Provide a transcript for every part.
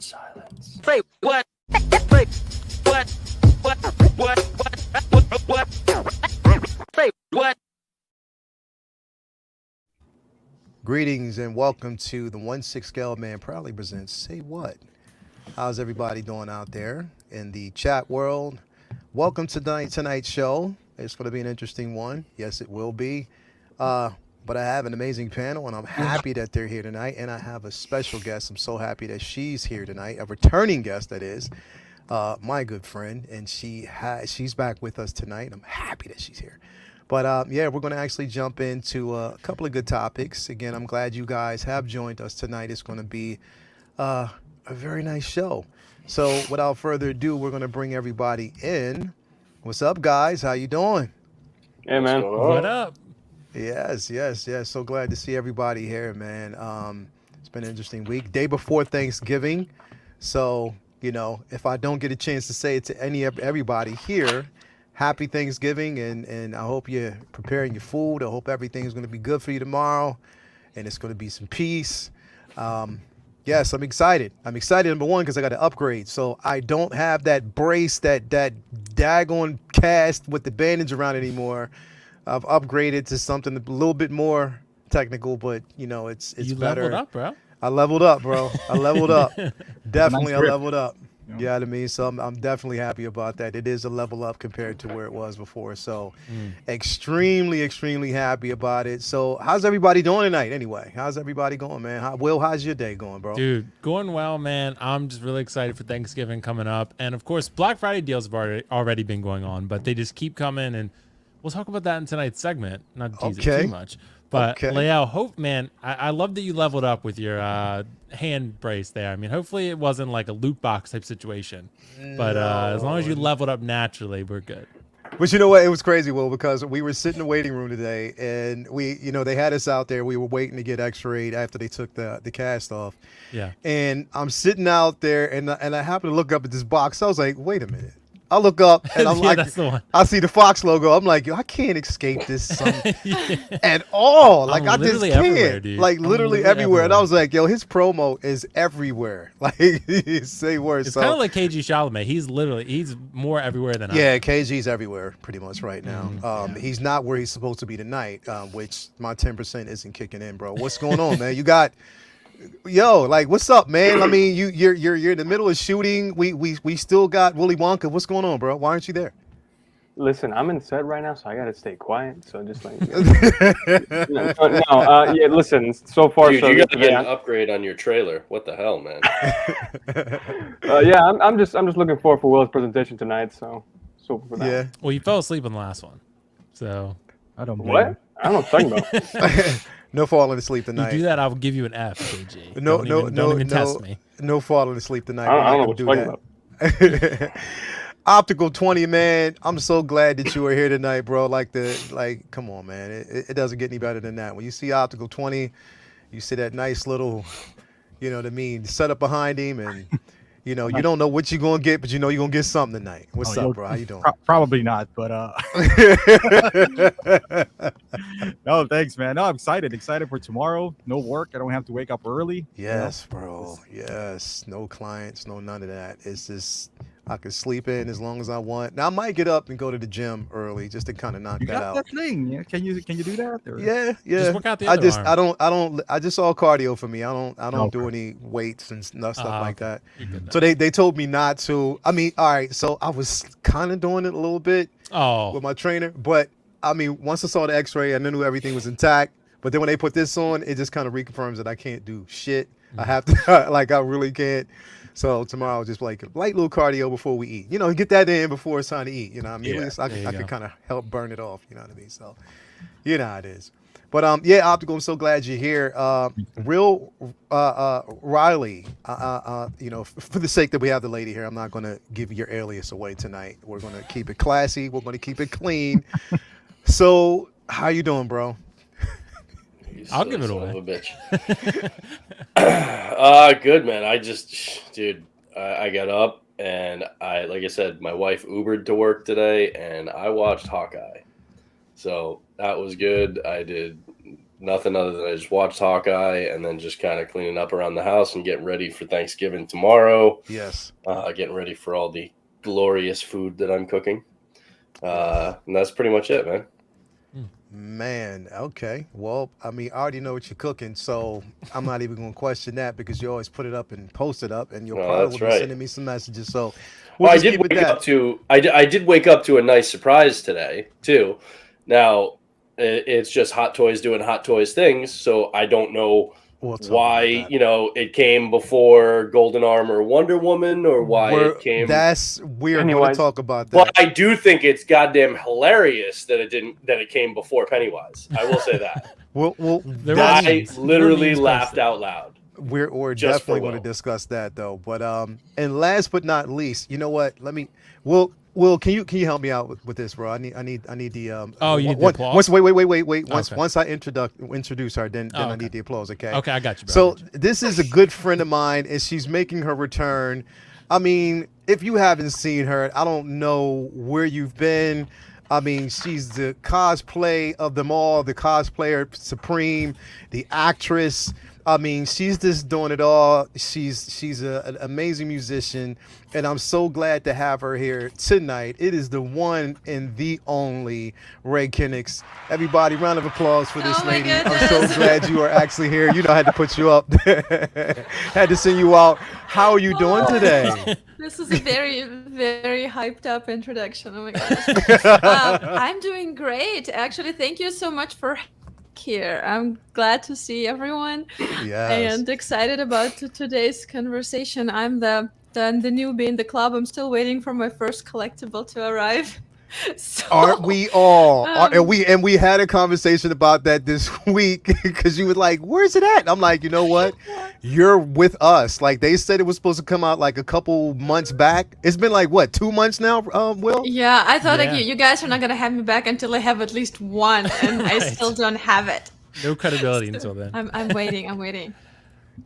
Silence. Wait, what? Wait, what? What? Wait, what? Greetings and welcome to the 1/6 Scale Man proudly presents Say What. How's everybody doing out there in the chat world? Welcome to tonight's show. It's going to be an interesting one. Yes, it will be. But I have an amazing panel, and I'm happy that they're here tonight. And I have a special guest. I'm so happy that she's here tonight, a returning guest, that is, my good friend, and she's back with us tonight. I'm happy that she's here. But yeah, we're going to actually jump into a couple of good topics. Again, I'm glad you guys have joined us tonight. It's going to be a very nice show. So without further ado, we're going to bring everybody in. What's up, guys? How you doing? Hey, man. What up? Yes. So glad to see everybody here, man. It's been an interesting week. Day before Thanksgiving. So, you know, if I don't get a chance to say it to everybody here, happy Thanksgiving, and I hope you're preparing your food. I hope everything's going to be good for you tomorrow, and it's going to be some peace. Yes, I'm excited. I'm excited, number one, because I got to upgrade. So I don't have that brace, that daggone cast with the bandage around anymore. I've upgraded to something a little bit more technical, but, you know, it's You better. leveled up, bro. I leveled up, bro. I leveled up. Definitely, Nice I grip. leveled up. Yeah. You know what I mean? So I'm definitely happy about that. It is a level up compared to where it was before. So extremely happy about it. So how's everybody doing tonight anyway? How's everybody going, man? Will, how's your day going, bro? Dude, going well, man. I'm just really excited for Thanksgiving coming up. And of course, Black Friday deals have already been going on, but they just keep coming. And we'll talk about that in tonight's segment. Not to tease it too much. But Leao, hope, man, I love that you leveled up with your hand brace there. I mean, hopefully it wasn't like a loot box type situation. But as long as you leveled up naturally, we're good. But you know what? It was crazy, Will, because we were sitting in the waiting room today, and they had us out there. We were waiting to get X-rayed after they took the cast off. Yeah. And I'm sitting out there, and I happen to look up at this box. I was like, wait a minute. I look up, and I'm Yeah, like, that's the one. I see the Fox logo. I'm like, yo, I can't escape this at all. Like, I just literally can't. everywhere, dude. Like, I'm literally literally everywhere. And I everywhere. was like, yo, his promo is everywhere. Like, say words. It's So, kind of like KG Chalamet. He's more everywhere than I yeah, am. KG's everywhere pretty much right now. He's not where he's supposed to be tonight, which my 10% isn't kicking in, bro. What's going on, man? You got, yo, like, what's up, man? I mean, you're in the middle of shooting. We still got Willy Wonka. What's going on, bro? Why aren't you there? Listen, I'm in set right now, so I gotta stay quiet. So just like, yeah. Listen, so far, Dude, so you good got to get today. an upgrade on your trailer. What the hell, man? Yeah, I'm just looking forward for Will's presentation tonight. So for that. Yeah. Well, you fell asleep on the last one. So I don't blame What? I don't know what you're talking about. No falling asleep you tonight. do that, I'll give you an F, KG. No, Don't even test me. No falling asleep tonight. I We're don't not know gonna what do you're talking that. Optical 20, man. I'm so glad that you are here tonight, bro. Come on, man. It doesn't get any better than that. When you see Optical 20, you see that nice little, you know what I mean, setup behind him, and you know, you don't know what you're gonna get, but you know you're gonna get something tonight. What's up, bro? How you doing? Probably not, but no, thanks, man. No, I'm excited for tomorrow. No work. I don't have to wake up early. Yes, bro. Yes. No clients, no none of that. It's just I can sleep in as long as I want. Now I might get up and go to the gym early just to kind of knock You that got out. that thing. Yeah. Can you do that? Or? Yeah. Just work out the I other just arm. I just all cardio for me. I don't do Okay. any weights and stuff like Okay. that. You're good So they told me not to. I mean, all right. So I was kind of doing it a little bit Oh, with my trainer, but I mean, once I saw the X-ray, I knew everything was intact. But then when they put this on, it just kind of reconfirms that I can't do shit. I have to, like, I really can't. So tomorrow, I'll just like light little cardio before we eat. You know, get that in before it's time to eat. You know what I mean? Yeah, At least I there you can go. kind of help burn it off. You know what I mean? So, you know how it is. But yeah, Optical, I'm so glad you're here. Real Riley, you know, for the sake that we have the lady here, I'm not going to give your alias away tonight. We're going to keep it classy. We're going to keep it clean. So, how you doing, bro? You I'll silly give it son away. of a bitch. Good, man. Dude, I got up and like I said, my wife Ubered to work today, and I watched Hawkeye. So that was good. I did nothing other than I just watched Hawkeye and then just kind of cleaning up around the house and getting ready for Thanksgiving tomorrow. Yes. Getting ready for all the glorious food that I'm cooking. And that's pretty much it, man. Man, okay. Well, I mean, I already know what you're cooking, so I'm not even going to question that because you always put it up and post it up, and you'll probably be sending me some messages. So, I did wake up to a nice surprise today too. Now, it's just Hot Toys doing Hot Toys things, so I don't know why it came before Golden Armor Wonder Woman or why it came. We're going to talk about that. Well, I do think it's goddamn hilarious that it came before Pennywise. I will say that. I literally laughed out loud. We're definitely going to discuss that though. But and last but not least, you know what? Will, can you help me out with this, bro? I need the you need the applause? Wait. Once I introduce her, then I need the applause, okay? Okay, I got you, bro. So this is a good friend of mine, and she's making her return. I mean, if you haven't seen her, I don't know where you've been. I mean, she's the cosplay of them all, the cosplayer supreme, the actress. I mean, she's just doing it all. She's an amazing musician, and I'm so glad to have her here tonight. It is the one and the only Rei Kennex. Everybody, round of applause for this lady. I'm so glad you are actually here. You know, I had to put you up. Had to send you out. How are you doing today? This is a very, very hyped up introduction. Oh my gosh. I'm doing great. Actually, thank you so much for here. I'm glad to see everyone. Yes. And excited about today's conversation. I'm the newbie in the club. I'm still waiting for my first collectible to arrive. So, aren't we all? And we had a conversation about that this week because you were like, "Where's it at?" I'm like, you know what? You're with us. Like they said, it was supposed to come out like a couple months back. It's been like what, 2 months now? Will? Yeah, I thought like you guys are not gonna have me back until I have at least one, and I still don't have it. No credibility until then. I'm waiting.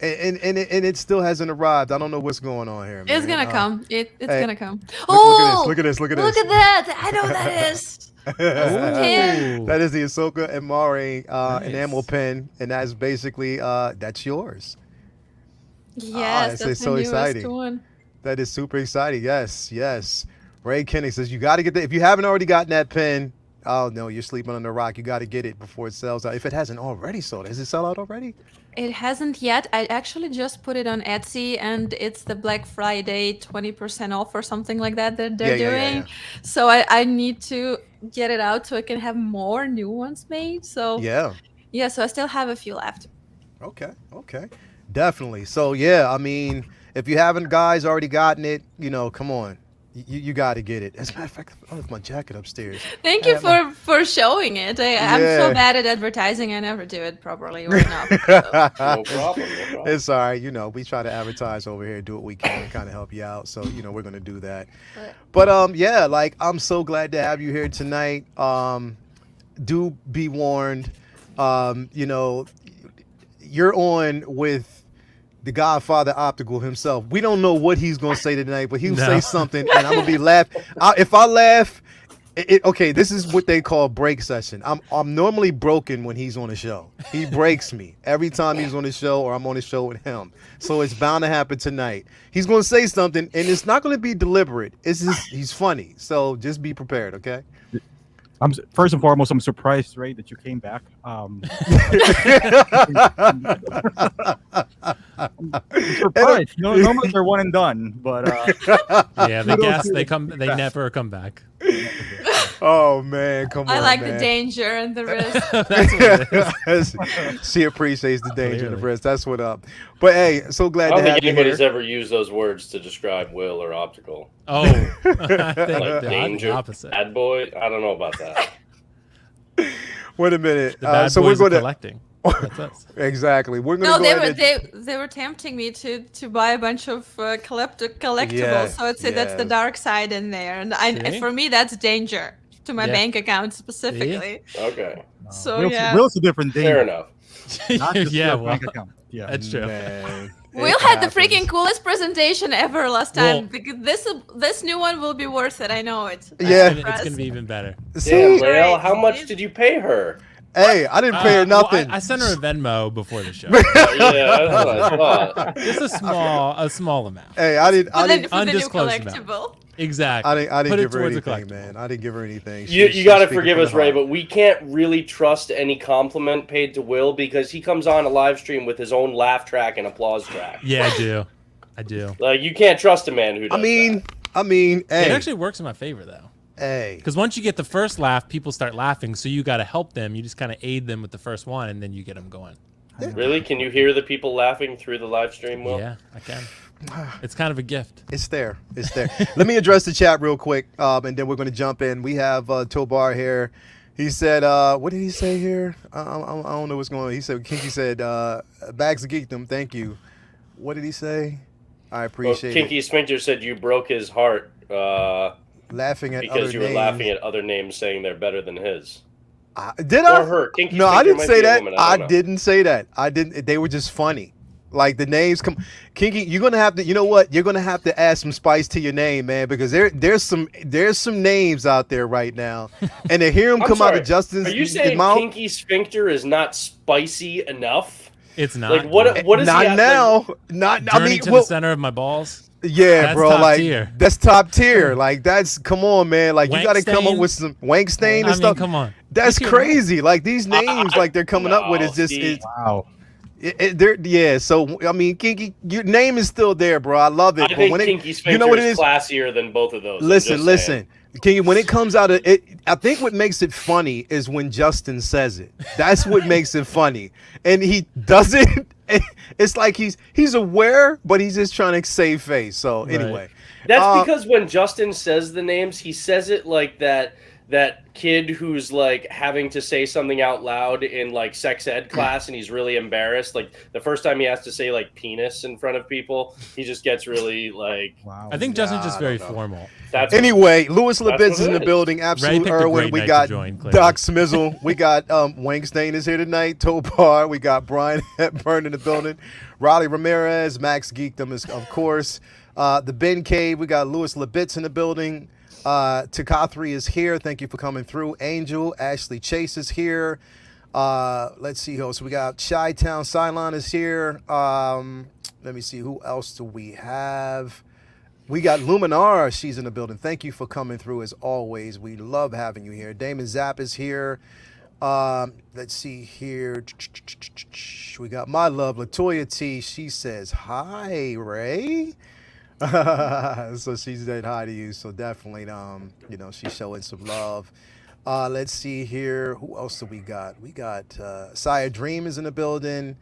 And it still hasn't arrived. I don't know what's going on here, man. It's gonna come. It's gonna come. Look at this. Look at that! I know what that is. That is the Ahsoka and Mari enamel pen, and that's basically that's yours. Yes, that's so the exciting. newest one. That is super exciting. Yes. Rei Kennex says you got to get that. If you haven't already gotten that pen, oh no, you're sleeping on the rock. You got to get it before it sells out. If it hasn't already sold, has it sell out already? It hasn't yet. I actually just put it on Etsy, and it's the Black Friday 20% off or something like that they're doing. Yeah. So I need to get it out so I can have more new ones made. So yeah, so I still have a few left. Okay, definitely. So yeah, I mean, if you haven't guys already gotten it, come on. You got to get it. As a matter of fact, I left my jacket upstairs. Thank you for showing it. I'm so bad at advertising. I never do it properly or enough. So. No problem. It's all right. We try to advertise over here, do what we can to kind of help you out. So, we're going to do that. But I'm so glad to have you here tonight. Do be warned, you're on with the Godfather Optical himself. We don't know what he's going to say tonight, but he'll say something, and I'm going to be laughing. If I laugh, okay, this is what they call break session. I'm normally broken when he's on the show. He breaks me every time he's on the show or I'm on the show with him. So it's bound to happen tonight. He's going to say something, and it's not going to be deliberate. It's just he's funny. So just be prepared, okay? First and foremost, I'm surprised, Ray, that you came back. I'm surprised. Normally they're one and done, but yeah, the guests they never come back. Oh man, come on! I like man. the danger and the risk. That's what it is. She appreciates the danger and the risk. That's what up. But hey, so glad to have you here. I don't think anybody's ever used those words to describe Will or Optical. Oh, I think like danger, opposite. Bad boy. I don't know about that. Wait a minute. The bad so boys we're going collecting. That's us. Exactly. We're going to they were tempting me to buy a bunch of collectibles. Yeah, so I'd say that's the dark side in there, and for me that's danger to my bank account specifically. Okay. So Will's a different danger. Fair enough. Bank account. Yeah, that's true. Man, Will had the freaking coolest presentation ever last time. Because this new one will be worth it. I know it. Yeah, it's gonna be even better. Damn, Rael, how much did you pay her? Hey, I didn't pay her nothing. I sent her a Venmo before the show. Yeah, that's what I thought. Just a small amount. Hey, I didn't. For the new undisclosed collectible. Exactly. I didn't Put it give her towards a anything, collectible. man. I didn't give her anything. You got to she's forgive speaking us, from the Ray, heart. but we can't really trust any compliment paid to Will because he comes on a live stream with his own laugh track and applause track. Yeah, I do. Like, you can't trust a man who does I mean, hey, It actually works in my favor though. hey. Because once you get the first laugh, people start laughing. So you got to help them. You just kind of aid them with the first one, and then you get them going. that. Really? Can you hear the people laughing through the live stream, Will? Yeah, I can. It's kind of a gift. It's there. It's there. Let me address the chat real quick, and then we're going to jump in. We have Tobar here. He said, what did he say here? I don't know what's going on. He said, Kinky said, bags of geekdom, thank you. What did he say? I appreciate Kinky Sphincter said you broke his heart laughing at because other you were names. laughing at other names saying they're better than his. Did I? Or her. Kinky No, I Sphincter didn't might say be a that. woman, I don't know. didn't say that. I didn't. They were just funny. Like the names come, Kinky. You're gonna have to. You know what? You're gonna have to add some spice to your name, man, because there's some names out there right now, and to hear them I'm come out sorry. of Justin's Are you saying mouth. Kinky Sphincter is not spicy enough? It's not. Like, what is Not he at, now. like, Not. I Journey mean, to well, the center of my balls. yeah, That's bro. top Like tier. that's top tier. Like that's come on, man. Like you Wank got to come up stain. with some wank stain I and mean, stuff. come on. That's You can't- crazy. Like these names, like they're coming up with, is just. see. It's, Wow. yeah, so I mean, Kinky, your name is still there, bro. I love it. I but think when Kinky it, Sphincter you know what it is is? classier than both of those. I'm Listen, just listen, saying. Kinky. When it comes out of it, I think what makes it funny is when Justin says it. That's what makes it funny, and he does it. It's like he's aware, but he's just trying to save face. So Right. anyway, That's because when Justin says the names, he says it like that kid who's like having to say something out loud in like sex ed class and he's really embarrassed. Like the first time he has to say like penis in front of people, he just gets really like. Wow. I think Justin's just I very don't know. formal. That's anyway, Lewis That's Lebitz what is in it the is. building. Ray Absolute picked a Irwin. great We night got to join, clearly. Doc Smizzle. We got Wang Stain is here tonight. Topar. We got Brian Hepburn in the building. Raleigh Ramirez. Max Geekdom is of course. The Ben Cave. We got Lewis Lebitz in the building. Takathri is here. Thank you for coming through. Angel. Ashley Chase is here. Let's see who else. We got Chi-Town Cylon is here. Let me see. Who else do we have? We got Luminar. She's in the building. Thank you for coming through as always. We love having you here. Damon Zapp is here. Let's see here. We got my love, Latoya T. She says, hi, Ray. So she said hi to you. So definitely, you know, she's showing some love. Let's see here. Who else do we got? We got Sire Dream is in the building.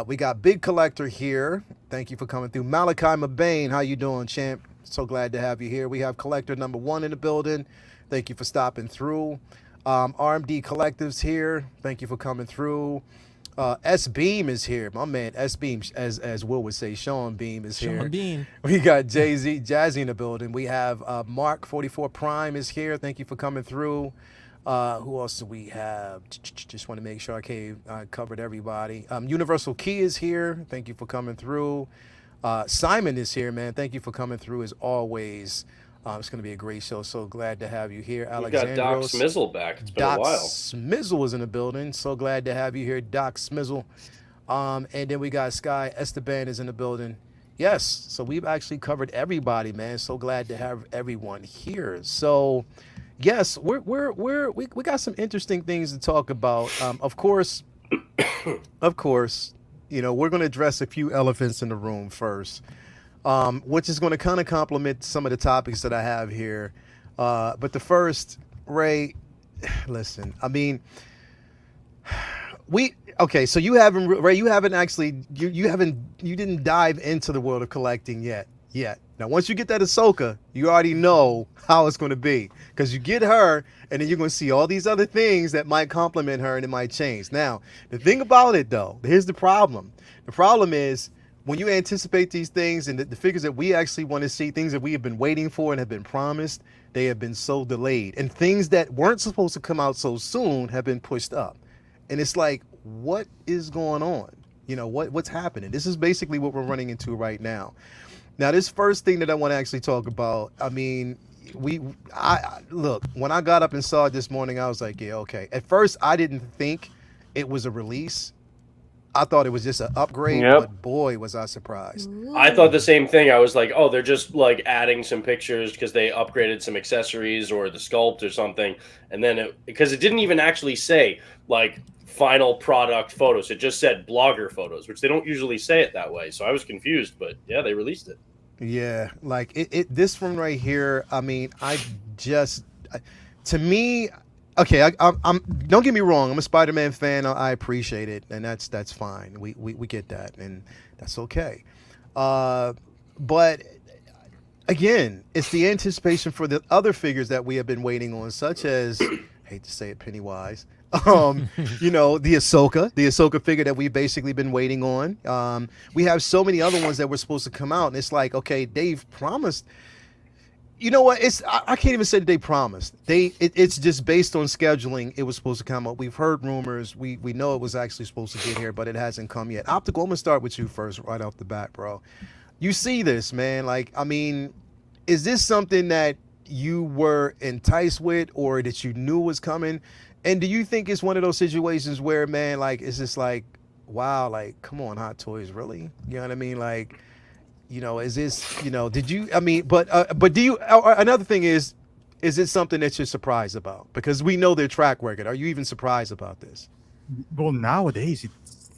We got Big Collector here. Thank you for coming through. Malachi Mabane, how you doing, champ? So glad to have you here. We have Collector number 1 in the building. Thank you for stopping through. RMD Collectives here. Thank you for coming through. S Beam is here. My man S Beam, as Will would say, Sean Beam is here. Sean Bean. We got Jay-Z, Jazzy in the building. We have Mark 44 Prime is here. Thank you for coming through. Who else do we have? Just want to make sure I covered everybody. Universal Key is here. Thank you for coming through. Simon is here, man. Thank you for coming through as always. It's going to be a great show. So glad to have you here, We got Doc Alexandros. Smizzle back. It's been Doc a while. Smizzle is in the building. So glad to have you here, Doc Smizzle. And then we got Sky Esteban is in the building. Yes, so we've actually covered everybody, man. So glad to have everyone here. So, yes, we got some interesting things to talk about. Of course, you know, we're going to address a few elephants in the room first, which is going to kind of complement some of the topics that I have here. But the first, Ray, listen, I mean, so you didn't dive into the world of collecting yet. Now, once you get that Ahsoka, you already know how it's going to be, because you get her, and then you're going to see all these other things that might complement her, and it might change. Now, the thing about it, though, here's the problem. The problem is when you anticipate these things and the figures that we actually want to see, things that we have been waiting for and have been promised, they have been so delayed, and things that weren't supposed to come out so soon have been pushed up. And it's like, what is going on? You know, what's happening? This is basically what we're running into right now. Now, this first thing that I want to actually talk about, I mean, I look, when I got up and saw it this morning, I was like, yeah, okay. At first, I didn't think it was a release. I thought it was just an upgrade, but boy, was I surprised. I thought the same thing. I was like, oh, they're just like adding some pictures because they upgraded some accessories or the sculpt or something. And then because it didn't even actually say like final product photos. It just said blogger photos, which they don't usually say it that way. So I was confused, but yeah, they released it. Yeah, like this one right here. I mean, to me, okay. I'm. Don't get me wrong. I'm a Spider-Man fan. I appreciate it, and that's fine. We get that, and that's okay. But again, it's the anticipation for the other figures that we have been waiting on, such as, hate to say it, Pennywise. You know, the Ahsoka figure that we've basically been waiting on. We have so many other ones that were supposed to come out, and it's like, okay, they've promised. You know what? I can't even say that they promised. It's just based on scheduling. It was supposed to come out. We've heard rumors. We know it was actually supposed to get here, but it hasn't come yet. Optical, I'm gonna start with you first, right off the bat, bro. You see this, man? Like, I mean, is this something that you were enticed with, or that you knew was coming? And do you think it's one of those situations where, man, like, it's just like, wow, like, come on, Hot Toys, really? You know what I mean? Like, you know, is this, you know, did you, I mean, but do you, another thing is it something that you're surprised about? Because we know their track record. Are you even surprised about this? Well, nowadays, it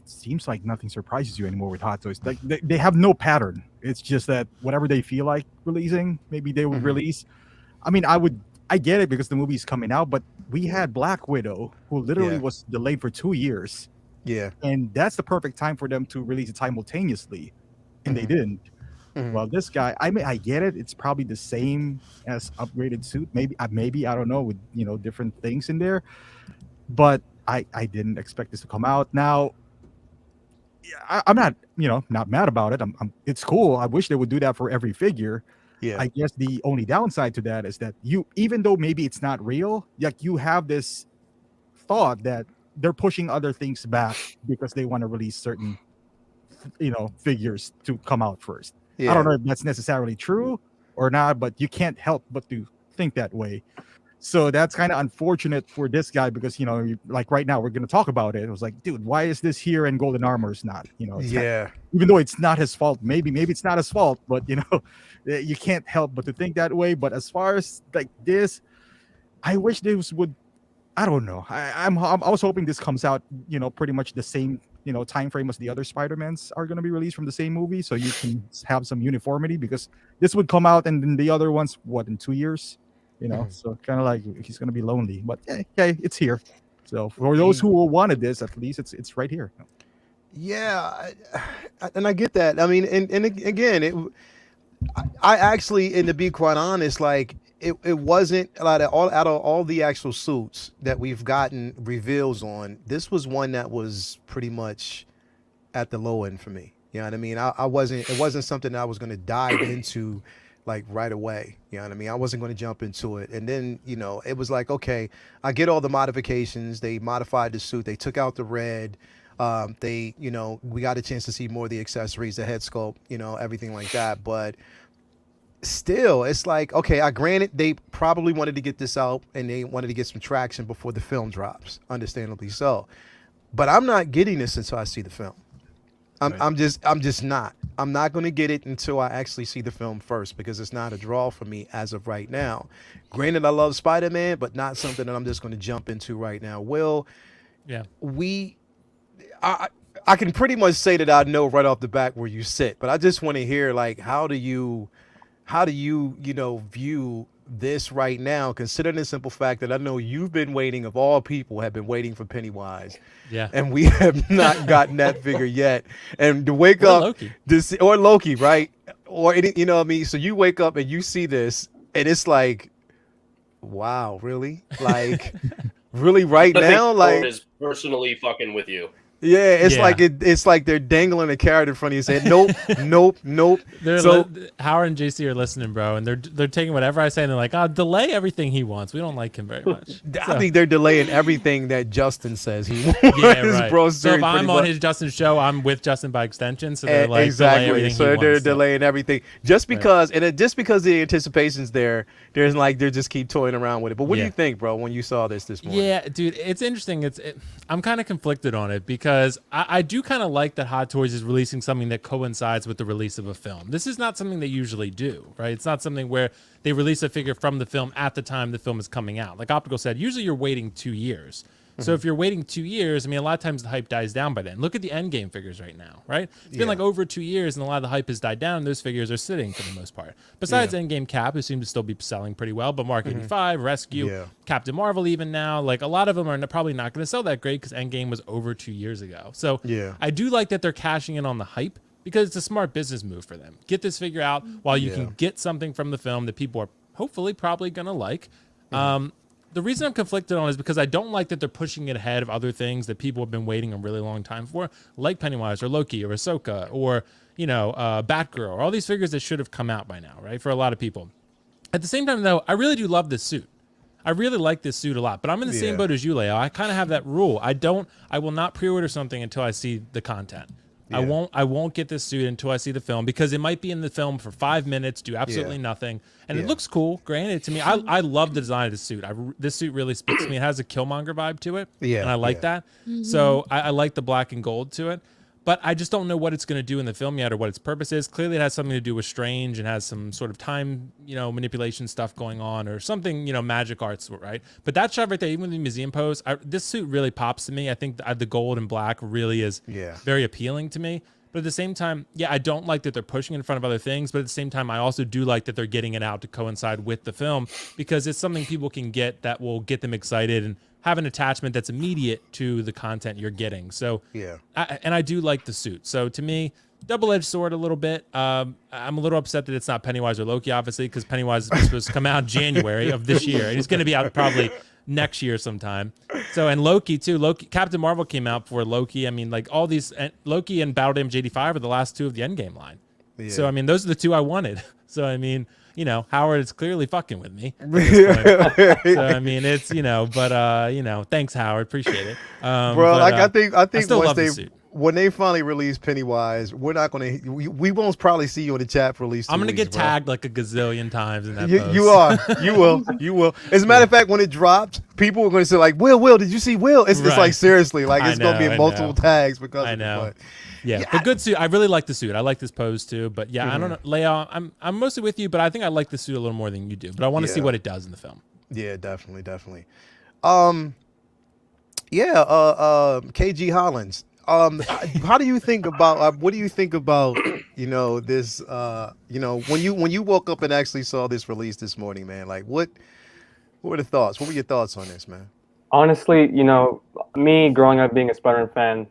seems like nothing surprises you anymore with Hot Toys. Like, they have no pattern. It's just that whatever they feel like releasing, maybe they would release. I mean, I get it because the movie's coming out, but we had Black Widow, who literally was delayed for 2 years. Yeah. And that's the perfect time for them to release it simultaneously. And they didn't. Well, this guy, I mean, I get it. It's probably the same as upgraded suit. Maybe, I don't know, with, you know, different things in there. But I didn't expect this to come out. Now, I'm not, you know, not mad about it. It's cool. I wish they would do that for every figure. Yeah. I guess the only downside to that is that even though maybe it's not real, like, you have this thought that they're pushing other things back because they want to release certain, you know, figures to come out first. I don't know if that's necessarily true or not, but you can't help but to think that way. So that's kind of unfortunate for this guy because, you know, like right now we're going to talk about it. It was like, dude, why is this here and Golden Armor's not? You know, even though it's not his fault, maybe it's not his fault, but, you know, you can't help but to think that way. But as far as like this, I wish this would, I don't know. I was hoping this comes out, you know, pretty much the same, you know, time frame as the other Spider-Mans are going to be released from the same movie, so you can have some uniformity, because this would come out and then the other ones, what, in 2 years, you know? So kind of like he's going to be lonely, but hey, it's here. So for those who wanted this, at least it's right here. Yeah, and I get that. I mean, and again, I actually, and to be quite honest, like, it wasn't out of all the actual suits that we've gotten reveals on, this was one that was pretty much at the low end for me. You know what I mean? It wasn't something that I was going to dive into like right away. You know what I mean? I wasn't going to jump into it. And then, you know, it was like, okay, I get all the modifications. They modified the suit. They took out the red. They, you know, we got a chance to see more of the accessories, the head sculpt, you know, everything like that. But still, it's like, okay, I granted they probably wanted to get this out and they wanted to get some traction before the film drops, understandably so. But I'm not getting this until I see the film. I'm just not. I'm not going to get it until I actually see the film first, because it's not a draw for me as of right now. Granted, I love Spider-Man, but not something that I'm just going to jump into right now. Will, I can pretty much say that I know right off the bat where you sit, but I just want to hear, like, how do you you know, view this right now, considering the simple fact that I know you've been waiting, of all people, have been waiting for Pennywise. Yeah. And we have not gotten that figure yet. And to wake up Loki. Or Loki, right? Or you know what I mean? So you wake up and you see this and it's like, wow, really? Like, really right now? Like, is personally fucking with you. Yeah, it's Yeah. like it's like they're dangling a carrot in front of you, saying nope, nope, nope. So Howard and JC are listening, bro, and they're taking whatever I say, and they're like, "Oh, delay everything he wants. We don't like him very much." I think they're delaying everything that Justin says he wants. Yeah, right. Bro, So if I'm pretty on much. his Justin show, I'm with Justin by extension. So they're like, exactly. delay everything So he they're wants. delaying everything just because, just because the anticipation's there. There's like they just keep toying around with it. But what do you think, bro, when you saw this morning? Yeah, dude, it's interesting. I'm kind of conflicted on it because I do kind of like that Hot Toys is releasing something that coincides with the release of a film. This is not something they usually do, right? It's not something where they release a figure from the film at the time the film is coming out. Like Optical said, usually you're waiting 2 years. So if you're waiting 2 years, I mean, a lot of times the hype dies down by then. Look at the Endgame figures right now, right? It's been like over 2 years, and a lot of the hype has died down, and those figures are sitting for the most part. Besides Endgame Cap, who seems to still be selling pretty well, but Mark 85, Rescue, Captain Marvel even now, like a lot of them are probably not going to sell that great because Endgame was over 2 years ago. So I do like that they're cashing in on the hype because it's a smart business move for them. Get this figure out while you can get something from the film that people are hopefully probably going to like. The reason I'm conflicted on is because I don't like that they're pushing it ahead of other things that people have been waiting a really long time for, like Pennywise or Loki or Ahsoka or, Batgirl, or all these figures that should have come out by now, right, for a lot of people. At the same time, though, I really do love this suit. I really like this suit a lot, but I'm in the same boat as you, Leo. I kind of have that rule. I will not pre-order something until I see the content. Yeah. I won't get this suit until I see the film because it might be in the film for 5 minutes, do absolutely nothing, and it looks cool. Granted, to me, I love the design of this suit. This suit really speaks to me. It has a Killmonger vibe to it, and I like that. So I like the black and gold to it, but I just don't know what it's going to do in the film yet or what its purpose is. Clearly, it has something to do with Strange and has some sort of time, manipulation stuff going on or something, magic arts, right? But that shot right there, even with the museum pose, this suit really pops to me. I think the gold and black really is very appealing to me. But at the same time, I don't like that they're pushing in front of other things. But at the same time, I also do like that they're getting it out to coincide with the film because it's something people can get that will get them excited and have an attachment that's immediate to the content you're getting. So I do like the suit. So to me, double-edged sword a little bit. I'm a little upset that it's not Pennywise or Loki, obviously, because Pennywise is supposed to come out in January of this year, and he's going to be out probably next year sometime. So, and Loki too. Captain Marvel came out before Loki. I mean, like all these, Loki and Battle Damage 85 are the last two of the Endgame line. So I mean, those are the two I wanted. So I mean, Howard is clearly fucking with me at this point. So I mean, it's thanks Howard, appreciate it. Bro, I think once when they finally release Pennywise, we won't probably see you in the chat for at least 2 I'm gonna weeks, get tagged like a gazillion times in that post. You are. You will. As a matter of fact, when it drops, people are going to say like, Will, did you see Will? It's just like, seriously, like it's going to be multiple tags because I know. of it. Yeah, but good suit. I really like the suit. I like this pose too. But I don't know, Leo. I'm mostly with you, but I think I like the suit a little more than you do. But I want to see what it does in the film. Yeah, definitely. KG Hollins. How do you think about? What do you think about? This. When you woke up and actually saw this release this morning, man. Like, what were the thoughts? What were your thoughts on this, man? Honestly, me growing up being a Spider-Man fan,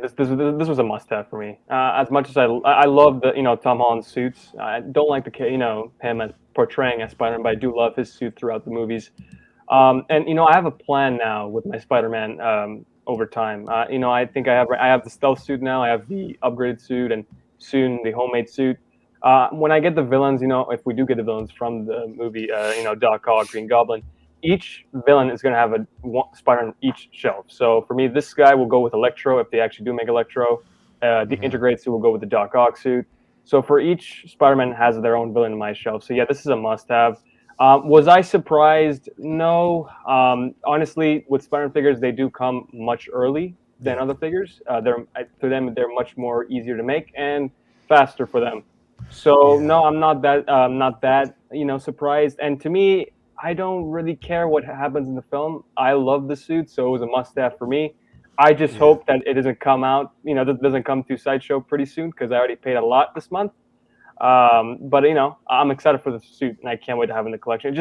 this was a must-have for me. As much as I love the Tom Holland suits, I don't like the him as portraying as Spider-Man, but I do love his suit throughout the movies. And I have a plan now with my Spider-Man over time. I think I have the stealth suit now. I have the upgraded suit, and soon the homemade suit. When I get the villains, if we do get the villains from the movie, Doc Ock, Green Goblin, each villain is going to have a Spider on each shelf. So for me, this guy will go with Electro if they actually do make Electro. The integrated suit will go with the Doc Ock suit. So for each Spider-Man has their own villain in my shelf. So this is a must-have. Was I surprised? No. Honestly, with Spider-Man figures, they do come much early than other figures. To them, they're much more easier to make and faster for them. So no, I'm not that surprised. And to me, I don't really care what happens in the film. I love the suit, so it was a must-have for me. I just hope that it doesn't come out, that doesn't come to Sideshow pretty soon because I already paid a lot this month. But I'm excited for the suit and I can't wait to have it in the collection.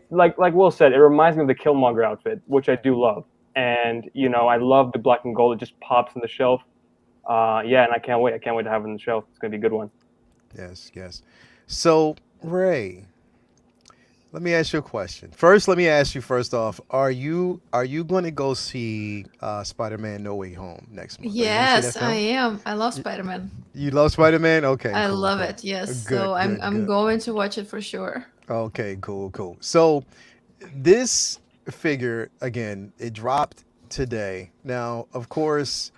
Like Will said, it reminds me of the Killmonger outfit, which I do love. And I love the black and gold. It just pops on the shelf. And I can't wait. I can't wait to have it on the shelf. It's gonna be a good one. Yes. So Ray, let me ask you a question. First, let me ask you first off, are you going to go see Spider-Man No Way Home next month? Yes, I am. I love Spider-Man. You love Spider-Man? Okay, I cool, love cool. it. Yes. Good, So I'm good. going to watch it for sure. Okay, cool. So this figure, again, it dropped today. Now, of course,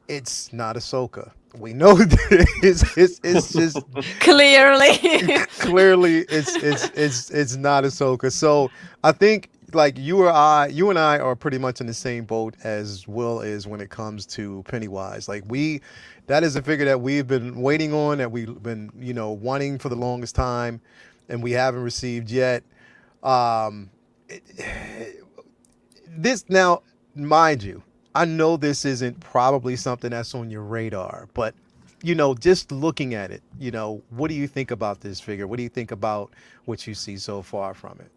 it's not Ahsoka. We know that it's just Clearly. clearly it's not Ahsoka. So I think like you and I are pretty much in the same boat as Will is when it comes to Pennywise. Like that is a figure that we've been waiting on, that we've been, wanting for the longest time, and we haven't received yet. This now, mind you, I know this isn't probably something that's on your radar, but just looking at it, what do you think about this figure? What do you think about what you see so far from it?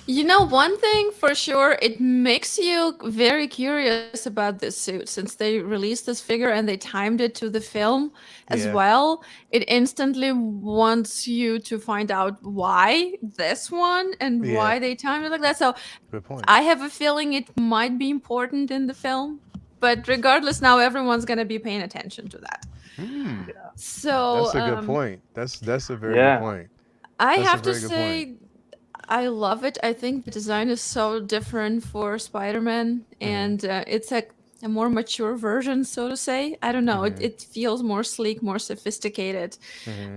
One thing for sure, it makes you very curious about this suit since they released this figure and they timed it to the film as well. It instantly wants you to find out why this one and why they timed it like that. So Good point. I have a feeling it might be important in the film, but regardless, now everyone's going to be paying attention to that. So That's a good point. That's a very good point. I That's a have to very good say, point. I love it. I think the design is so different for Spider-Man, and it's a more mature version, so to say. I don't know. It feels more sleek, more sophisticated.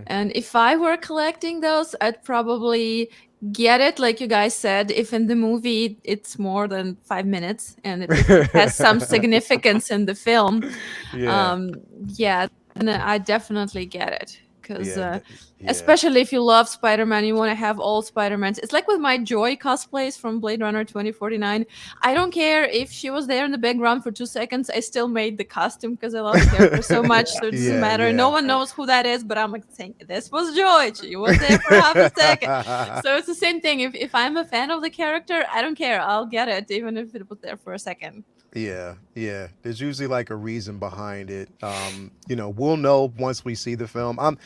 And if I were collecting those, I'd probably get it, like you guys said, if in the movie it's more than 5 minutes and it has some significance in the film. And I definitely get it. Because especially if you love Spider-Man, you want to have all Spider-Mans. It's like with my Joy cosplays from Blade Runner 2049. I don't care if she was there in the background for 2 seconds. I still made the costume because I love the character so much. So it doesn't matter. No one knows who that is, but I'm like saying, this was Joy. She was there for half a second. So it's the same thing. If I'm a fan of the character, I don't care. I'll get it, even if it was there for a second. Yeah. There's usually like a reason behind it. We'll know once we see the film. I'm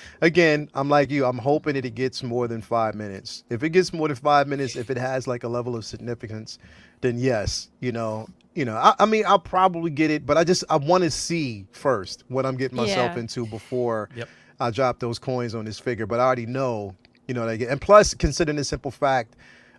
like you. I'm hoping that it gets more than 5 minutes. If it gets more than 5 minutes, if it has like a level of significance, then yes. I mean, I'll probably get it, but I want to see first what I'm getting myself into before I drop those coins on this figure. But I already know, and plus, considering the simple fact.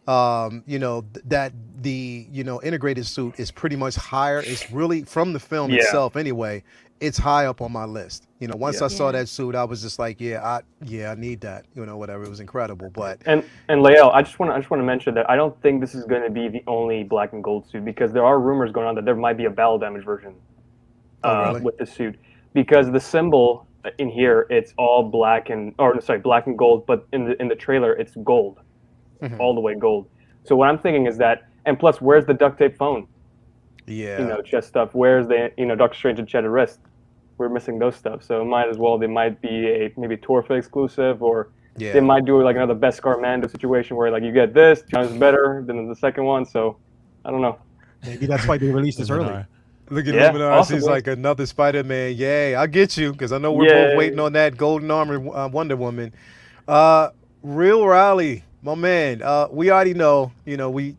That the integrated suit is pretty much higher. It's really from the film itself anyway. It's high up on my list. Once I saw that suit, I was just like, I need that. Whatever. It was incredible. But and Leo, I just want to mention that I don't think this is going to be the only black and gold suit, because there are rumors going on that there might be a battle damage version with the suit, because the symbol in here, it's all black and gold, but in the trailer it's gold. All the way gold. So what I'm thinking is that, and plus, where's the duct tape phone? Chest stuff. Where's the Doctor Strange and Cheddar wrist? We're missing those stuff. So they might be maybe Torfa exclusive, or they might do like another Beskar Mando situation where like you get this, it's better than the second one. So I don't know. Maybe that's why they released this early. Look at Luminar. He's like another Spider-Man. Yay, I get you, because I know we're both waiting on that golden armor Wonder Woman. Real Raleigh. My man, we already know, we're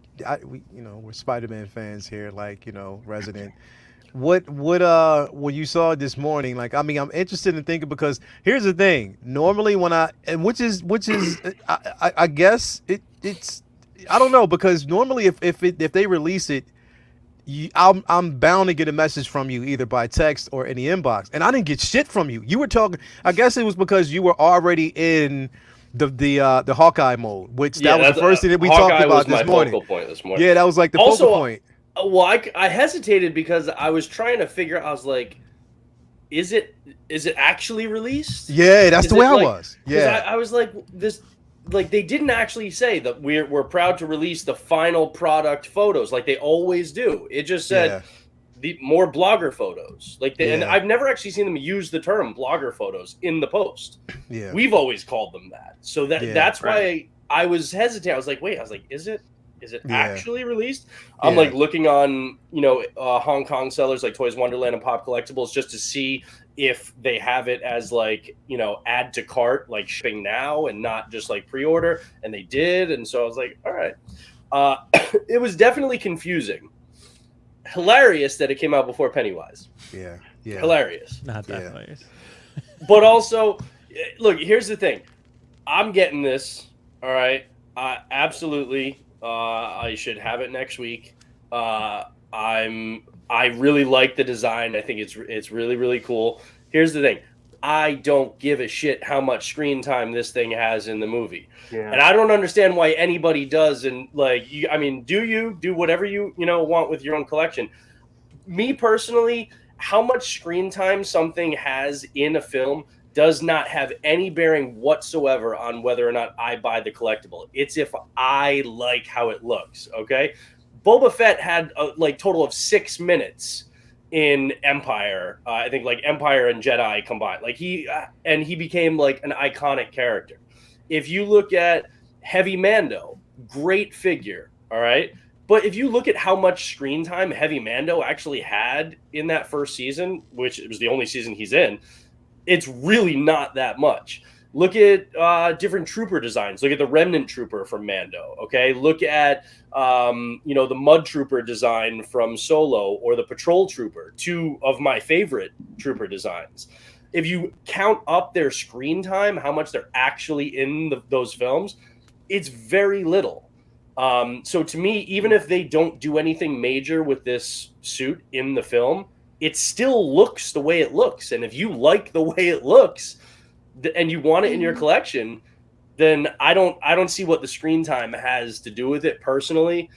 Spider-Man fans here, like, resident. What when you saw it this morning, like, I mean, I'm interested in thinking, because here's the thing. Normally when which is I guess it's I don't know, because normally if they release it, I'm bound to get a message from you either by text or in the inbox, and I didn't get shit from you. You were talking. I guess it was because you were already in the Hawkeye mode, which that was the first thing that we talked about this morning. Focal point this morning. Yeah, that was like the focal point. Well, I hesitated because I was trying to figure out. I was like, is it actually released? Yeah, that's the way I was. Yeah, I was like, this, like, they didn't actually say that we're proud to release the final product photos like they always do. It just said the more blogger photos, and I've never actually seen them use the term blogger photos in the post. Yeah, we've always called them that. So that's why I was hesitant. I was like, wait, is it? is it Yeah. actually released? I'm Yeah. like looking on, Hong Kong sellers like Toys Wonderland and Pop Collectibles just to see if they have it as like, add to cart, like shipping now and not just like pre-order. And they did. And so I was like, all right. It was definitely confusing. Hilarious that it came out before Pennywise. Yeah. Hilarious. Not that hilarious. But also, look, here's the thing. I'm getting this. All right. Absolutely. I should have it next week. I really like the design. I think it's really, really cool. Here's the thing. I don't give a shit how much screen time this thing has in the movie. Yeah. And I don't understand why anybody does. And like, do whatever you want with your own collection. Me personally, how much screen time something has in a film does not have any bearing whatsoever on whether or not I buy the collectible. It's if I like how it looks. Okay. Boba Fett had a total of 6 minutes in Empire. I think like Empire and Jedi combined. Like he became like an iconic character. If you look at Heavy Mando, great figure. All right. But if you look at how much screen time Heavy Mando actually had in that first season, which it was the only season he's in, it's really not that much. Look at different trooper designs. Look at the Remnant Trooper from Mando. Okay, look at the Mud Trooper design from Solo, or the Patrol Trooper. 2 of my favorite trooper designs. If you count up their screen time, how much they're actually in those films, it's very little. So to me, even if they don't do anything major with this suit in the film, it still looks the way it looks. And if you like the way it looks and you want it in your collection, then I don't see what the screen time has to do with it personally.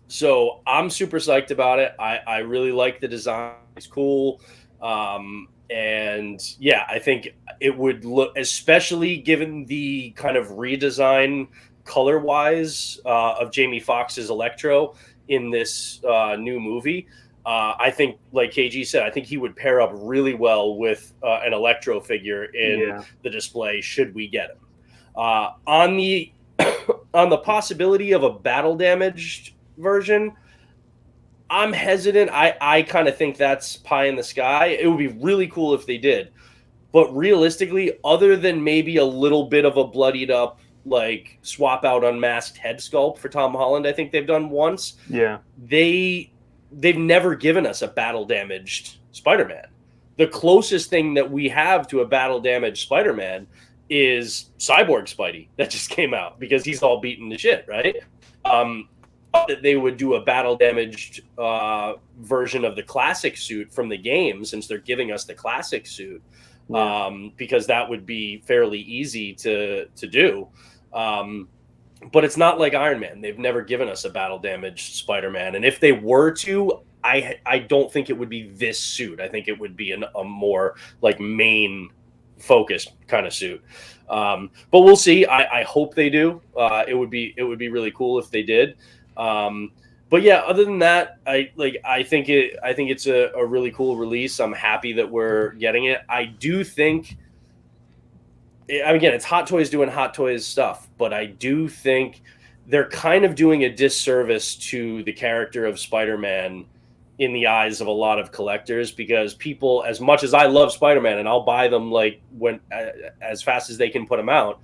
So I'm super psyched about it. I really like the design. It's cool. And yeah, I think it would look, especially given the kind of redesign color wise of Jamie Foxx's Electro in this new movie. I think, like KG said, I think he would pair up really well with an Electro figure in the display should we get him. On the possibility of a battle damaged version, I'm hesitant. I kind of think that's pie in the sky. It would be really cool if they did. But realistically, other than maybe a little bit of a bloodied up, like swap out unmasked head sculpt for Tom Holland, I think they've done once. Yeah. They've never given us a battle damaged Spider-Man. The closest thing that we have to a battle damaged Spider-Man is Cyborg Spidey that just came out because he's all beaten to shit, right? That they would do a battle damaged version of the classic suit from the game, since they're giving us the classic suit, because that would be fairly easy to do. But it's not like Iron Man. They've never given us a battle damaged Spider-Man. And if they were to, I don't think it would be this suit. I think it would be a more like main focused kind of suit. But we'll see. I hope they do. It would be really cool if they did. But yeah, other than that, I think it's a really cool release. I'm happy that we're getting it. I do think, again, it's Hot Toys doing Hot Toys stuff, but I do think they're kind of doing a disservice to the character of Spider-Man in the eyes of a lot of collectors, because people, as much as I love Spider-Man and I'll buy them like when as fast as they can put them out,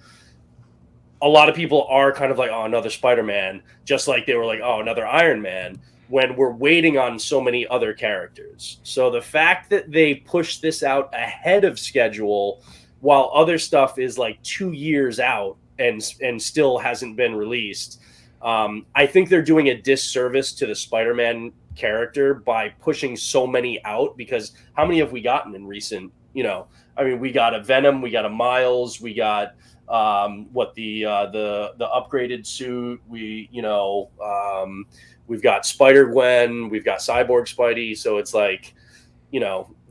a lot of people are kind of like, oh, another Spider-Man, just like they were like, oh, another Iron Man, when we're waiting on so many other characters. So the fact that they push this out ahead of schedule while other stuff is like 2 years out and still hasn't been released, I think they're doing a disservice to the Spider-Man character by pushing so many out, because how many have we gotten in recent, we got a Venom, we got a Miles, we got the upgraded suit, we've got Spider-Gwen, we've got Cyborg Spidey. So it's like,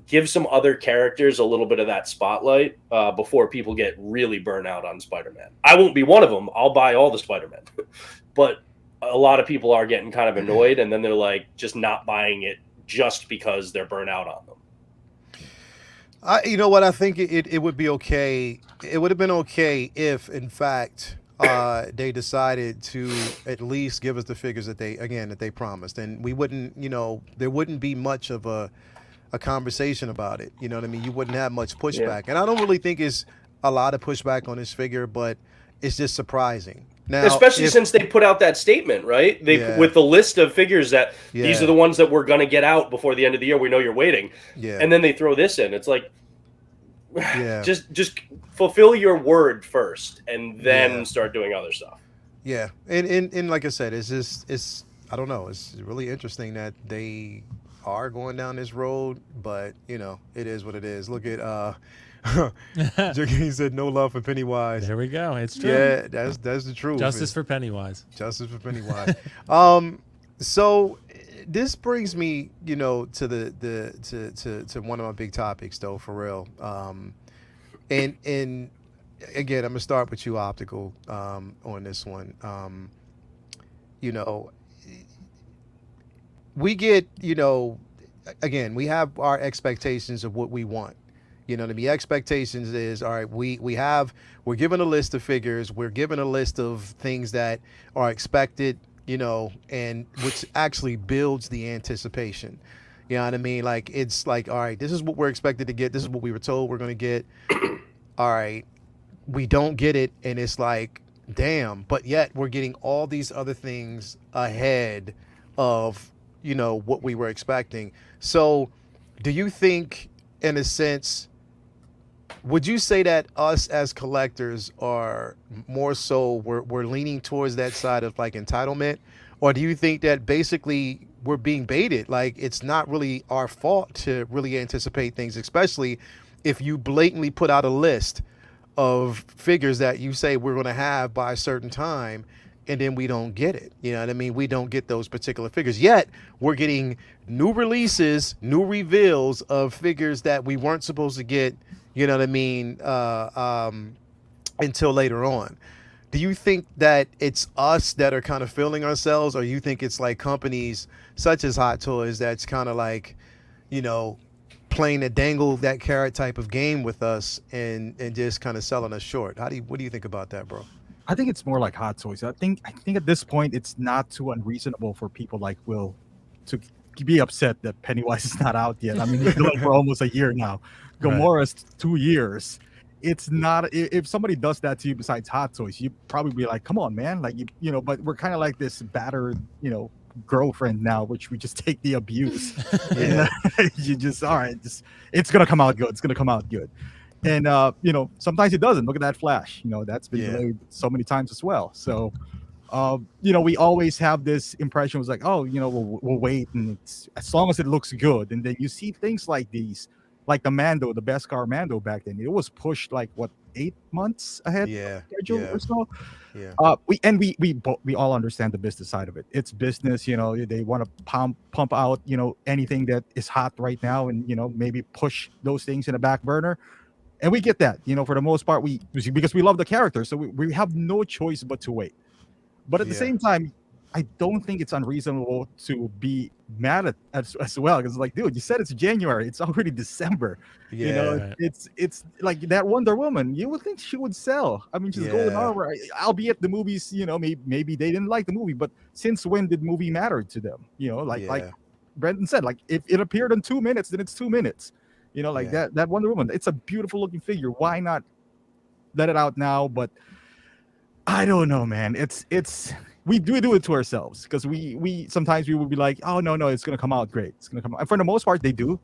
give some other characters a little bit of that spotlight before people get really burnt out on Spider-Man. I won't be one of them. I'll buy all the Spider-Man. But a lot of people are getting kind of annoyed, and then they're like just not buying it just because they're burnt out on them. You know what? I think it would be okay. It would have been okay if, in fact, they decided to at least give us the figures that they promised, and we wouldn't, there wouldn't be much of a conversation about it. You know what I mean? You wouldn't have much pushback, and I don't really think it's a lot of pushback on this figure, but it's just surprising. Now, especially since they put out that statement, right? With the list of figures that these are the ones that we're going to get out before the end of the year. We know you're waiting. Yeah. And then they throw this in. It's like, just fulfill your word first and then start doing other stuff. Yeah. And like I said, it's I don't know. It's really interesting that they are going down this road, but it is what it is. Look at he said no love for Pennywise. There we go. It's true. Yeah, that's the truth. Justice for Pennywise. Justice for Pennywise. So this brings me, to to one of my big topics, though, for real. And again, I'm gonna start with you, Optical, on this one. We get, again, we have our expectations of what we want. The expectations is, all right, we're given a list of figures, we're given a list of things that are expected, and which actually builds the anticipation. You know what I mean? Like, it's like, all right, this is what we're expected to get. This is what we were told we're going to get. All right, we don't get it. And it's like, damn, but yet we're getting all these other things ahead of, what we were expecting. So do you think, in a sense, would you say that us as collectors are more so we're leaning towards that side of like entitlement, or do you think that basically we're being baited? Like, it's not really our fault to really anticipate things, especially if you blatantly put out a list of figures that you say we're going to have by a certain time, and then we don't get it. You know what I mean? We don't get those particular figures. Yet we're getting new releases, new reveals of figures that we weren't supposed to get, you know what I mean, until later on. Do you think that it's us that are kind of failing ourselves, or you think it's like companies such as Hot Toys that's kind of like, playing a dangle that carrot type of game with us and just kind of selling us short? What do you think about that, bro? I think it's more like Hot Toys. I think at this point it's not too unreasonable for people like Will to be upset that Pennywise is not out yet. I mean, it's been for almost a year now. Gamora's 2 years. It's not, if somebody does that to you besides Hot Toys, you'd probably be like, come on, man. Like, but we're kind of like this battered, girlfriend now, which we just take the abuse. You just, all right, it's going to come out good. It's going to come out good. And, sometimes it doesn't. Look at that Flash. That's been delayed so many times as well. So, we always have this impression. It was like, oh, we'll wait. And it's as long as it looks good. And then you see things like these, like the Mando, the Beskar Mando back then. It was pushed like, 8 months ahead of schedule or so. Yeah. We all understand the business side of it. It's business. They want to pump out, anything that is hot right now and, maybe push those things in the back burner. And we get that, for the most part, because we love the character, so we have no choice but to wait. But at the same time, I don't think it's unreasonable to be mad at as well, because like, dude, you said it's January, it's already December. It's like that Wonder Woman. You would think she would sell. I mean, she's golden armor. Albeit the movies, maybe they didn't like the movie, but since when did movie matter to them? Like Brendan said, like if it appeared in 2 minutes, then it's 2 minutes. That Wonder Woman, it's a beautiful looking figure. Why not let it out now? But I don't know, man. It's we do it to ourselves, because we sometimes we would be like, oh no, it's gonna come out great. It's gonna come out. And for the most part, they do.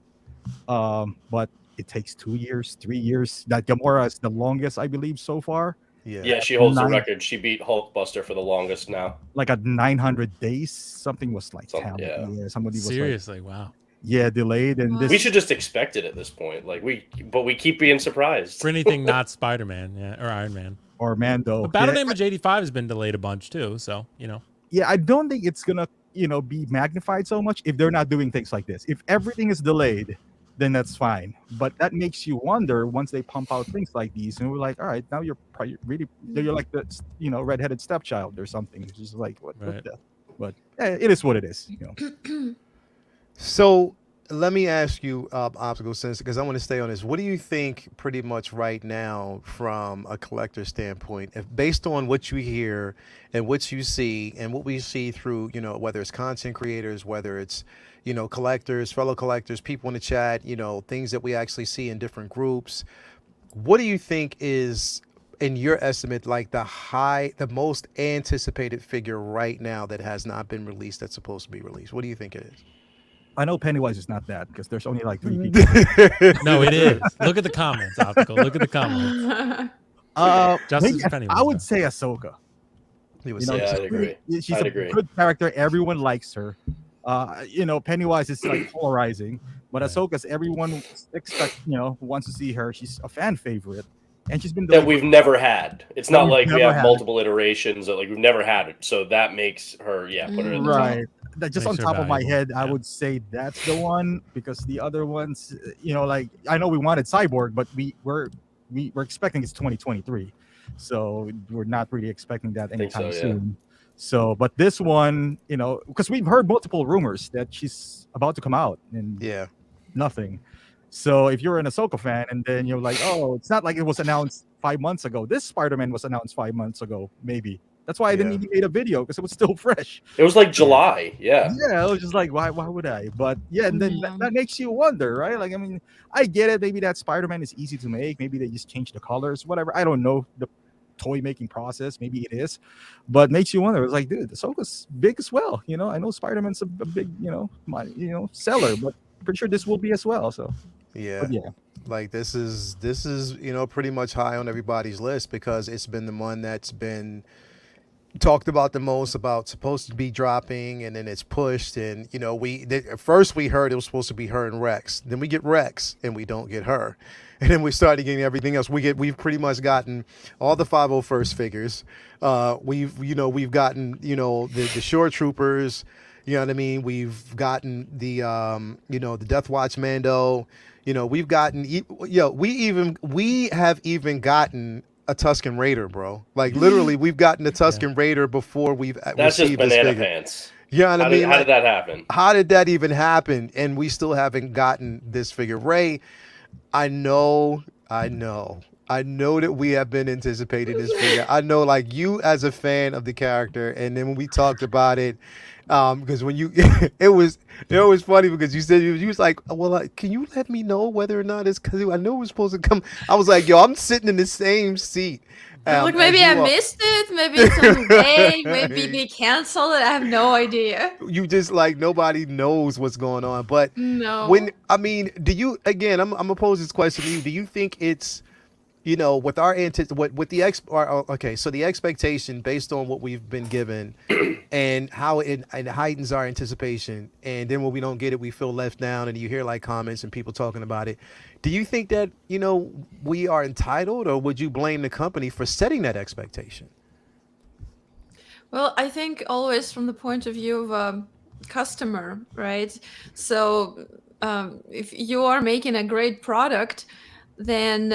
But it takes 2 years, 3 years. That Gamora is the longest, I believe, so far. Yeah, she holds the record. She beat Hulkbuster for the longest now. Like at 900 days, something was like somebody was seriously, wow. Yeah, delayed, and we should just expect it at this point. Like we keep being surprised for anything not Spider-Man, or Iron Man, or Mando. But Battle Damage 85 has been delayed a bunch too, so Yeah, I don't think it's gonna be magnified so much if they're not doing things like this. If everything is delayed, then that's fine. But that makes you wonder once they pump out things like these, and we're like, all right, now you're really you're like the redheaded stepchild or something. It's just like what the, but it is what it is. So let me ask you, Obstacle Sense, because I want to stay on this. What do you think, pretty much right now, from a collector standpoint, if based on what you hear and what you see and what we see through, whether it's content creators, whether it's, collectors, fellow collectors, people in the chat, things that we actually see in different groups. What do you think is, in your estimate, like the most anticipated figure right now that has not been released that's supposed to be released? What do you think it is? I know Pennywise is not that because there's only like 3 people. No, it is. Look at the comments, Optical. Look at the comments. Justice Pennywise. I would say Ahsoka. I'd agree. She's a good character. Everyone likes her. Pennywise is like polarizing, but Ahsoka's everyone wants to see her. She's a fan favorite, and she's been that we've never had. It's not like we have multiple iterations. Like we've never had it, so that makes her put her in the top. Just on top of my head, I would say that's the one because the other ones, like I know we wanted Cyborg, but we're expecting it's 2023, so we're not really expecting that anytime soon. So, but this one, because we've heard multiple rumors that she's about to come out, and nothing. So if you're an Ahsoka fan, and then you're like, oh, it's not like it was announced 5 months ago. This Spider-Man was announced 5 months ago, maybe. That's why I didn't even make a video because it was still fresh. It was like July, Yeah, it was just like, why would I? But and then that makes you wonder, right? Like, I mean, I get it. Maybe that Spider-Man is easy to make. Maybe they just change the colors, whatever. I don't know the toy making process. Maybe it is, but makes you wonder. It's like, dude, Ahsoka's big as well. I know Spider-Man's a big, seller, but pretty sure this will be as well. So like this is pretty much high on everybody's list because it's been the one that's been talked about the most, about supposed to be dropping, and then it's pushed, and first we heard it was supposed to be her and Rex, then we get Rex and we don't get her, and then we started getting everything else. We've pretty much gotten all the 501st figures. We've gotten the Shore Troopers. You know what I mean? We've gotten the the Death Watch Mando. We've gotten we have even gotten a Tusken Raider, bro. Like literally, we've gotten a Tusken Raider before we've That's received just this banana figure. pants. Yeah, you know what I mean? How did that happen? How did that even happen? And we still haven't gotten this figure. Rey, I know that we have been anticipating this figure. I know, like, you as a fan of the character, and then when we talked about it, because when you, it was funny because you said you was like, well, can you let me know whether or not it's because I know it was supposed to come. I was like, yo, I'm sitting in the same seat. Look, maybe I missed it. Maybe it's on the way. Maybe they canceled it. I have no idea. You just like nobody knows what's going on. But no. Do you? Again, I'm gonna pose this question to you. Do you think it's with our so the expectation based on what we've been given and how it heightens our anticipation, and then when we don't get it, we feel left down, and you hear like comments and people talking about it. Do you think that, we are entitled, or would you blame the company for setting that expectation? Well, I think always from the point of view of a customer, right? So if you are making a great product, then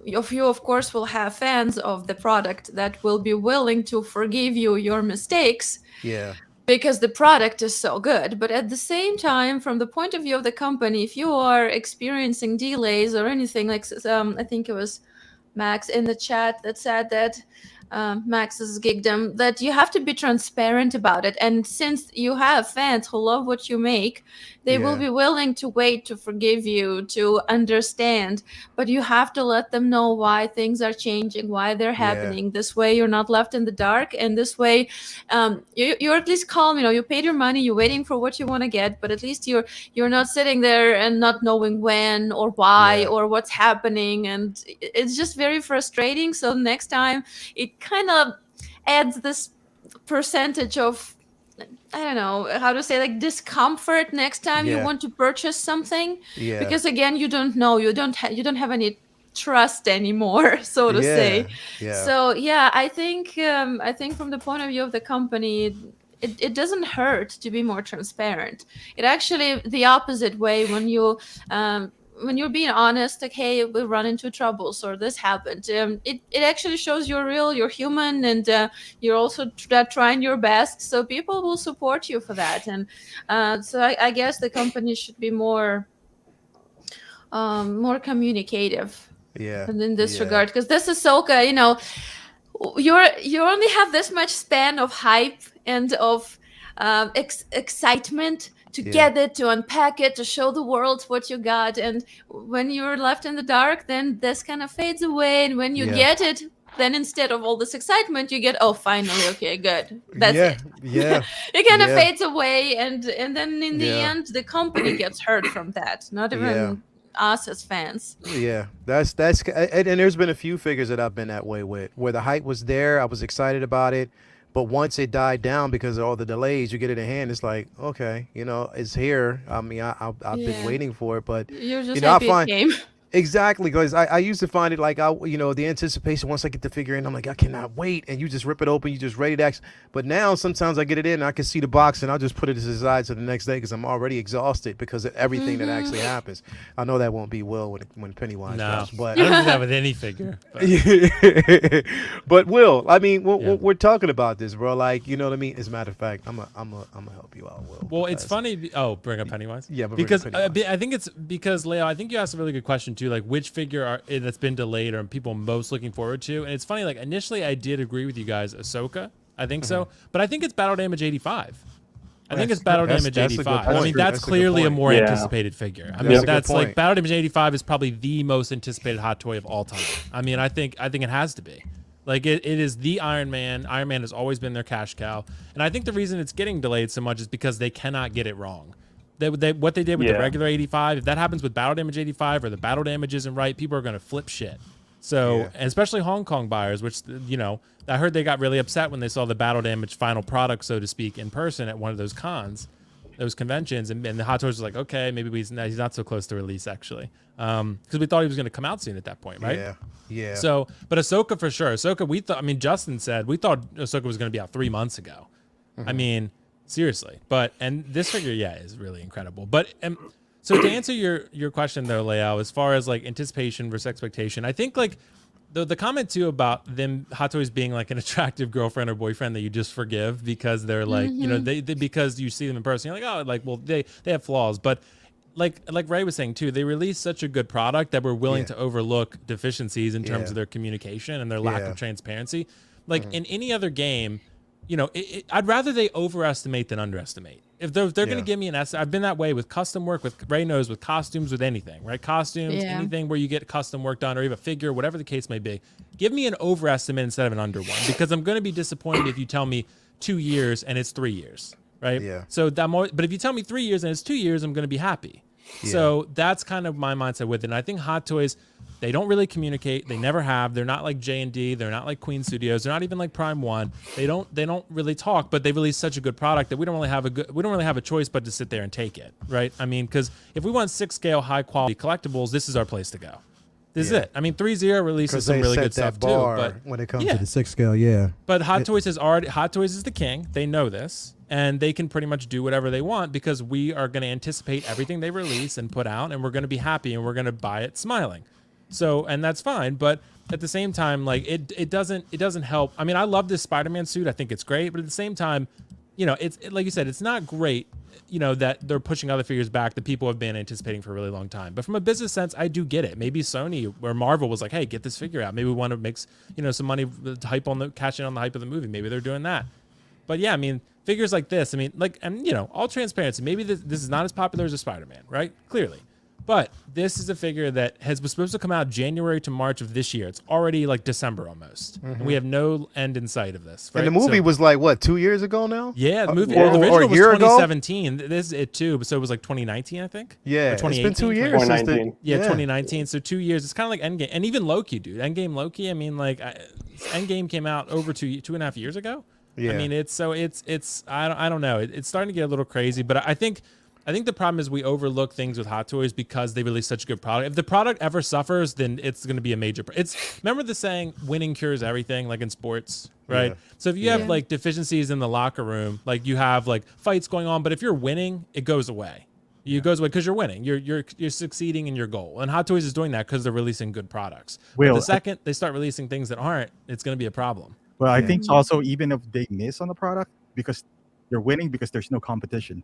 you of course will have fans of the product that will be willing to forgive you your mistakes, because the product is so good. But at the same time, from the point of view of the company, if you are experiencing delays or anything, like I think it was Max in the chat that said that Max's Geekdom, that you have to be transparent about it. And since you have fans who love what you make, they will be willing to wait to forgive you, to understand. But you have to let them know why things are changing, why they're happening. This way you're not left in the dark, and this way you're at least calm. You paid your money, you're waiting for what you want to get, but at least you're not sitting there and not knowing when or why or what's happening, and it's just very frustrating. So next time it kind of adds this percentage of, I don't know how to say, like, discomfort next time you want to purchase something, because again, you don't know, you don't have any trust anymore, so to say. So I think from the point of view of the company, it doesn't hurt to be more transparent. It actually the opposite way, when you when you're being honest, like, hey, we run into troubles or this happened, it actually shows you're real, you're human, and you're also trying your best. So people will support you for that. And so I guess the company should be more communicative. Yeah. And in this regard, because this is Ahsoka, you only have this much span of hype and of excitement to get it, to unpack it, to show the world what you got. And when you're left in the dark, then this kind of fades away. And when you get it, then instead of all this excitement, you get, oh, finally, okay, good, that's it. Yeah. It kind of fades away, and then in the end, the company gets hurt from that. Not even us as fans. Yeah, that's and there's been a few figures that I've been that way with, where the hype was there, I was excited about it, but once it died down because of all the delays, you get it in hand, it's like, okay, it's here. I mean, I've been waiting for it, but you're just happy it came. Exactly, because I used to find it like the anticipation, once I get the figure in, I'm like, I cannot wait, and you just rip it open, you just ready to act. But now sometimes I get it in and I can see the box and I'll just put it aside to the next day because I'm already exhausted because of everything that actually happens. I know that won't be Will when Pennywise drops, but I don't do that with any figure. But Will, I mean, we're talking about this, bro. Like, you know what I mean? As a matter of fact, I'm gonna help you out, Will. Well, it's funny. Bring up Pennywise. Yeah, because I think it's because Leo. I think you asked a really good question too, like which figure that's been delayed or people most looking forward to. And it's funny, like initially I did agree with you guys, Ahsoka, I think so, but I think it's Battle Damage 85. I think it's Battle Damage 85. I mean, that's clearly a more anticipated figure. I mean, that's like Battle Damage 85 is probably the most anticipated hot toy of all time. I mean, I think it has to be. Like it is the Iron Man. Iron Man has always been their cash cow, and I think the reason it's getting delayed so much is because they cannot get it wrong. What they did with the regular 85, if that happens with Battle Damage 85 or the battle damage isn't right, people are going to flip shit. So, and especially Hong Kong buyers, which, I heard they got really upset when they saw the Battle Damage final product, so to speak, in person at one of those cons, those conventions. And the Hot Toys was like, okay, maybe he's not so close to release, actually. Because we thought he was going to come out soon at that point, right? Yeah. So, but Ahsoka for sure. Ahsoka, Justin said, we thought Ahsoka was going to be out 3 months ago. I mean, seriously. And this figure, is really incredible. But so to answer your question though, Leo, as far as like anticipation versus expectation, I think like the comment too about them Hot Toys being like an attractive girlfriend or boyfriend that you just forgive because they're like, they because you see them in person, you're like, oh, like, well, they have flaws, but like Ray was saying too, they released such a good product that we're willing to overlook deficiencies in terms of their communication and their lack of transparency. Like in any other game, I'd rather they overestimate than underestimate. If they're going to give me an estimate, I've been that way with custom work, with Ray knows, with costumes, with anything, right? Costumes, anything where you get custom work done or even a figure, whatever the case may be. Give me an overestimate instead of an under one, because I'm going to be disappointed if you tell me 2 years and it's 3 years, right? Yeah. So but if you tell me 3 years and it's 2 years, I'm going to be happy. Yeah. So that's kind of my mindset with it. And I think Hot Toys, they don't really communicate. They never have. They're not like J&D. They're not like Queen Studios. They're not even like Prime One. They don't really talk, but they release such a good product that we don't really have a choice but to sit there and take it, right? I mean, because if we want 6 scale high quality collectibles, this is our place to go. This is it. I mean, 3-0 releases some really good stuff too. But when it comes to the 6 scale, But Hot Toys is the king. They know this. And they can pretty much do whatever they want because we are going to anticipate everything they release and put out, and we're going to be happy and we're going to buy it smiling. So, and that's fine. But at the same time, like it doesn't help. I mean, I love this Spider-Man suit. I think it's great. But at the same time, it's like you said, it's not great, that they're pushing other figures back that people have been anticipating for a really long time. But from a business sense, I do get it. Maybe Sony or Marvel was like, hey, get this figure out. Maybe we want to make, some money, cash in on the hype of the movie. Maybe they're doing that. But yeah, I mean, figures like this, all transparency, maybe this is not as popular as a Spider-Man, right? Clearly. But this is a figure that was supposed to come out January to March of this year. It's already like December almost. And we have no end in sight of this. Right? And the movie was like, what, 2 years ago now? Yeah, the movie. Well, the original was 2017. This is it too. So it was like 2019, I think. Yeah, it's been 2 years. 2019. 2019. So 2 years. It's kind of like Endgame. And even Loki, dude. Endgame Loki, I mean, like, Endgame came out over 2.5 years ago. Yeah. I mean, it's I don't know. It's starting to get a little crazy, but I think the problem is we overlook things with Hot Toys because they release such a good product. If the product ever suffers, then it's going to be a major. Remember the saying, "Winning cures everything," like in sports, right? Yeah. So if you have like deficiencies in the locker room, like you have like fights going on, but if you're winning, it goes away. It goes away because you're winning. You're succeeding in your goal. And Hot Toys is doing that because they're releasing good products. Well, but the second they start releasing things that aren't, it's going to be a problem. Well, I think also even if they miss on the product because they're winning because there's no competition.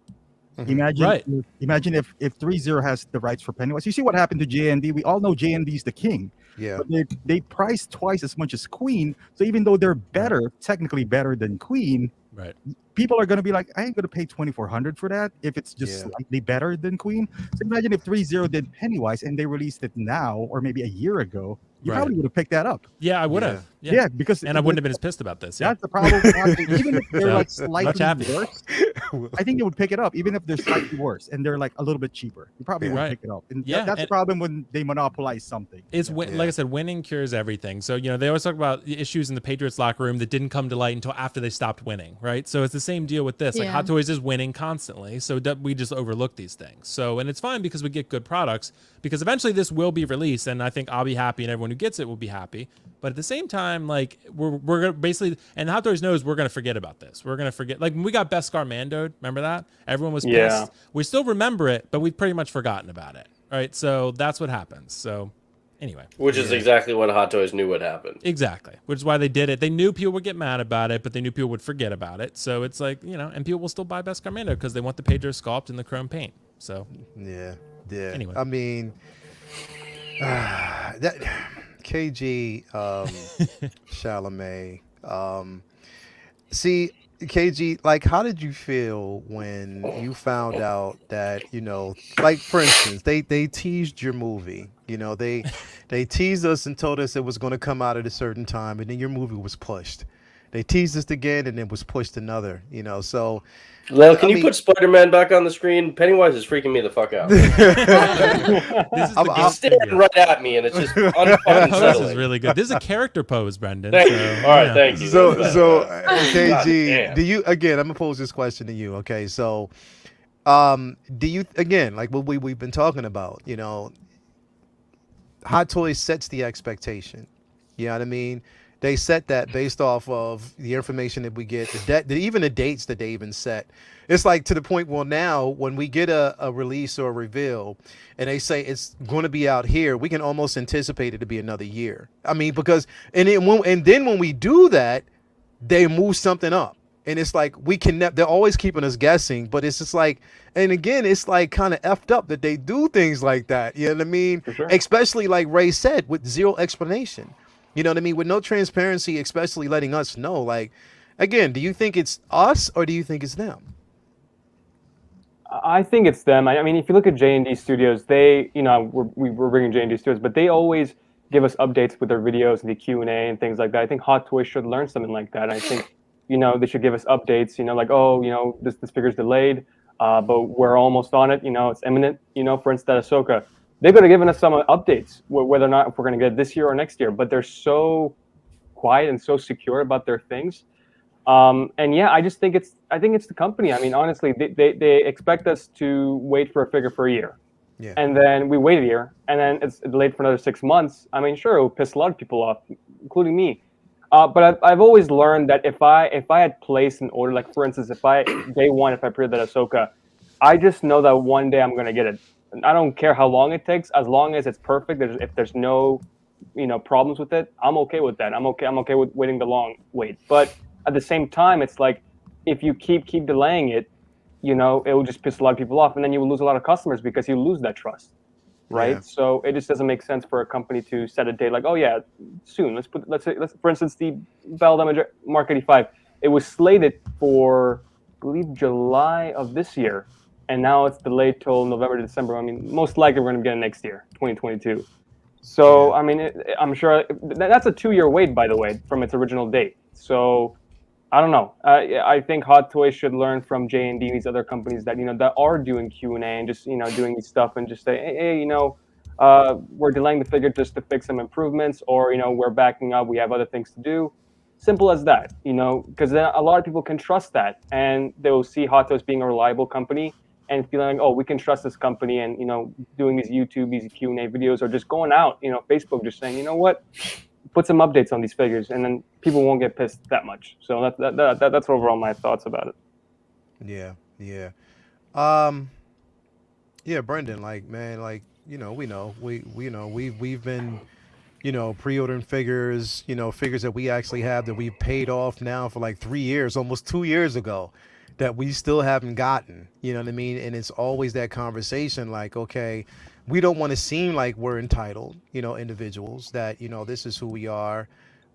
Imagine if 3-0 has the rights for Pennywise. You see what happened to JND. We all know JND is the king. Yeah. But they price twice as much as Queen. So even though they're better, technically better than Queen, right? People are gonna be like, I ain't gonna pay $2,400 for that if it's just slightly better than Queen. So imagine if 3-0 did Pennywise and they released it now or maybe a year ago. You probably would have picked that up. Yeah, I would have. Yeah, because I wouldn't have been as pissed about this. That's the problem. Even if they're like slightly worse, I think they would pick it up. Even if they're slightly worse and they're like a little bit cheaper, you probably would pick it up. And that's the problem when they monopolize something. It's like I said, winning cures everything. So they always talk about the issues in the Patriots locker room that didn't come to light until after they stopped winning, right? So it's the same deal with this. Like Hot Toys is winning constantly, so we just overlook these things. So and it's fine because we get good products. Because eventually this will be released, and I think I'll be happy, and everyone who gets it will be happy. But at the same time, like we're gonna basically, and Hot Toys knows we're gonna forget about this. We're gonna forget, like when we got Beskar Mando'd, remember that? Everyone was pissed. We still remember it, but we've pretty much forgotten about it. All right, so that's what happens. So anyway, which is exactly what Hot Toys knew would happen. Exactly, which is why they did it. They knew people would get mad about it, but they knew people would forget about it. So it's like and people will still buy Beskar Mando because they want the Pedro sculpt and the chrome paint. So yeah. Anyway, I mean, that KG Chalamet. See, KG, like, how did you feel when you found out that like for instance, they teased your movie. They teased us and told us it was going to come out at a certain time, and then your movie was pushed. They teased us again, and it was pushed another. So. Lel, can you put Spider-Man back on the screen? Pennywise is freaking me the fuck out. He's staring right at me, and it's just unsettling. This is really good. This is a character pose, Brendan. Thank you. All right, thank you. So KG, do you again? I'm gonna pose this question to you. Okay, so, do you again like what we've been talking about? Hot Toys sets the expectation. You know what I mean? They set that based off of the information that we get, even the dates that they even set. It's like to the point, well, now when we get a release or a reveal and they say it's going to be out here, we can almost anticipate it to be another year. I mean, because, and then when we do that, they move something up. And it's like, they're always keeping us guessing, but it's just like, and again, it's like kind of effed up that they do things like that. You know what I mean? For sure. Especially like Ray said, with zero explanation. You know what I mean? With no transparency, especially letting us know. Like, again, do you think it's us or do you think it's them? I think it's them. I mean, if you look at J&D Studios, they, we're bringing J&D Studios, but they always give us updates with their videos and the Q&A and things like that. I think Hot Toys should learn something like that. I think, they should give us updates, like, oh, this figure's delayed, but we're almost on it. It's imminent. For instance, Ahsoka. They could have given us some updates, whether or not if we're going to get it this year or next year. But they're so quiet and so secure about their things. And yeah, I think it's the company. I mean, honestly, they expect us to wait for a figure for a year, and then we wait a year, and then it's delayed for another 6 months. I mean, sure, it will piss a lot of people off, including me. But I've always learned that if I had placed an order, like for instance, if I pre-ordered that Ahsoka, I just know that one day I'm going to get it. I don't care how long it takes, as long as it's perfect. If there's no, problems with it, I'm okay with that. I'm okay with waiting the long wait. But at the same time, it's like if you keep delaying it, it will just piss a lot of people off, and then you will lose a lot of customers because you lose that trust, right? Yeah. So it just doesn't make sense for a company to set a date like, oh yeah, soon. Let's for instance, the Battle Damage Mark 85. It was slated for, I believe, July of this year. And now it's delayed till November to December. I mean, most likely we're going to get it next year, 2022. So, I mean, I'm sure that's a 2-year wait, by the way, from its original date. So, I don't know. I think Hot Toys should learn from J&D and these other companies that, that are doing Q&A and just, doing these stuff and just say, hey, we're delaying the figure just to fix some improvements, or, we're backing up. We have other things to do. Simple as that, because then a lot of people can trust that, and they will see Hot Toys being a reliable company and feeling like, oh, we can trust this company, and doing these YouTube, these Q&A videos, or just going out, Facebook, just saying, you know what, put some updates on these figures, and then people won't get pissed that much. So that's overall my thoughts about it. Yeah. Yeah, Brendan, like man, like we know we've been pre-ordering figures, figures that we actually have that we've paid off now for like 3 years, almost 2 years ago, that we still haven't gotten. You know what I mean? And it's always that conversation, like, okay, we don't want to seem like we're entitled, individuals that this is who we are,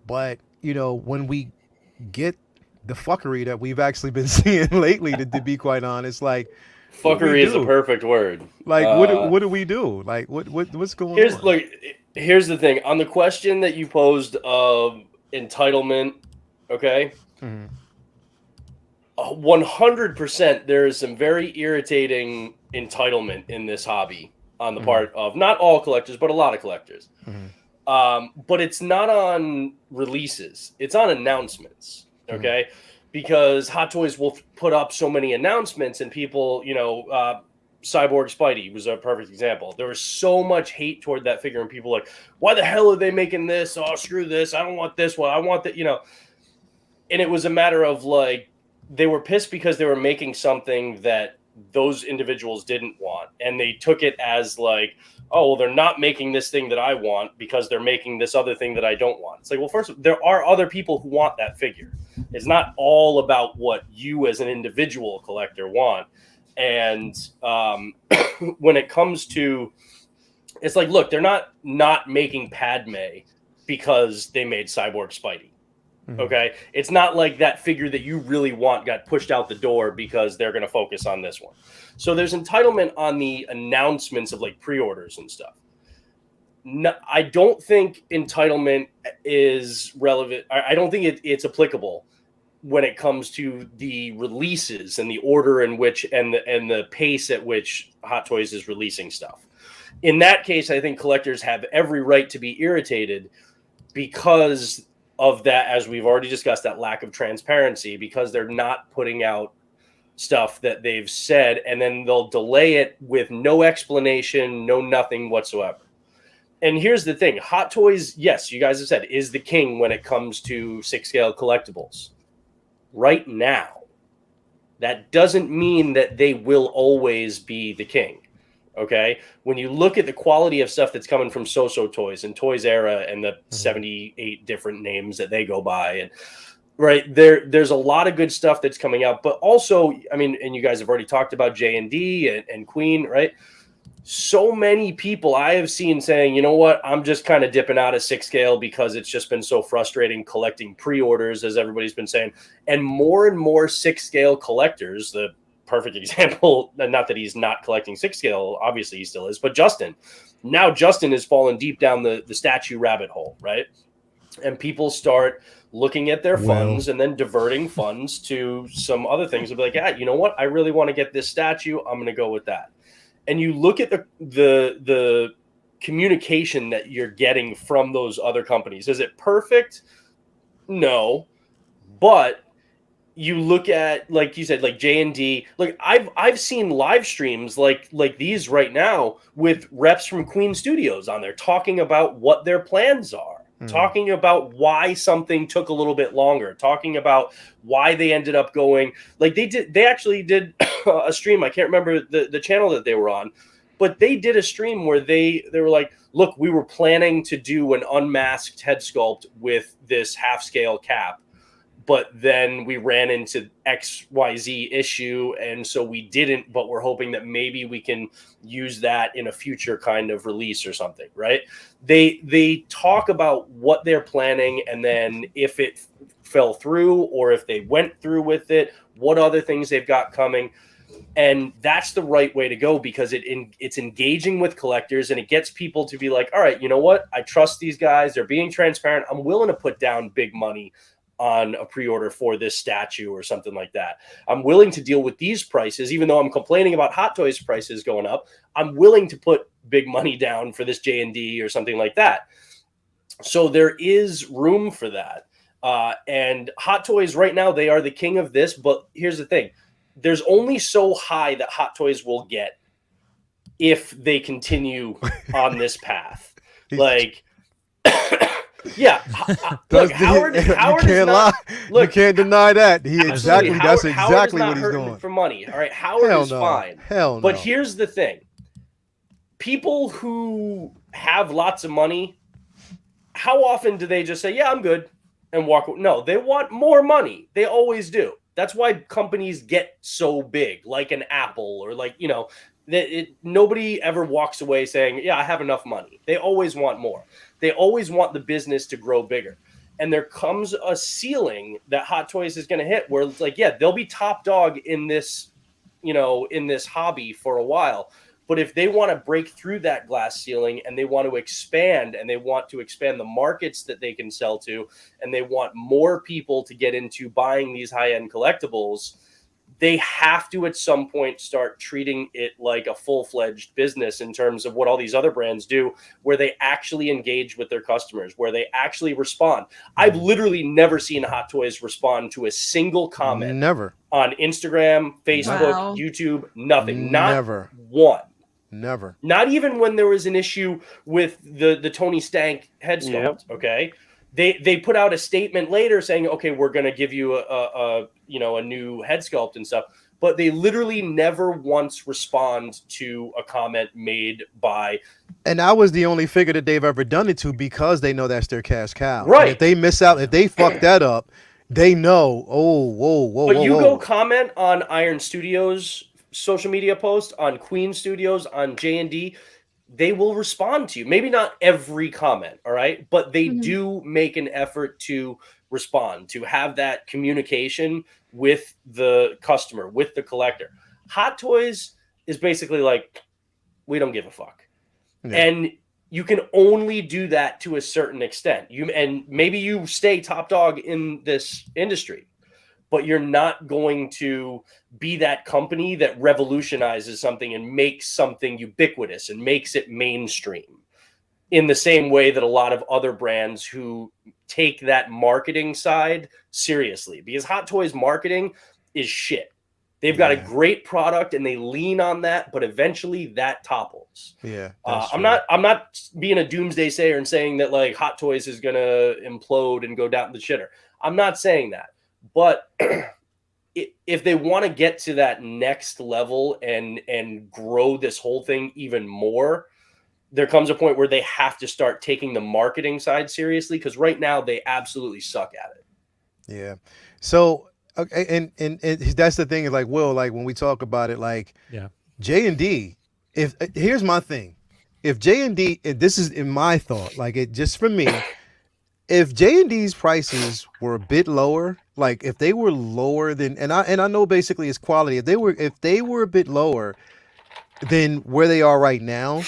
but when we get the fuckery that we've actually been seeing lately, to be quite honest, like. Fuckery is a perfect word. Like, what do we do? Like, what's going on? Here's the thing. On the question that you posed of entitlement, okay? 100% there is some very irritating entitlement in this hobby on the part of not all collectors, but a lot of collectors. But it's not on releases. It's on announcements, okay? Because Hot Toys will put up so many announcements and people, Cyborg Spidey was a perfect example. There was so much hate toward that figure and people like, why the hell are they making this? Oh, screw this. I don't want this one. I want that, And it was a matter of like, they were pissed because they were making something that those individuals didn't want. And they took it as like, oh, well, they're not making this thing that I want because they're making this other thing that I don't want. It's like, well, first, there are other people who want that figure. It's not all about what you as an individual collector want. And when it comes to, it's like, look, they're not making Padme because they made Cyborg Spidey. Okay. It's not like that figure that you really want got pushed out the door because they're going to focus on this one. So there's entitlement on the announcements of like pre-orders and stuff. No, I don't think entitlement is relevant. I don't think it's applicable when it comes to the releases and the order in which and the pace at which Hot Toys is releasing stuff. In that case, I think collectors have every right to be irritated because of that, as we've already discussed, that lack of transparency, because they're not putting out stuff that they've said, and then they'll delay it with no explanation, no nothing whatsoever. And here's the thing. Hot Toys, yes, you guys have said, is the king when it comes to 6-scale collectibles. Right now. That doesn't mean that they will always be the king. Okay, when you look at the quality of stuff that's coming from So-So Toys and Toys Era and the 78 different names that they go by, and right there's a lot of good stuff that's coming out. But also, I mean, and you guys have already talked about J&D and Queen, right? So many people I have seen saying, you know what, I'm just kind of dipping out of 6-scale because it's just been so frustrating collecting pre-orders, as everybody's been saying. And more 6-scale collectors, the perfect example, not that he's not collecting 6-scale, obviously he still is, but Justin has fallen deep down the statue rabbit hole, right? And people start looking at their funds and then diverting funds to some other things. They'll be like, you know what, I really want to get this statue, I'm going to go with that. And you look at the communication that you're getting from those other companies. Is it perfect? No, but you look at, like you said, like J&D, like I've seen live streams like these right now with reps from Queen Studios on there talking about what their plans are, talking about why something took a little bit longer, talking about why they ended up going, like they actually did a stream. I can't remember the channel that they were on, but they did a stream where they were like, look, we were planning to do an unmasked head sculpt with this half-scale cap, but then we ran into XYZ issue, and so we didn't, but we're hoping that maybe we can use that in a future kind of release or something, right? They talk about what they're planning, and then if it fell through or if they went through with it, what other things they've got coming. And that's the right way to go, because it's engaging with collectors, and it gets people to be like, all right, you know what? I trust these guys. They're being transparent. I'm willing to put down big money on a pre-order for this statue or something like that. I'm willing to deal with these prices, even though I'm complaining about Hot Toys prices going up. I'm willing to put big money down for this J&D or something like that. So there is room for that. And Hot Toys right now, they are the king of this. But here's the thing. There's only so high that Hot Toys will get if they continue on this path. Like, yeah, look, Howard is not, look, you can't deny that. That's Howard exactly what he's hurting doing for money. All right, Howard is fine. Hell no. But here's the thing: people who have lots of money, how often do they just say, yeah, I'm good, and walk away? No, they want more money. They always do. That's why companies get so big, like an Apple or like, you know, nobody ever walks away saying, yeah, I have enough money. They always want more. They always want the business to grow bigger. And there comes a ceiling that Hot Toys is going to hit where it's like, yeah, they'll be top dog in this, you know, in this hobby for a while. But if they want to break through that glass ceiling and they want to expand and they want to expand the markets that they can sell to, and they want more people to get into buying these high-end collectibles, they have to at some point start treating it like a full-fledged business in terms of what all these other brands do, where they actually engage with their customers, where they actually respond. I've literally never seen Hot Toys respond to a single comment. Never. On Instagram, Facebook, YouTube, nothing. Never. Not one. Never. Not even when there was an issue with the Tony Stank head sculpt. Yep. Okay, they put out a statement later saying, okay, we're going to give you a new head sculpt and stuff. But they literally never once respond to a comment made by. And I was the only figure that they've ever done it to because they know that's their cash cow. Right. And if they miss out, if they fuck that up, they know. Oh, whoa. But you go comment on Iron Studios social media post, on Queen Studios, on J&D, they will respond to you. Maybe not every comment, all right? But they do make an effort to respond, to have that communication with the customer, with the collector. Hot Toys is basically like, we don't give a fuck. Yeah. And you can only do that to a certain extent. And maybe you stay top dog in this industry, but you're not going to be that company that revolutionizes something and makes something ubiquitous and makes it mainstream in the same way that a lot of other brands who take that marketing side seriously, because Hot Toys marketing is shit. They've got a great product and they lean on that, but eventually that topples. Yeah. I'm not being a doomsday sayer and saying that like Hot Toys is going to implode and go down the shitter. I'm not saying that. But if they want to get to that next level and grow this whole thing even more, there comes a point where they have to start taking the marketing side seriously, because right now they absolutely suck at it. Yeah. So, okay, and that's the thing is like, Will, like when we talk about it, like J&D, here's my thing. If J&D, this is in my thought, like it just for me, if J&D's prices were a bit lower, like if they were lower than, and I know basically it's quality. If they were a bit lower than where they are right now,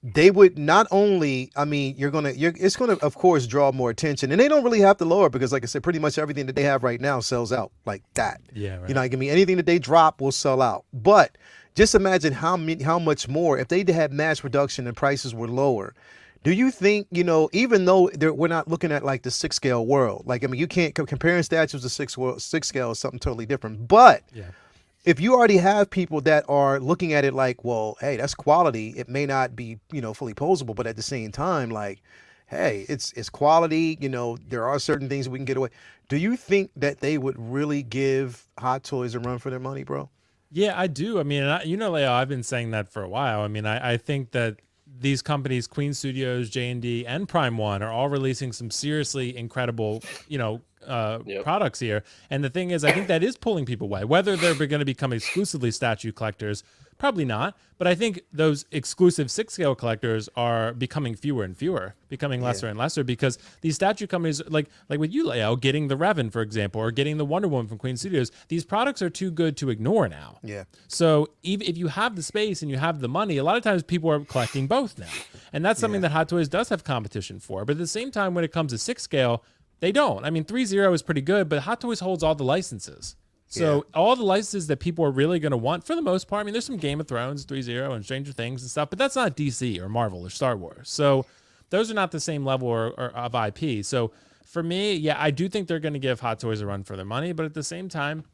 they would not only, I mean, it's gonna of course draw more attention, and they don't really have to lower because, like I said, pretty much everything that they have right now sells out like that. Yeah, right. You know, like, I mean, anything that they drop will sell out. But just imagine how much more if they had mass production and prices were lower. Do you think, you know, even though we're not looking at like the 6-scale world, like, I mean, you can't comparing statues to 6 scale is something totally different. But if you already have people that are looking at it like, well, hey, that's quality. It may not be, you know, fully posable, but at the same time, like, hey, it's quality. You know, there are certain things we can get away. Do you think that they would really give Hot Toys a run for their money, bro? Yeah, I do. I mean, you know, Leo, I've been saying that for a while. I mean, I think that these companies, Queen Studios, J&D, and Prime One, are all releasing some seriously incredible, you know, products here. And the thing is, I think that is pulling people away. Whether they're going to become exclusively statue collectors, probably not. But I think those exclusive 6-scale collectors are becoming fewer and fewer, becoming lesser and lesser, because these statue companies, like with you, Leo, getting the Revan, for example, or getting the Wonder Woman from Queen Studios, these products are too good to ignore now. Yeah. So even if you have the space and you have the money, a lot of times people are collecting both now. And that's something that Hot Toys does have competition for. But at the same time, when it comes to 6-scale, they don't. I mean, 3.0 is pretty good, but Hot Toys holds all the licenses. So all the licenses that people are really going to want, for the most part, I mean, there's some Game of Thrones, 3.0, and Stranger Things and stuff, but that's not DC or Marvel or Star Wars. So those are not the same level or of IP. So for me, I do think they're going to give Hot Toys a run for their money, but at the same time,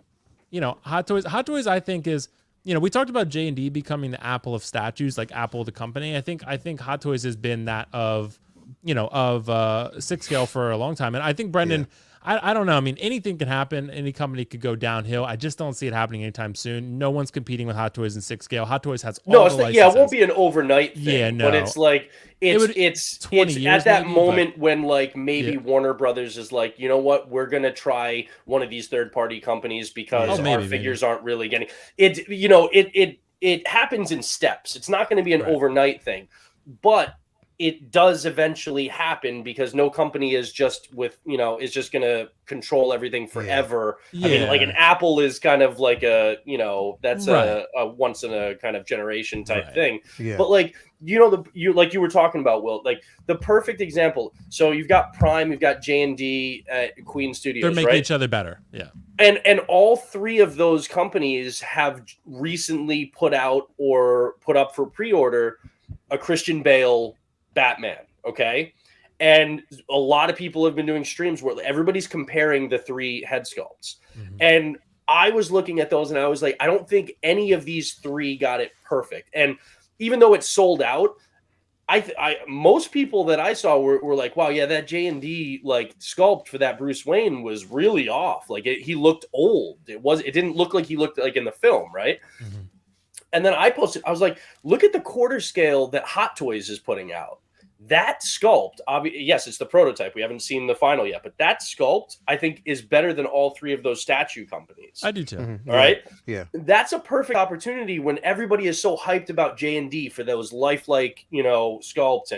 you know, Hot Toys, I think is, you know, we talked about J&D becoming the Apple of statues, like Apple the company. I think Hot Toys has been that of, you know, of 6-scale for a long time. And I think, Brendan, I don't know. I mean, anything can happen. Any company could go downhill. I just don't see it happening anytime soon. No one's competing with Hot Toys in 6 scale. Hot Toys has all the licenses. Yeah, it won't be an overnight thing. Yeah, no. But it's like it's 20 years at that maybe, moment when like maybe Warner Brothers is like, you know what, we're gonna try one of these third-party companies because our figures aren't really getting it. You know, it happens in steps. It's not going to be an overnight thing, but it does eventually happen because no company is just is just going to control everything forever. I mean, like an Apple is kind of like that's a once in a kind of generation type thing. Yeah. But like, you were talking about, Will, like the perfect example. So you've got Prime, you've got J&D at Queen Studios. They're making each other better. Yeah. And all three of those companies have recently put out or put up for pre-order a Christian Bale Batman, okay? And a lot of people have been doing streams where everybody's comparing the three head sculpts. Mm-hmm. And I was looking at those and I was like, I don't think any of these three got it perfect. And even though it's sold out, I most people that I saw were like, wow, yeah, that J&D like sculpt for that Bruce Wayne was really off. Like he looked old. It didn't look like he looked like in the film, right? Mm-hmm. And then I posted, I was like, look at the quarter scale that Hot Toys is putting out. That sculpt, yes, it's the prototype. We haven't seen the final yet, but that sculpt, I think, is better than all three of those statue companies. I do too. Mm-hmm. All right? Yeah. That's a perfect opportunity when everybody is so hyped about J&D for those lifelike, sculpts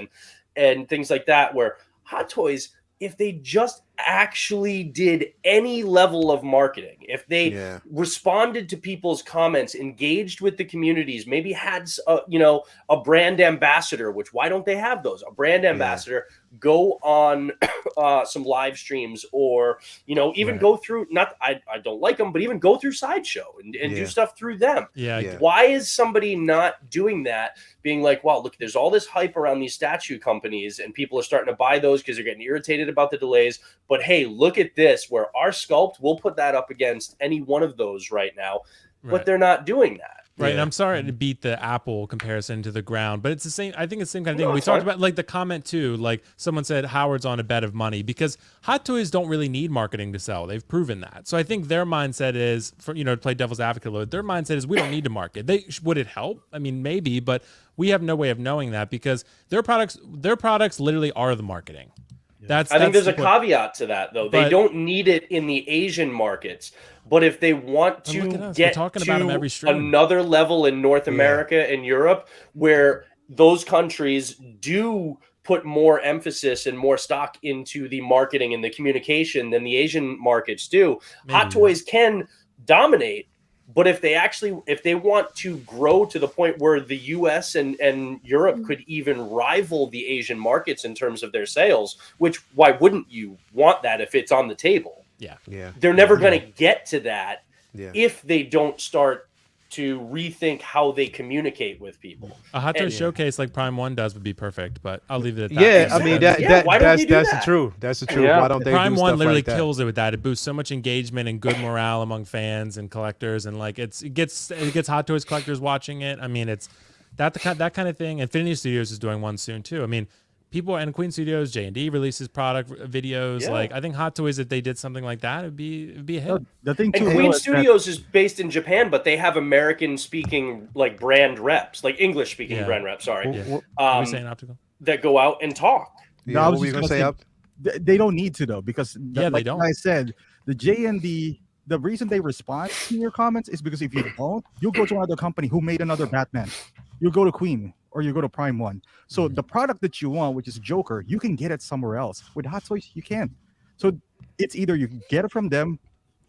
and things like that, where Hot Toys, if they just actually did any level of marketing, if they responded to people's comments, engaged with the communities, maybe had a brand ambassador, which why don't they have those? A brand ambassador, go on some live streams, or even go through, I don't like them, but even go through Sideshow and do stuff through them. Why is somebody not doing that, being like, wow, look, there's all this hype around these statue companies and people are starting to buy those because they're getting irritated about the delays, but hey, look at this, where our sculpt, we'll put that up against any one of those right now, but they're not doing that. Right. And I'm sorry to beat the Apple comparison to the ground, but it's the same. I think it's the same kind of thing. We talked about like the comment too, like someone said Howard's on a bed of money, because Hot Toys don't really need marketing to sell. They've proven that. So I think their mindset is, to play devil's advocate a little bit, their mindset is we don't need to market. Would it help? I mean, maybe, but we have no way of knowing that because their products literally are the marketing. I think there's a caveat to that, though. They don't need it in the Asian markets, but if they want to get to another level in North America and Europe, where those countries do put more emphasis and more stock into the marketing and the communication than the Asian markets do, Hot Toys can dominate. But if they want to grow to the point where the US and Europe could even rival the Asian markets in terms of their sales, which why wouldn't you want that if it's on the table? They're never going to get to that if they don't start to rethink how they communicate with people. A Hot Toys showcase like Prime 1 does would be perfect, but I'll leave it at that. Yeah, I mean that's the truth. That's the truth. Yeah. Why don't they Prime do 1 stuff literally like that? kills it with that. It boosts so much engagement and good morale among fans and collectors, and like it gets Hot Toys collectors watching it. I mean, it's that kind of thing. Infinity Studios is doing one soon too. I mean, people and Queen Studios, J&D releases product videos. Yeah. Like I think Hot Toys, if they did something like that, it'd be a hit. The thing too, and Queen Studios is based in Japan, but they have American speaking like brand reps, like English speaking brand reps. Sorry, are we saying optical? That go out and talk. Yeah, what were you gonna say? They don't need to though, because they don't. Like I said, the J&D. The reason they respond to your comments is because if you don't, you'll go to another company who made another Batman. You'll go to Queen or you go to Prime 1. So the product that you want, which is Joker, you can get it somewhere else. With Hot Toys, you can't. So it's either you get it from them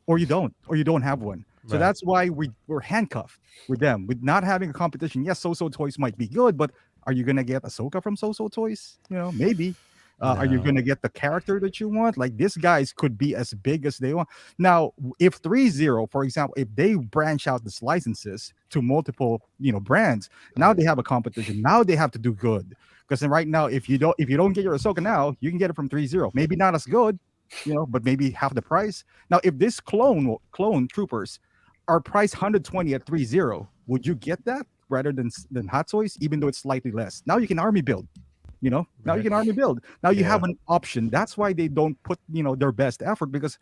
or you don't have one. So that's why we're handcuffed with them, with not having a competition. Yes, So-So Toys might be good, but are you going to get Ahsoka from So-So Toys? Maybe. No. Are you going to get the character that you want? Like, these guys could be as big as they want. Now, if 3-0, for example, if they branch out these licenses to multiple, brands, now they have a competition. Now they have to do good. Because right now, if you don't get your Ahsoka now, you can get it from 3-0. Maybe not as good, but maybe half the price. Now, if this clone troopers are priced 120 at 3-0, would you get that rather than Hot Toys, even though it's slightly less? Now you can army build. Now you can army build. Now you have an option. That's why they don't put their best effort, because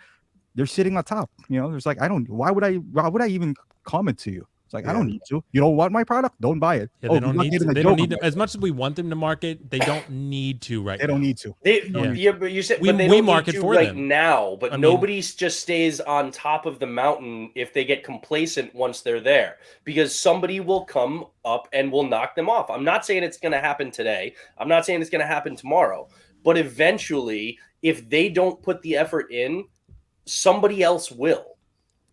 they're sitting on top. There's like, why would I even comment to you? It's like, I don't need to. You don't want my product? Don't buy it. Yeah, they don't need to. They don't need to. As much as we want them to market, they don't need to right now. They don't need to. But you said they don't market for right now, but nobody just stays on top of the mountain if they get complacent once they're there, because somebody will come up and will knock them off. I'm not saying it's going to happen today. I'm not saying it's going to happen tomorrow, but eventually, if they don't put the effort in, somebody else will.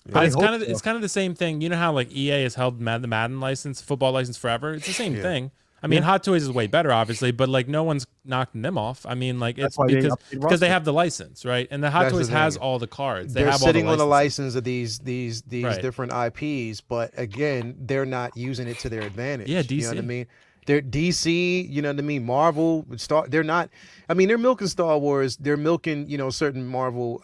But it's kind of the same thing. You know how like EA has held the Madden license, football license forever? It's the same thing. I mean, Hot Toys is way better, obviously, but like no one's knocking them off. I mean, like it's because they have the license, right? And the Hot Toys has all the cards. They're sitting on the license of these different IPs, but again, they're not using it to their advantage. Yeah, DC. You know what I mean? They're DC, you know what I mean? Marvel, they're not. I mean, they're milking Star Wars. They're milking, certain Marvel,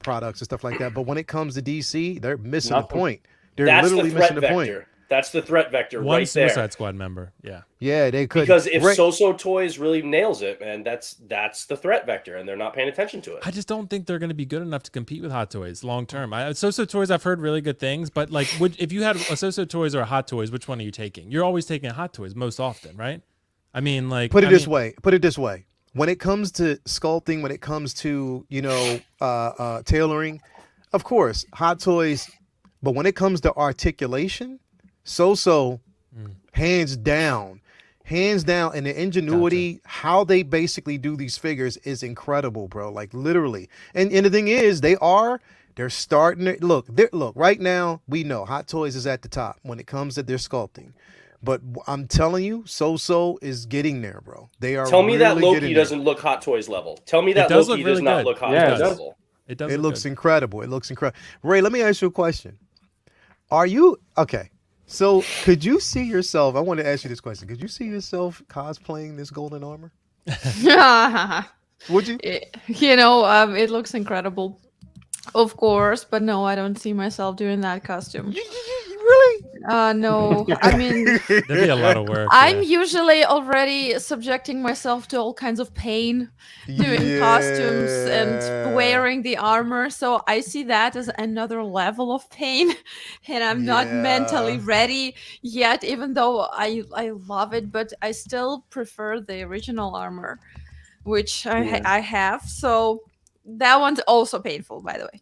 products and stuff like that. But when it comes to DC, they're missing the point. They're literally missing the point. That's the threat vector One right there. Suicide Squad member, yeah, they could. Because if So Toys really nails it, man, that's the threat vector, and they're not paying attention to it. I just don't think they're going to be good enough to compete with Hot Toys long term. So Toys, I've heard really good things, but like, if you had a So Toys or a Hot Toys, which one are you taking? You're always taking Hot Toys most often, right? I mean, like, Put it this way. When it comes to sculpting, when it comes to tailoring, of course, Hot Toys. But when it comes to articulation, So hands down, and the ingenuity, how they basically do these figures is incredible, bro. Like literally. And the thing is, they're starting to look right now. We know Hot Toys is at the top when it comes to their sculpting. But I'm telling you, So is getting there, bro. They are. Tell me that Loki doesn't look Hot Toys level. Tell me that Loki does not look Hot Toys level. It does. It looks incredible. It looks incredible. Ray, let me ask you a question. Are you okay? So could you see yourself? I want to ask you this question. Could you see yourself cosplaying this golden armor? Would you? It looks incredible, of course, but no, I don't see myself doing that costume. Really? No. I mean, that'd be a lot of work. I'm usually already subjecting myself to all kinds of pain doing costumes and wearing the armor. So I see that as another level of pain, and I'm not mentally ready yet, even though I love it, but I still prefer the original armor, which I have. So that one's also painful, by the way.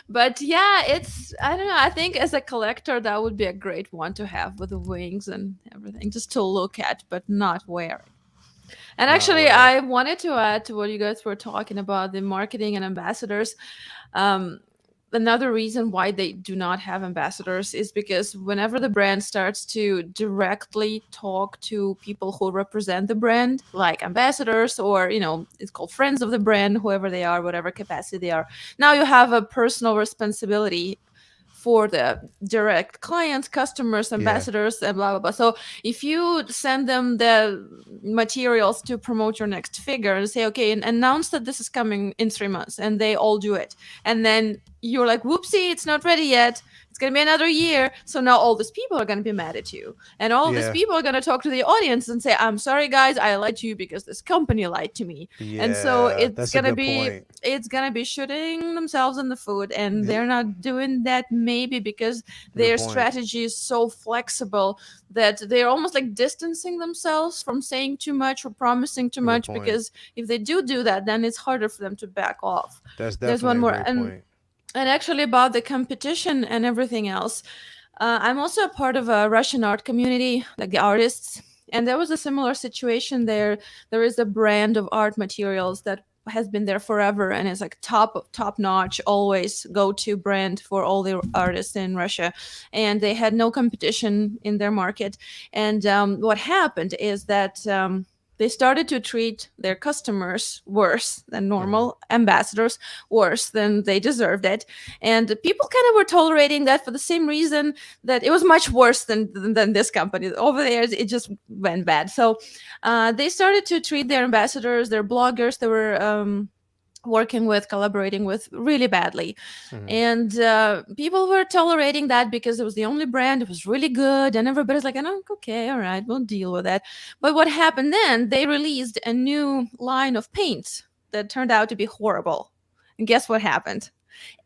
But yeah, I don't know. I think as a collector, that would be a great one to have with the wings and everything, just to look at, but not wear it. And actually, I wanted to add to what you guys were talking about, the marketing and ambassadors. Another reason why they do not have ambassadors is because whenever the brand starts to directly talk to people who represent the brand, like ambassadors, or, it's called friends of the brand, whoever they are, whatever capacity they are, now you have a personal responsibility for the direct clients, customers, ambassadors, and blah, blah, blah. So if you send them the materials to promote your next figure and say, okay, and announce that this is coming in 3 months, and they all do it, and then you're like, whoopsie, it's not ready yet. It's going to be another year. So now all these people are going to be mad at you. And all these people are going to talk to the audience and say, I'm sorry, guys, I lied to you because this company lied to me. And so it's going to be shooting themselves in the foot. And they're not doing that maybe because their strategy is so flexible that they're almost like distancing themselves from saying too much or promising too much. Because if they do that, then it's harder for them to back off. There's one more. And actually about the competition and everything else, I'm also a part of a Russian art community, like the artists. And there was a similar situation there. There is a brand of art materials that has been there forever and is like top notch, always go-to brand for all the artists in Russia. And they had no competition in their market. And what happened is that they started to treat their customers worse than normal, ambassadors worse than they deserved it. And people kind of were tolerating that for the same reason that it was much worse than this company. Over there, it just went bad. So they started to treat their ambassadors, their bloggers, they were collaborating with really badly. Mhm. And people were tolerating that because it was the only brand. It was really good. And everybody's like, oh, okay, all right, we'll deal with that. But what happened then, they released a new line of paints that turned out to be horrible. And guess what happened?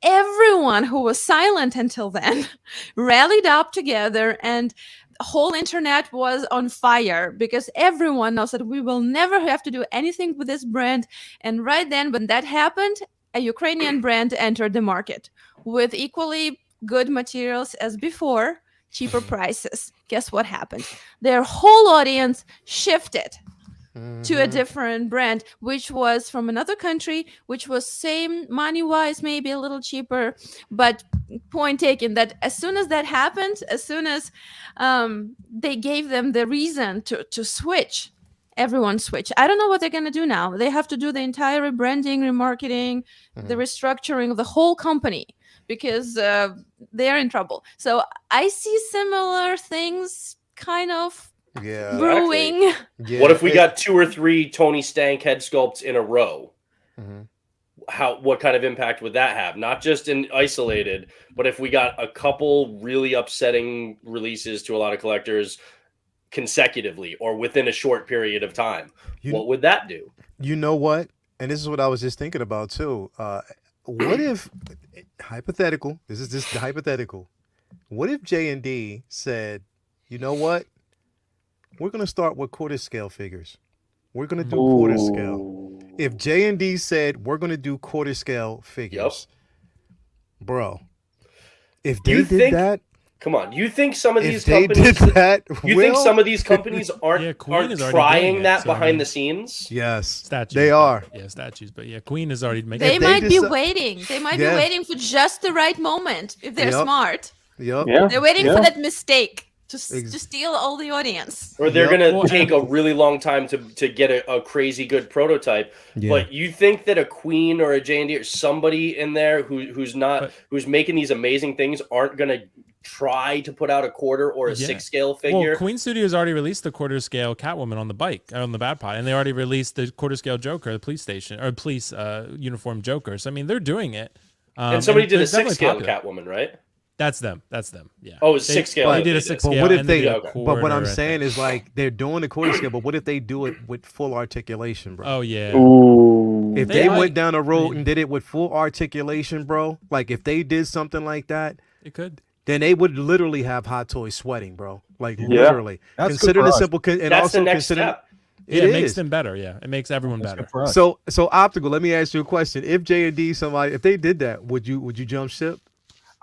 Everyone who was silent until then rallied up together, and the whole internet was on fire because everyone knows that we will never have to do anything with this brand. And right then, when that happened, a Ukrainian brand entered the market with equally good materials as before, cheaper prices. Guess what happened? Their whole audience shifted to a different brand, which was from another country, which was same money-wise, maybe a little cheaper. But point taken, that as soon as that happened, as soon as they gave them the reason to switch, everyone switched. I don't know what they're going to do now. They have to do the entire rebranding, remarketing, the restructuring of the whole company, because they're in trouble. So I see similar things kind of Yeah. brewing. Yeah. What if we got 2 or 3 Tony Stank head sculpts in a row? Mhm. What kind of impact would that have? Not just in isolated, but if we got a couple really upsetting releases to a lot of collectors consecutively or within a short period of time, what would that do? You know what? And this is what I was just thinking about too. What if, hypothetical, this is just hypothetical. What if J&D said, you know what? We're going to start with quarter scale figures. We're going to do quarter scale. If J&D said we're going to do quarter scale figures, bro, if they did that, come on, you think some of these they companies did that, you think some of these companies aren't is already trying doing that it, so, behind the scenes? Yes, statues. they are. Yeah, statues. But yeah, Queen is already making. They If they might be deci- waiting. They might Yeah. be waiting for just the right moment if they're Yep. smart. Yep. Yeah. They're waiting for that mistake to steal all the audience. Or they're Yep. gonna take a really long time to get a crazy good prototype. Yeah. But you think that a Queen or a J&D or somebody in there who's making these amazing things aren't gonna try to put out a quarter or a 6 scale figure? Well, Queen Studios already released the quarter scale Catwoman on the bike, on the Bad Pot, and they already released the quarter scale Joker, the police station or police uniform Joker. So I mean, they're doing it. And somebody did they're a 6 scale definitely popular. Catwoman, right? That's them. Yeah. Oh, it's 6 scale. They did a did 6 it. But scale. what if and they they? did a But quarter, what I'm I saying think. is like they're doing the quarter scale. But what if they do it with full articulation, bro? Oh yeah. Ooh. If They they might- went down a road I mean- and did it with full articulation, bro, like if they did something like that, It could. then they would literally have Hot Toys sweating, bro. Like Yeah. literally. That's good Consider for the us. simple, and That's also the next consider step. Yeah, it makes is. them better. Yeah, it makes everyone That's better. good for us. So optical. Let me ask you a question. If J&D somebody, if they did that, would you jump ship?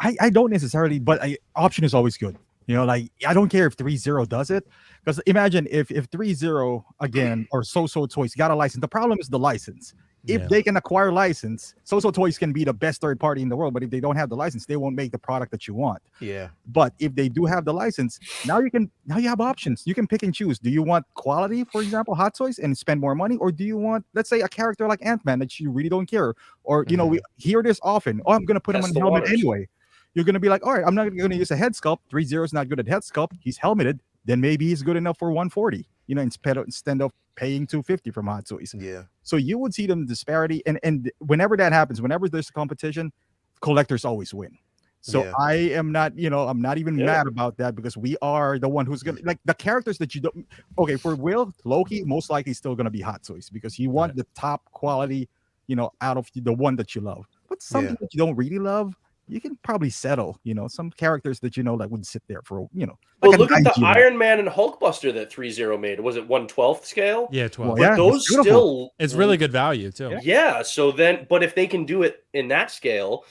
I don't necessarily, but option is always good. You know, like I don't care if 3-0 does it, because imagine if 3-0 again or So Toys got a license. The problem is the license. If Yeah. they can acquire license, So Toys can be the best third party in the world. But if they don't have the license, they won't make the product that you want. Yeah. But if they do have the license, now you have options. You can pick and choose. Do you want quality, for example, Hot Toys, and spend more money, or do you want, let's say, a character like Ant-Man that you really don't care, or you know, we hear this often. Oh, I'm gonna put him Test on the the helmet waters. anyway. You're gonna be like, all right, I'm not gonna use a head sculpt. 3-0 is not good at head sculpt. He's helmeted. Then maybe he's good enough for 140. You know, instead of paying 250 from Hot Toys. Yeah. So you would see them disparity, and whenever that happens, whenever there's a competition, collectors always win. So Yeah. I am not, you know, I'm not even Yeah. mad about that, because we are the one who's gonna, like, the characters that you don't. Okay, for Will, Loki most likely still gonna be Hot Toys, because you want the top quality, you know, out of the one that you love. But something that you don't really love, you can probably settle. You know, some characters that you know that would sit there for, you know. Well, like a look at the 90. Iron Man and Hulkbuster that 3-0 made. Was it 1/12 scale? Yeah, 12. Well, yeah, But those it's beautiful. still It's really good value too. Yeah. So then, but if they can do it in that scale,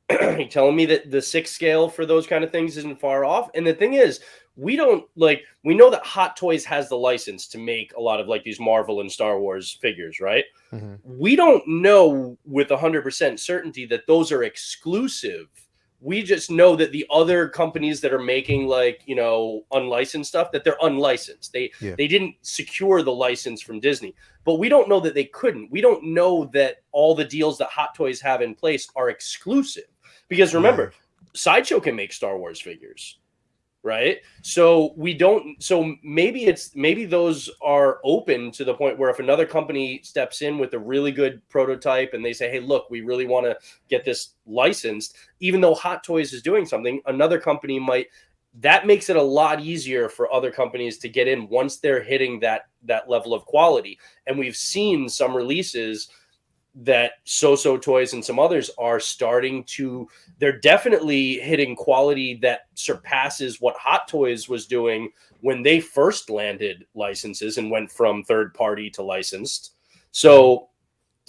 you're telling me that the 6 scale for those kind of things isn't far off. And the thing is, we know that Hot Toys has the license to make a lot of like these Marvel and Star Wars figures, right? Mm-hmm. We don't know with 100% certainty that those are exclusive. We just know that the other companies that are making like, you know, unlicensed stuff, that they're unlicensed. They didn't secure the license from Disney, but we don't know that they couldn't. We don't know that all the deals that Hot Toys have in place are exclusive, because remember, Sideshow can make Star Wars figures. right? So we don't. So maybe those are open to the point where if another company steps in with a really good prototype and they say, hey, look, we really want to get this licensed, even though Hot Toys is doing something, another company might. That makes it a lot easier for other companies to get in once they're hitting that level of quality. And we've seen some releases that So Toys and some others are starting to, they're definitely hitting quality that surpasses what Hot Toys was doing when they first landed licenses and went from third party to licensed. So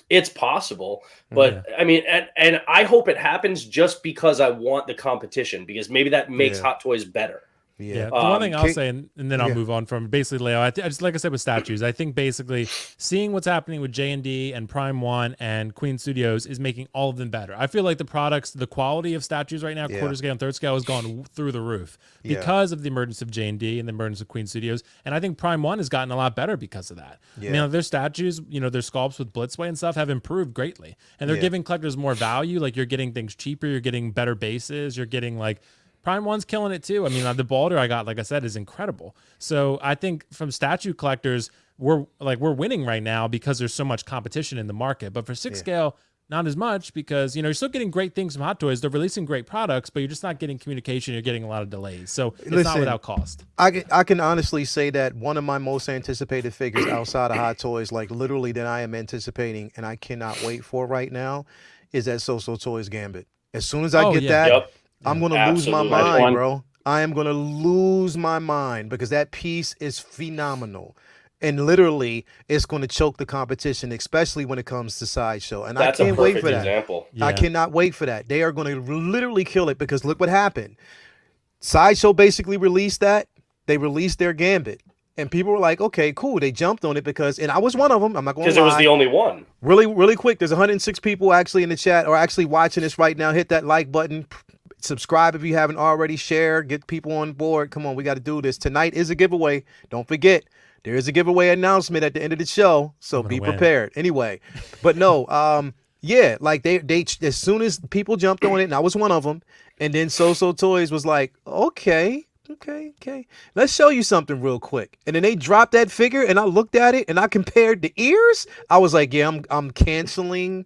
it's possible, but I mean, and I hope it happens just because I want the competition, because maybe that makes Hot Toys better. Yeah. The one thing I'll say, and then I'll move on from basically, Leo, I just, like I said, with statues, I think basically seeing what's happening with J&D and Prime One and Queen Studios is making all of them better. I feel like the products, the quality of statues right now, quarter scale and third scale, has gone through the roof because of the emergence of J&D and the emergence of Queen Studios. And I think Prime One has gotten a lot better because of that. You know, their statues, you know, their sculpts with Blitzway and stuff have improved greatly. And they're giving collectors more value. Like, you're getting things cheaper, you're getting better bases, you're getting like, Prime One's killing it too. I mean, the Balder I got, like I said, is incredible. So I think from statue collectors, we're winning right now because there's so much competition in the market. But for 6 scale, not as much, because, you know, you're still getting great things from Hot Toys. They're releasing great products, but you're just not getting communication. You're getting a lot of delays. So it's not without cost. I can honestly say that one of my most anticipated figures outside of Hot Toys, like literally that I am anticipating and I cannot wait for right now, is that So Toys Gambit. As soon as I get that, I'm going to lose my mind, bro. I am going to lose my mind because that piece is phenomenal. And literally, it's going to choke the competition, especially when it comes to Sideshow. And I can't wait for that. Example. I cannot wait for that. They are going to literally kill it because look what happened. Sideshow basically released that. They released their Gambit. And people were like, okay, cool. They jumped on it because, and I was one of them. I'm not going to lie. Because it was the only one. Really quick. There's 106 people actually in the chat or actually watching this right now. Hit that like button. Subscribe if you haven't already. Share. Get people on board. Come on, we got to do this. Tonight is a giveaway. Don't forget, there is a giveaway announcement at the end of the show, so be prepared. Anyway, but no, yeah, like they as soon as people jumped on it, and I was one of them, and then So Toys was like, okay. Let's show you something real quick. And then they dropped that figure, and I looked at it, and I compared the ears. I was like, yeah, I'm canceling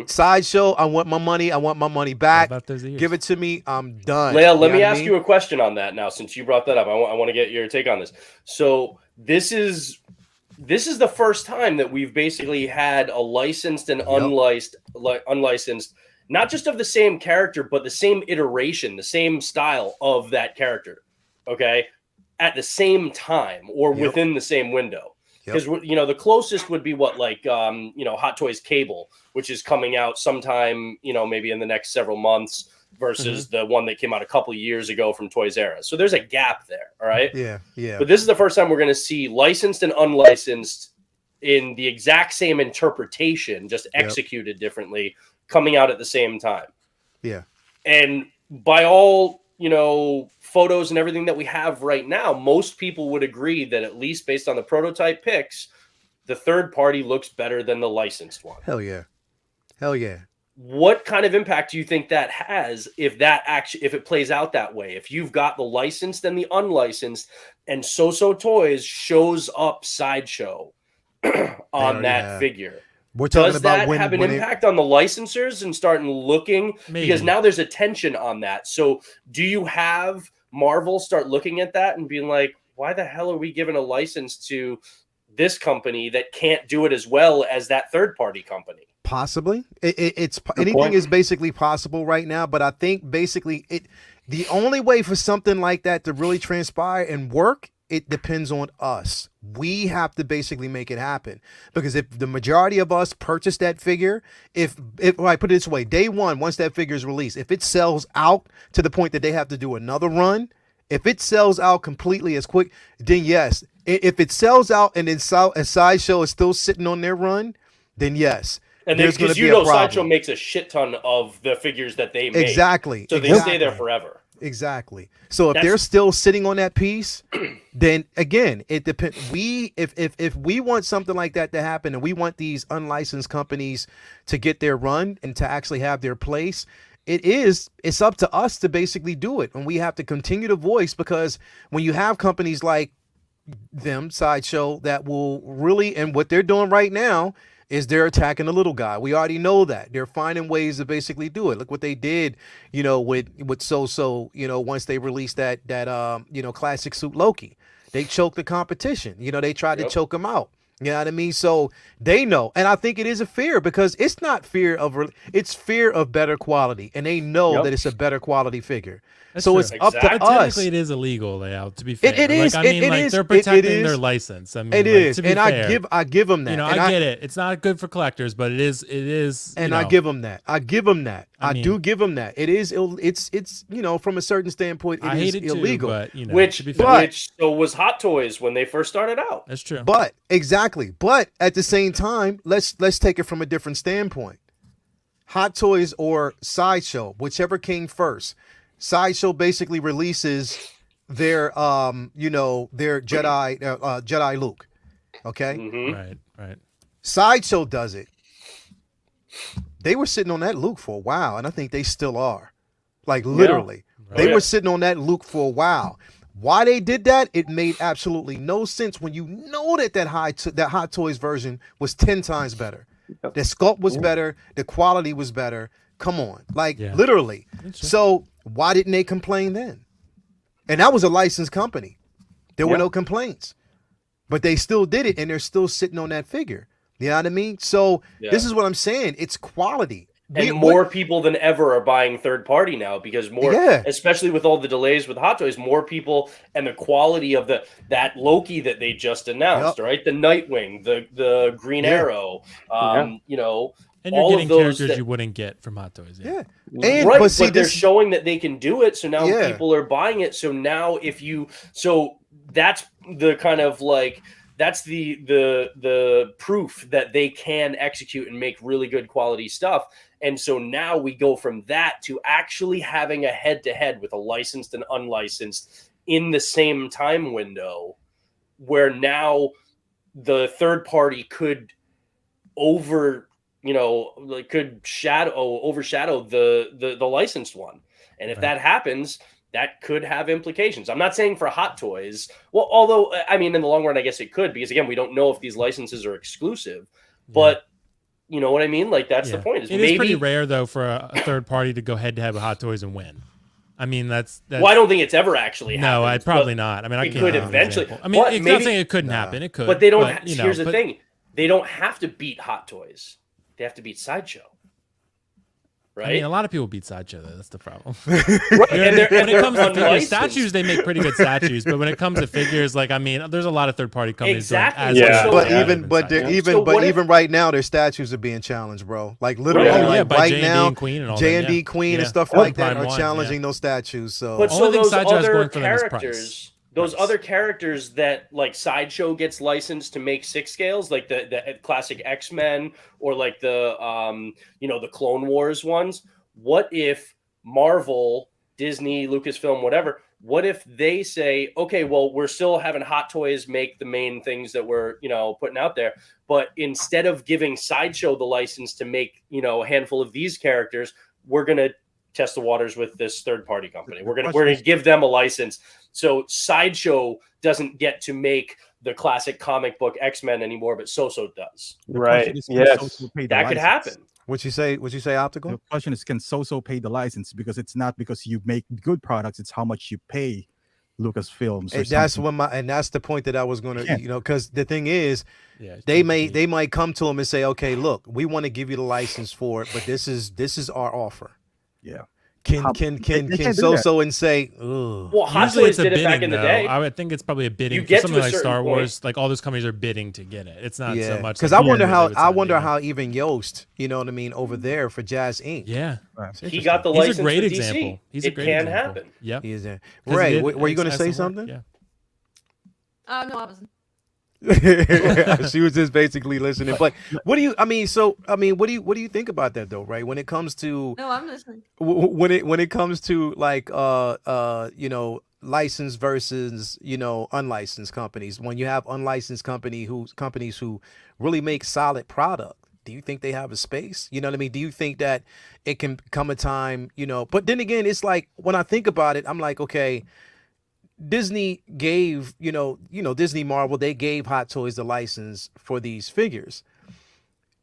Sideshow. I want my money. I want my money back. Give it to me. I'm done. Leia, let me ask you a question on that now, since you brought that up. I want to get your take on this. So this is the first time that we've basically had a licensed and unlicensed, not just of the same character, but the same iteration, the same style of that character, okay, at the same time or within the same window. Because, you know, the closest would be what, like, you know, Hot Toys Cable, which is coming out sometime, you know, maybe in the next several months versus the one that came out a couple of years ago from Toys R Us. So there's a gap there, all right? Yeah. But this is the first time we're going to see licensed and unlicensed in the exact same interpretation, just executed differently, coming out at the same time. Yeah. And by all, you know, photos and everything that we have right now, most people would agree that, at least based on the prototype pics, the third party looks better than the licensed one. Hell yeah. What kind of impact do you think that has if it plays out that way? If you've got the licensed and the unlicensed, and So Toys shows up Sideshow on that figure? We're talking Does about that have an impact on the licensors and starting looking? Maybe. Because now there's attention on that. So do you have Marvel start looking at that and being like, why the hell are we giving a license to this company that can't do it as well as that third party company? Possibly. It's anything is basically possible right now, but I think basically the only way for something like that to really transpire and work, it depends on us. We have to basically make it happen, because if the majority of us purchase that figure, if I put it this way, day one, once that figure is released, if it sells out to the point that they have to do another run, if it sells out completely as quick, then yes. If it sells out and then a Sideshow is still sitting on their run, then yes. And then, because you know, Sideshow makes a shit ton of the figures that they make. Exactly. So they stay there forever. Exactly. So if they're still sitting on that piece, then again, it depends. If we want something like that to happen, and we want these unlicensed companies to get their run and to actually have their place, it's up to us to basically do it, and we have to continue to voice, because when you have companies like them, Sideshow, that will really, and what they're doing right now is they're attacking the little guy. We already know that. They're finding ways to basically do it. Look what they did, with So, once they released that classic suit Loki. They choked the competition. They tried to choke him out. You know what I mean? So they know. And I think it is a fear, because it's not fear of, it's fear of better quality. And they know that it's a better quality figure. That's so true. It's up to us. Technically, it is illegal, layout. To be fair, it is. They're protecting their license. I mean, it is, to be and fair, I give them that. I get it. It's not good for collectors, but it is. And I give them that. I do give them that. It is. It's from a certain standpoint, it is illegal. Too, but which so was Hot Toys when they first started out. That's true. But exactly. But at the same time, let's take it from a different standpoint. Hot Toys or Sideshow, whichever came first. Sideshow basically releases their their Jedi Luke. Okay? Mm-hmm. Right. Sideshow does it. They were sitting on that Luke for a while, and I think they still are. Like literally. Yeah. They were sitting on that Luke for a while. Why they did that, it made absolutely no sense when you know that Hot Toys version was 10 times better. The sculpt was better, the quality was better. Come on. Literally. So why didn't they complain then? And that was a licensed company. There were no complaints. But they still did it, and they're still sitting on that figure. You know what I mean? So this is what I'm saying. It's quality. And more people than ever are buying third party now, because especially with all the delays with Hot Toys, more people, and the quality of that Loki that they just announced, right? The Nightwing, the Green Arrow, and you're getting characters you wouldn't get from Hot Toys. Yeah. And, right, but they're showing that they can do it, so now people are buying it. So now that's the kind of that's the proof that they can execute and make really good quality stuff. And so now we go from that to actually having a head-to-head with a licensed and unlicensed in the same time window, where now the third party could overshadow the licensed one. And if that happens, that could have implications. I'm not saying for Hot Toys. Well, although, I mean, in the long run, I guess it could, because again, we don't know if these licenses are exclusive, but you know what I mean? That's the point. It is pretty rare, though, for a third party to go head-to-head with Hot Toys and win. I mean, that's well, I don't think it's ever actually happened. No, I'd probably not. I mean, I can't. It could eventually. I mean, it's not saying it couldn't happen. It could. But they don't. Here's the thing: they don't have to beat Hot Toys. They have to beat Sideshow. Right? I mean, a lot of people beat Sideshow, though. That's the problem. Right. When it comes to figures, statues, they make pretty good statues. But when it comes to figures, there's a lot of third-party companies doing as good. Even right now, their statues are being challenged, bro. Literally, by right now, J&D Queen and stuff like that are challenging those statues. So, but so those other characters. Those other characters that Sideshow gets licensed to make 6 scales, like the classic X-Men or the Clone Wars ones. What if Marvel, Disney, Lucasfilm, whatever, what if they say, okay, well, we're still having Hot Toys make the main things that we're, putting out there, but instead of giving Sideshow the license to make, a handful of these characters, we're going to test the waters with this third-party company. We're gonna give them a license, so Sideshow doesn't get to make the classic comic book X-Men anymore, but So does. Right? Yes, that could happen. What you say, Optical? The question is, can So pay the license? Because it's not because you make good products; it's how much you pay Lucasfilms. And that's the point that I was going to, because the thing is, they might come to them and say, okay, look, we want to give you the license for it, but this is our offer. Yeah. Can So and say, ugh. Well, Hot Toys did it back in the day. I would think it's probably a bidding. You get something like Star point. Wars, all those companies are bidding to get it. It's not so much because I wonder how even Yost, you know what I mean, over there for Jazz Inc. Yeah, he got the license. He's a great for example. DC. He's a great example. Happen. Yep. He is there. Ray, were you going to say something? Yeah. No, I wasn't. She was just basically listening. But what do you think about that though, right? When it comes to I'm listening. When it comes to licensed versus unlicensed companies, when you have unlicensed companies who really make solid product, Do you think they have a space? You know what I mean? Do you think that it can come a time, but then again, it's like when I think about it, I'm like, okay, Disney gave, Disney Marvel, they gave Hot Toys the license for these figures.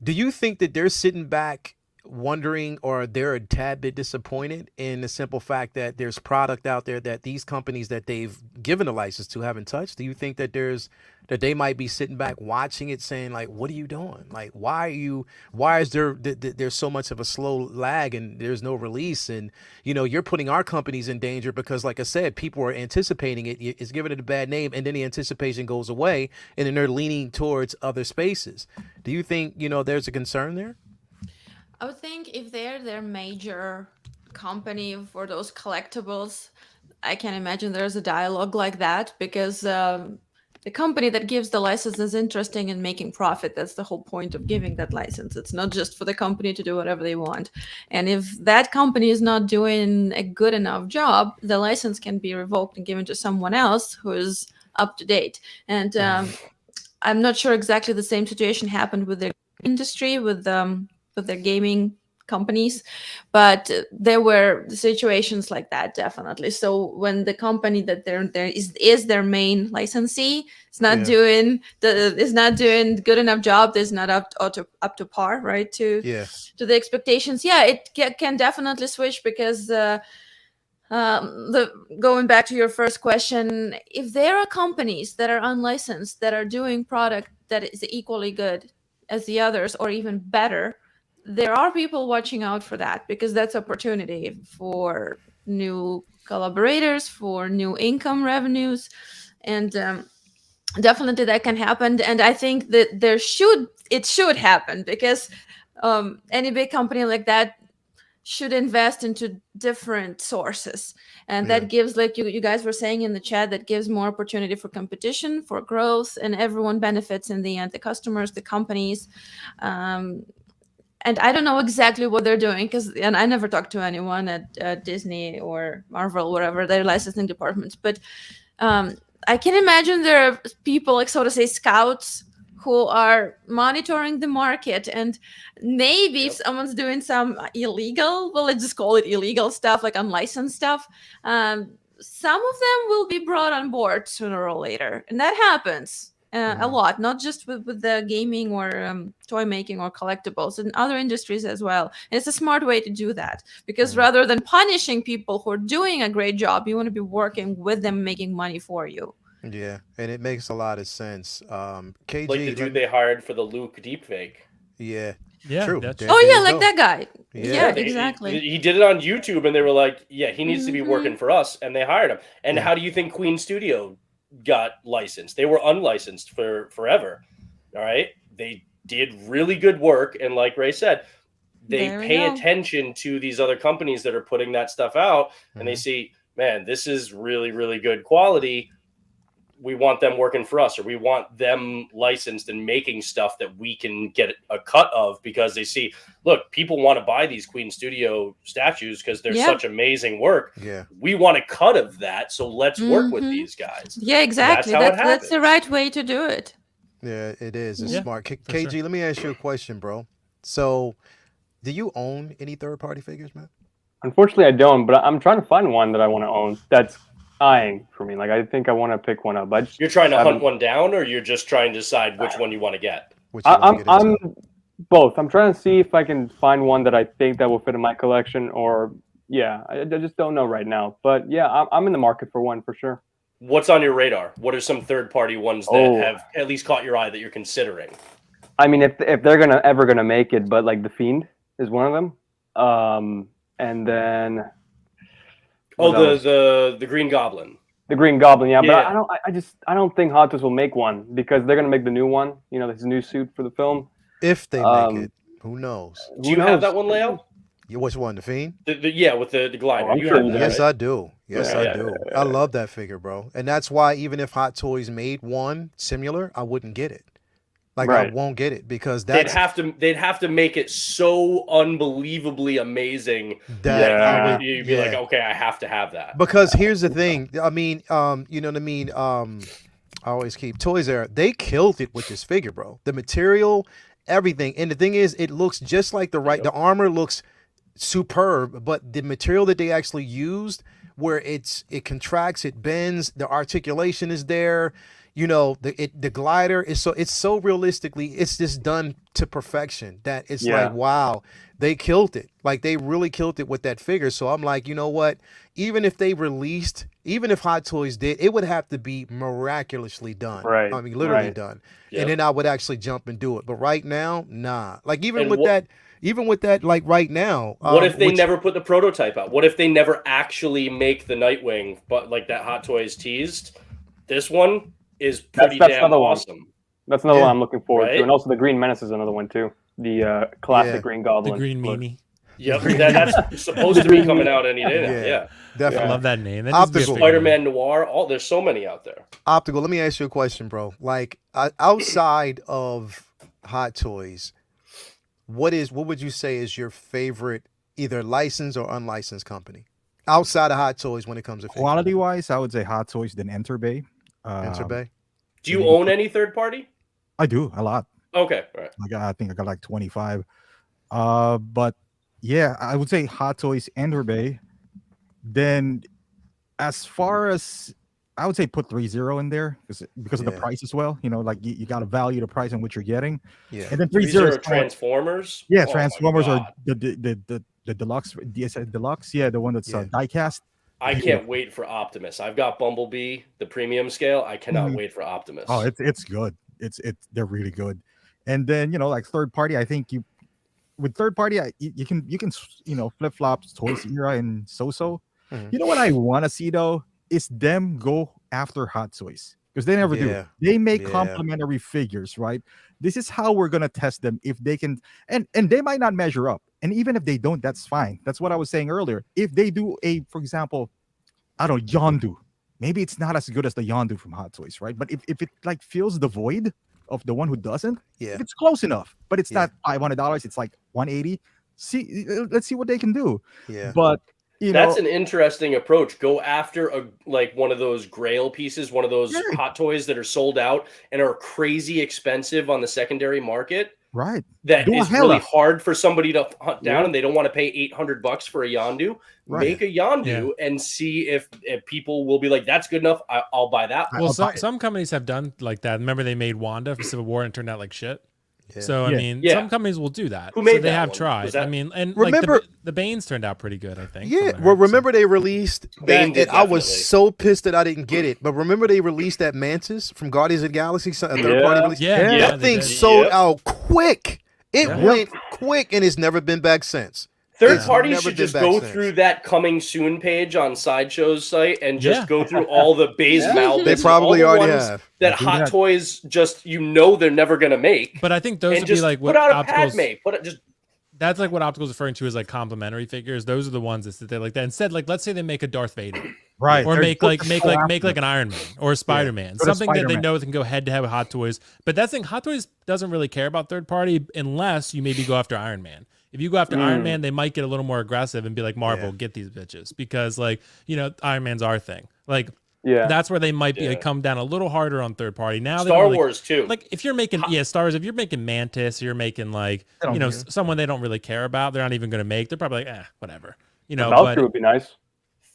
Do you think that they're sitting back wondering, or they're a tad bit disappointed in the simple fact that there's product out there that these companies that they've given a license to haven't touched? Do you think that they might be sitting back watching it saying like, what are you doing? Like, why is there's so much of a slow lag and there's no release? And, you're putting our companies in danger because, like I said, people are anticipating it. It's giving it a bad name, and then the anticipation goes away, and then they're leaning towards other spaces. Do you think, there's a concern there? I would think if they're their major company for those collectibles, I can imagine there's a dialogue like that, because the company that gives the license is interested in making profit. That's the whole point of giving that license. It's not just for the company to do whatever they want. And if that company is not doing a good enough job, the license can be revoked and given to someone else who is up to date. And I'm not sure exactly the same situation happened with the industry, with their gaming companies, but there were situations like that, definitely. So when the company that there is their main licensee is not doing good enough job, is not up to par, right, to the expectations, it can definitely switch, because going back to your first question, if there are companies that are unlicensed that are doing product that is equally good as the others or even better, there are people watching out for that, because that's opportunity for new collaborators, for new income revenues, and definitely that can happen. And I think that it should happen, because any big company like that should invest into different sources, and that gives, like you guys were saying in the chat, that gives more opportunity for competition, for growth, and everyone benefits in the end: the customers, the companies. And I don't know exactly what they're doing, and I never talked to anyone at Disney or Marvel, whatever their licensing departments. But I can imagine there are people, like, so to say, scouts, who are monitoring the market, and maybe if someone's doing some illegal, well, let's just call it illegal stuff, like unlicensed stuff, some of them will be brought on board sooner or later, and that happens. A lot, not just with the gaming or toy making or collectibles, in other industries as well. And it's a smart way to do that, because rather than punishing people who are doing a great job, you want to be working with them, making money for you. Yeah, and it makes a lot of sense. KG, like the dude they hired for the Luke deepfake. Yeah, yeah, true. Like that guy. Yeah, exactly. He did it on YouTube, and they were like, "Yeah, he needs to be working for us," and they hired him. And how do you think Queen Studio got licensed? They were unlicensed for forever. All right, they did really good work, and like Ray said, they pay attention to these other companies that are putting that stuff out, and they see, man, this is really, really good quality. We want them working for us, or we want them licensed and making stuff that we can get a cut of, because they see, look, people want to buy these Queen Studio statues because they're such amazing work. Yeah. We want a cut of that, so let's work with these guys. Yeah, exactly. That's the right way to do it. Yeah, it is. It's smart. KG, let me ask you a question, bro. So, do you own any third-party figures, man? Unfortunately, I don't, but I'm trying to find one that I want to own that's eyeing for me. Like, I think I want to pick one up. You're trying to hunt one down, or you're just trying to decide which one you want to get? I'm both. I'm trying to see if I can find one that I think that will fit in my collection, or I just don't know right now. But yeah, I'm in the market for one for sure. What's on your radar? What are some third-party ones that have at least caught your eye that you're considering? I mean, if they're ever gonna make it, but like the Fiend is one of them. And then the Green Goblin. The Green Goblin, yeah. But I don't think Hot Toys will make one, because they're gonna make the new one. You know, this new suit for the film. If they make it, who knows? Do you have that one, Leo? Which one, the Fiend? With the glider. Yes, I do. Yes, I do. I love that figure, bro. And that's why even if Hot Toys made one similar, I wouldn't get it. Like, I won't get it, because that's they'd have to make it so unbelievably amazing that you'd be like, okay, I have to have that. Because here's the thing. I mean, you know what I mean? I always keep Toys R Us. They killed it with this figure, bro. The material, everything. And the thing is, it looks just like the armor looks superb, but the material that they actually used, where it contracts, it bends, the articulation is there. You know, the glider is so realistically, it's just done to perfection that it's like, wow, they killed it. Like they really killed it with that figure. So I'm like, you know what? Even if Hot Toys did, it would have to be miraculously done. Right. I mean, literally done. Yep. And then I would actually jump and do it. But right now, nah. Like even with that, like right now. What if they never put the prototype out? What if they never actually make the Nightwing, but like that Hot Toys teased? This one is pretty damn awesome. That's another one I'm looking forward to. And also the Green Menace is another one too. The classic Green Goblin. The Green Meanie. Yep, that's supposed to be coming out any day now. Yeah. Definitely. I love that name. That Optical. SpiderMan Noir. There's so many out there. Optical, let me ask you a question, bro. Like outside of Hot Toys, what would you say is your favorite either licensed or unlicensed company outside of Hot Toys when it comes to quality wise? I would say Hot Toys, then Enterbay. Enterbay. Do you own any third party? I do a lot. Okay, right. Like I think I got like 25. But yeah, I would say Hot Toys, Enterbay. Then as far as I would say put 3.0 in there because of the price as well. You know, like you got to value the price on what you're getting. Yeah. And then 3.0 Transformers. Yeah, Transformers are the deluxe deluxe. Yeah, the one that's die-cast. I can't wait for Optimus. I've got Bumblebee, the premium scale. I cannot wait for Optimus. Oh, it's good. They're really good. And then, you know, like third party, I think with third party, you can flip flops Toys era and so. You know what I want to see though is them go after Hot Toys because they never do. They make complementary figures, right? This is how we're gonna test them if they can, and they might not measure up. And even if they don't, that's fine. That's what I was saying earlier. If they do for example, I don't know, Yondu, maybe it's not as good as the Yondu from Hot Toys, right? But if it like fills the void of the one who doesn't, if it's close enough, but it's not $500, it's like $180. Let's see what they can do. Yeah. But that's an interesting approach. Go after one of those Grail pieces, one of those Hot Toys that are sold out and are crazy expensive on the secondary market. Right. That is really hard for somebody to hunt down, and they don't want to pay $800 for a Yondu. Right. Make a Yondu and see if people will be like, "That's good enough. I'll buy that." Well, some companies have done like that. Remember, they made Wanda for Civil War and it turned out like shit. Yeah. So I mean, some companies will do that. Who made so they that have one? tried. I mean, and remember like the Banes turned out pretty good. I think. Yeah. Well, remember they released that, and I was so pissed that I didn't get it. But remember they released that Mantis from Guardians of the Galaxy, a third party release. Yeah. That thing sold out quick. It went quick, and it's never been back since. Third parties should just go through that coming soon page on Sideshow's site and just go through all the Baze Mal. They probably already have. That Hot Toys just they're never gonna make. But I think those would be like what put out a Padme. That's like what Optical's referring to as like complementary figures. Those are the ones that sit there like that. Instead, like let's say they make a Darth Vader, right? Or make like an Iron Man or a Spider-Man, something that they know can go head to head with Hot Toys. But that's the thing, Hot Toys doesn't really care about third party unless you maybe go after Iron Man. If you go after Iron Man, they might get a little more aggressive and be like, Marvel, get these bitches, because like Iron Man's our thing. Like. Yeah, that's where they might be like, come down a little harder on third party. Now Star Wars too. Like if you're making Star Wars, if you're making Mantis, you're making like someone they don't really care about. They're not even going to make. They're probably like whatever. Valkyrie would be nice.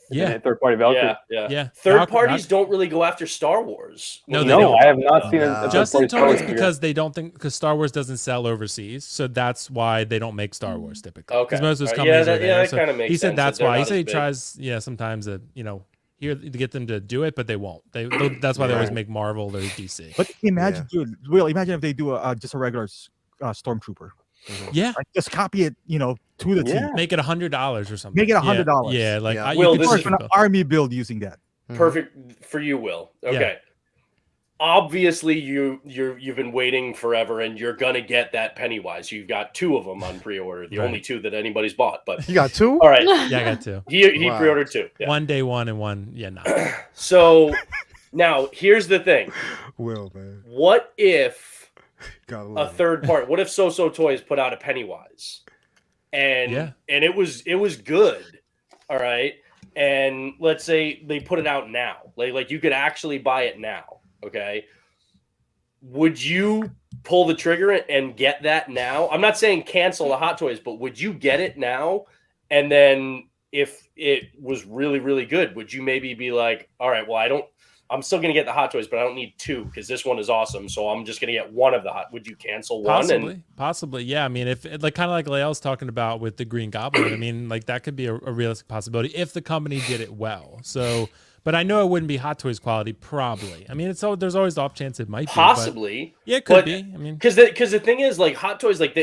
Yeah, third party Valkyrie. Yeah. Third parties don't really go after Star Wars. No, I have not seen it. Justin told us because Star Wars doesn't sell overseas, so that's why they don't make Star Wars typically. Okay, because most of those companies are there. That kind of makes sense. He said that's why. He said he tries sometimes to here to get them to do it, but they won't. That's why they always make Marvel or DC. But imagine, dude, imagine if they do just a regular Stormtrooper. Yeah, like just copy it, to the T. Make it $100 or something. Make it $100. Yeah, like Will, this is an army build using that. Perfect for you, Will. Okay. Yeah. Obviously, you've been waiting forever, and you're gonna get that Pennywise. You've got 2 of them on pre-order, the only 2 that anybody's bought. But you got 2? All right, yeah, I got 2. He pre-ordered 2. Yeah. One day one and one, not. So now here's the thing. Will, man. What if a third part? What if So Toys put out a Pennywise, and it was good, all right? And let's say they put it out now, like you could actually buy it now. Okay. Would you pull the trigger and get that now? I'm not saying cancel the Hot Toys, but would you get it now? And then if it was really, really good, would you maybe be like, all right, well, I'm still going to get the Hot Toys, but I don't need 2 because this one is awesome. So I'm just going to get 1 of the Hot. Would you cancel one? Possibly. Yeah. I mean, if like kind of like Lael's talking about with the Green Goblin, I mean, like that could be a realistic possibility if the company did it well. So, but I know it wouldn't be Hot Toys quality, probably. I mean, there's always the off chance it might be. Possibly. Yeah, it could be. I mean, because the thing is, like, Hot Toys, like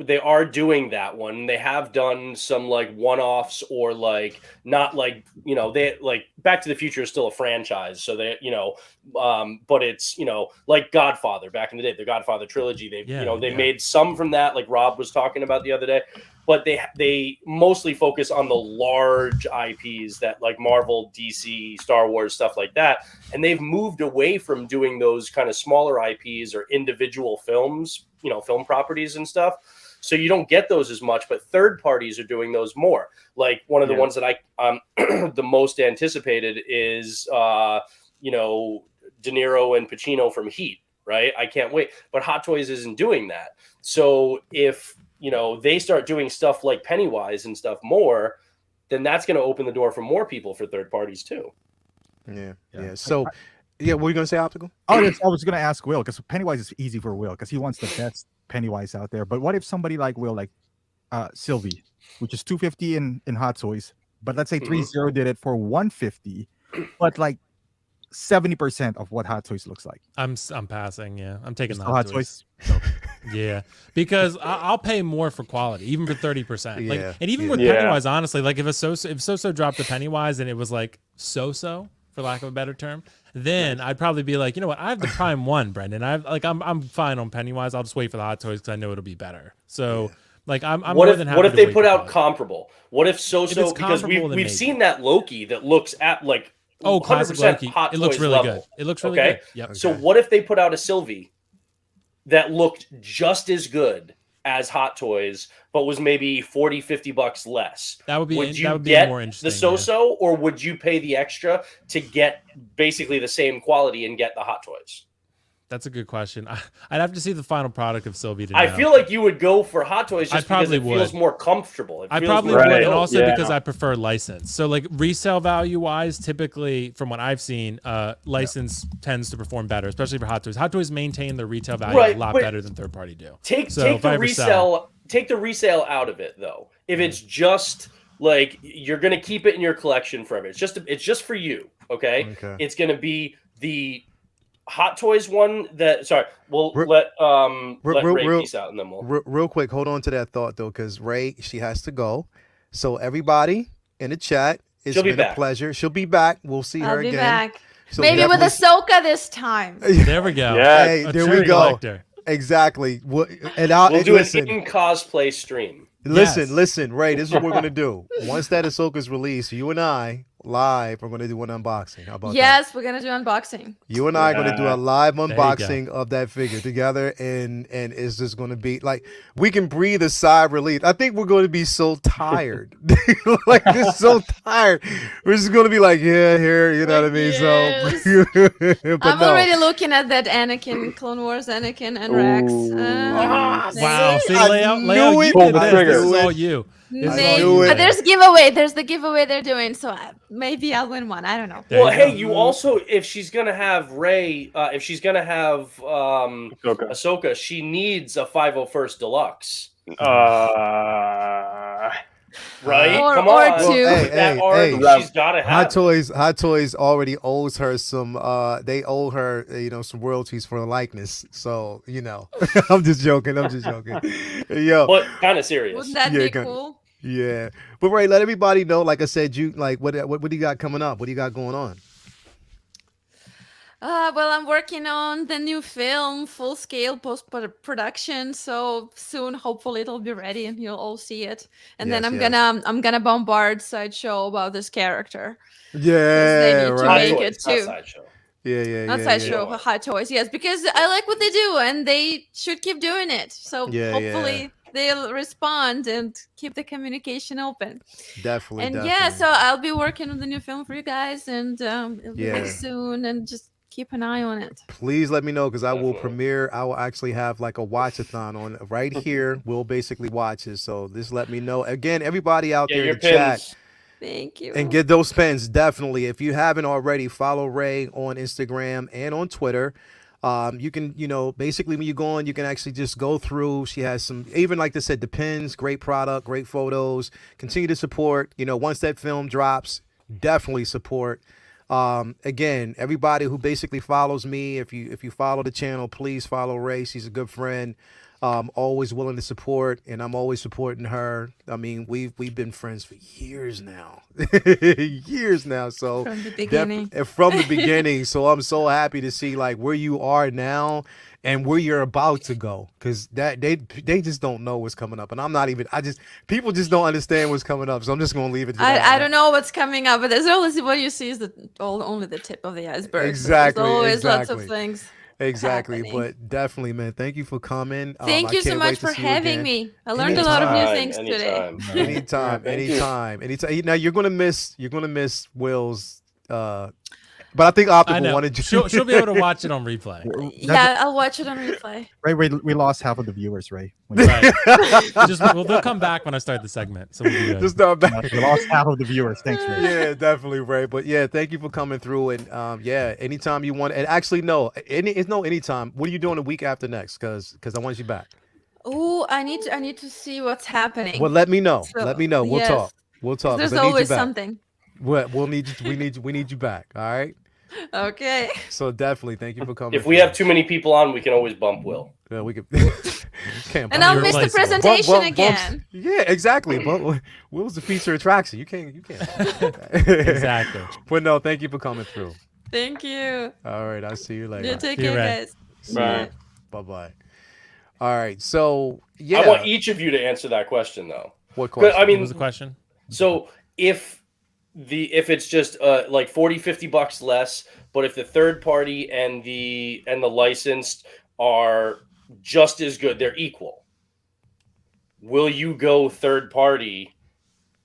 they are doing that one. They have done some like one-offs or like not like, they like Back to the Future is still a franchise. So they, but it's, like Godfather back in the day, the Godfather trilogy. They made some from that, like Rob was talking about the other day, but they mostly focus on the large IPs that like Marvel, DC, Star Wars, stuff like that. And they've moved away from doing those kind of smaller IPs or individual films, film properties and stuff. So you don't get those as much, but third parties are doing those more. Like one of the ones that I the most anticipated is De Niro and Pacino from Heat, right? I can't wait. But Hot Toys isn't doing that. So if they start doing stuff like Pennywise and stuff more, then that's going to open the door for more people for third parties too. Yeah. So, what were you going to say, Optical? Oh, yes, I was going to ask Will, because Pennywise is easy for Will because he wants the best Pennywise out there. But what if somebody like Will, like Sylvie, which is $250 in Hot Toys, but let's say 3-0 did it for $150, but like 70% of what Hot Toys looks like. I'm passing. Yeah, I'm taking the Hot Toys. Yeah, because I'll pay more for quality, even for 30%. Like, Yeah, and even with Pennywise, honestly, like if So-So dropped a Pennywise and it was like So-So, for lack of a better term, then I'd probably be like, you know what, I have the Prime 1, Brendan. I'm fine on Pennywise. I'll just wait for the Hot Toys because I know it'll be better. So like I'm more than happy. What if to they wait put for out quality. comparable? What if So-So, because we've seen that Loki that looks at like classic 100% Loki. Hot It looks Toys really level. good. It looks really good. Yep. So what if they put out a Sylvie that looked just as good as Hot Toys, but was maybe $40-$50 less? That would be get more interesting. The So-So, or would you pay the extra to get basically the same quality and get the Hot Toys? That's a good question. I'd have to see the final product of Sylvie to know. I feel like you would go for Hot Toys just because it feels more comfortable. I probably would, and also because I prefer license. So like resale value wise, typically from what I've seen, license tends to perform better, especially for Hot Toys. Hot Toys maintain their retail value a lot better than third party do. Take the resale out of it though. If it's just like you're gonna keep it in your collection forever, it's just for you. Okay. It's gonna be the Hot Toys one that we'll let Ray peace out and then we'll real quick, hold on to that thought though, because Ray, she has to go. So everybody in the chat, it's been a pleasure. She'll be back. We'll see her again. Back. So maybe with Ahsoka this time. There we go. Yeah, hey, there we go. Exactly. And we'll do an in-cosplay stream. Listen, Ray, this is what we're gonna do. Once that Ahsoka's released, you and I live are gonna do an unboxing. How about that? Yes, we're gonna do unboxing. You and I are gonna do a live unboxing of that figure together, and it's just gonna be like we can breathe a sigh of relief. I think we're gonna be so tired, like just so tired. We're just gonna be like, yeah, here, you know what I mean? Yes. So, I'm already looking at that Anakin, Clone Wars Anakin, and Rex. Wow, see, Leo, you pulled did the this. trigger. This is all you. But there's giveaway. There's the giveaway they're doing, so maybe I'll win one. I don't know. You also, if she's gonna have Rey, if she's gonna have Ahsoka, she needs a 501st Deluxe. Right? Come on. Or two. She's gotta have. Hot Toys already owes her some. They owe her, some royalties for the likeness. So I'm just joking. Yo, but kind of serious. Wouldn't that be cool? Yeah, but Ray, let everybody know. Like I said, what do you got coming up? What do you got going on? Well, I'm working on the new film, full scale post-production. So soon, hopefully, it'll be ready and you'll all see it. And then I'm gonna bombard Sideshow about this character. Yeah, they need to make it too. Sideshow. Yeah. Sideshow, Hot Toys, yes, because I like what they do and they should keep doing it. So hopefully they'll respond and keep the communication open. Definitely. So I'll be working on the new film for you guys, and it'll be ready soon, and just keep an eye on it. Please let me know because I will actually have like a watch-a-thon on right here. We'll basically watch it. So just let me know. Again, everybody out there in the chat. Thank you. And get those pins, definitely. If you haven't already, follow Rei on Instagram and on Twitter. You can, basically when you go on, you can actually just go through. She has some, even like they said, the pins, great product, great photos. Continue to support. Once that film drops, definitely support. Again, everybody who basically follows me, if you follow the channel, please follow Rei. She's a good friend. Always willing to support, and I'm always supporting her. I mean, we've been friends for years now, So from the beginning, from the beginning. So I'm so happy to see like where you are now and where you're about to go, because that they just don't know what's coming up, and I'm not even. People just don't understand what's coming up. So I'm just gonna leave it to that. I don't know what's coming up, but there's always what you see is only the tip of the iceberg. Exactly. So there's always lots of things. Exactly, happening. But definitely, man, thank you for coming. Thank you so much for having me. I learned a lot of new things today. Anytime. Now you're gonna miss Will's. But I think Optical wanted you. She'll be able to watch it on replay. Yeah, I'll watch it on replay. Ray, we lost half of the viewers, Ray. Right. They'll come back when I start the segment. So we'll just start back. We lost half of the viewers. Thanks, Ray. Yeah, definitely, Ray. But yeah, thank you for coming through. And anytime you want. And actually, anytime. What are you doing the week after next? Because I want you back. Oh, I need to see what's happening. Well, let me know. So, let me know. We'll talk. We'll talk. There's always something. We need you back. All right. Okay. So definitely, thank you for coming. If we have too many people on, we can always bump Will. Yeah, we could. And I'll miss the presentation again. Yeah, exactly. But Will's the feature attraction. You can't. Exactly. But no, thank you for coming through. Thank you. All right, I'll see you later. You take care, guys. Bye. Bye. All right, so yeah. I want each of you to answer that question though. What question? What was the question? So if it's just like $40-$50 less, but if the third party and the licensed are just as good, they're equal, will you go third party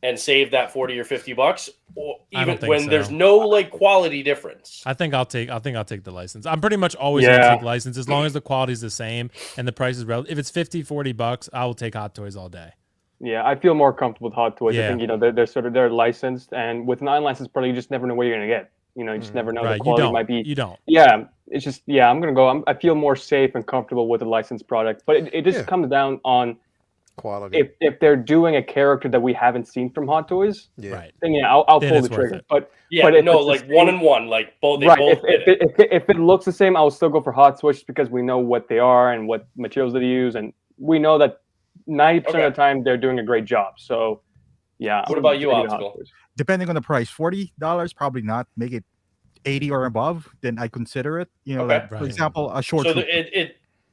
and save that $40 or $50, or even when there's no like quality difference? I think I'll take the license. I'm pretty much always gonna take license as long as the quality's the same and the price is relative. If it's $50-$40, I will take Hot Toys all day. Yeah, I feel more comfortable with Hot Toys. Yeah. I think they're licensed, and with non-licensed product, you just never know what you're gonna get. You just never know. The quality might be. You don't. Yeah, it's just I'm gonna go. I feel more safe and comfortable with a licensed product, but it just comes down on quality. If they're doing a character that we haven't seen from Hot Toys, right? Then I'll pull the trigger. But like one and one, like both. If it looks the same, I'll still go for Hot Toys because we know what they are and what materials they use, and we know that 90% of the time they're doing a great job. So yeah. What about you, Optical? Depending on the price, $40 probably not. Make it 80 or above, then I consider it. For example, a short. So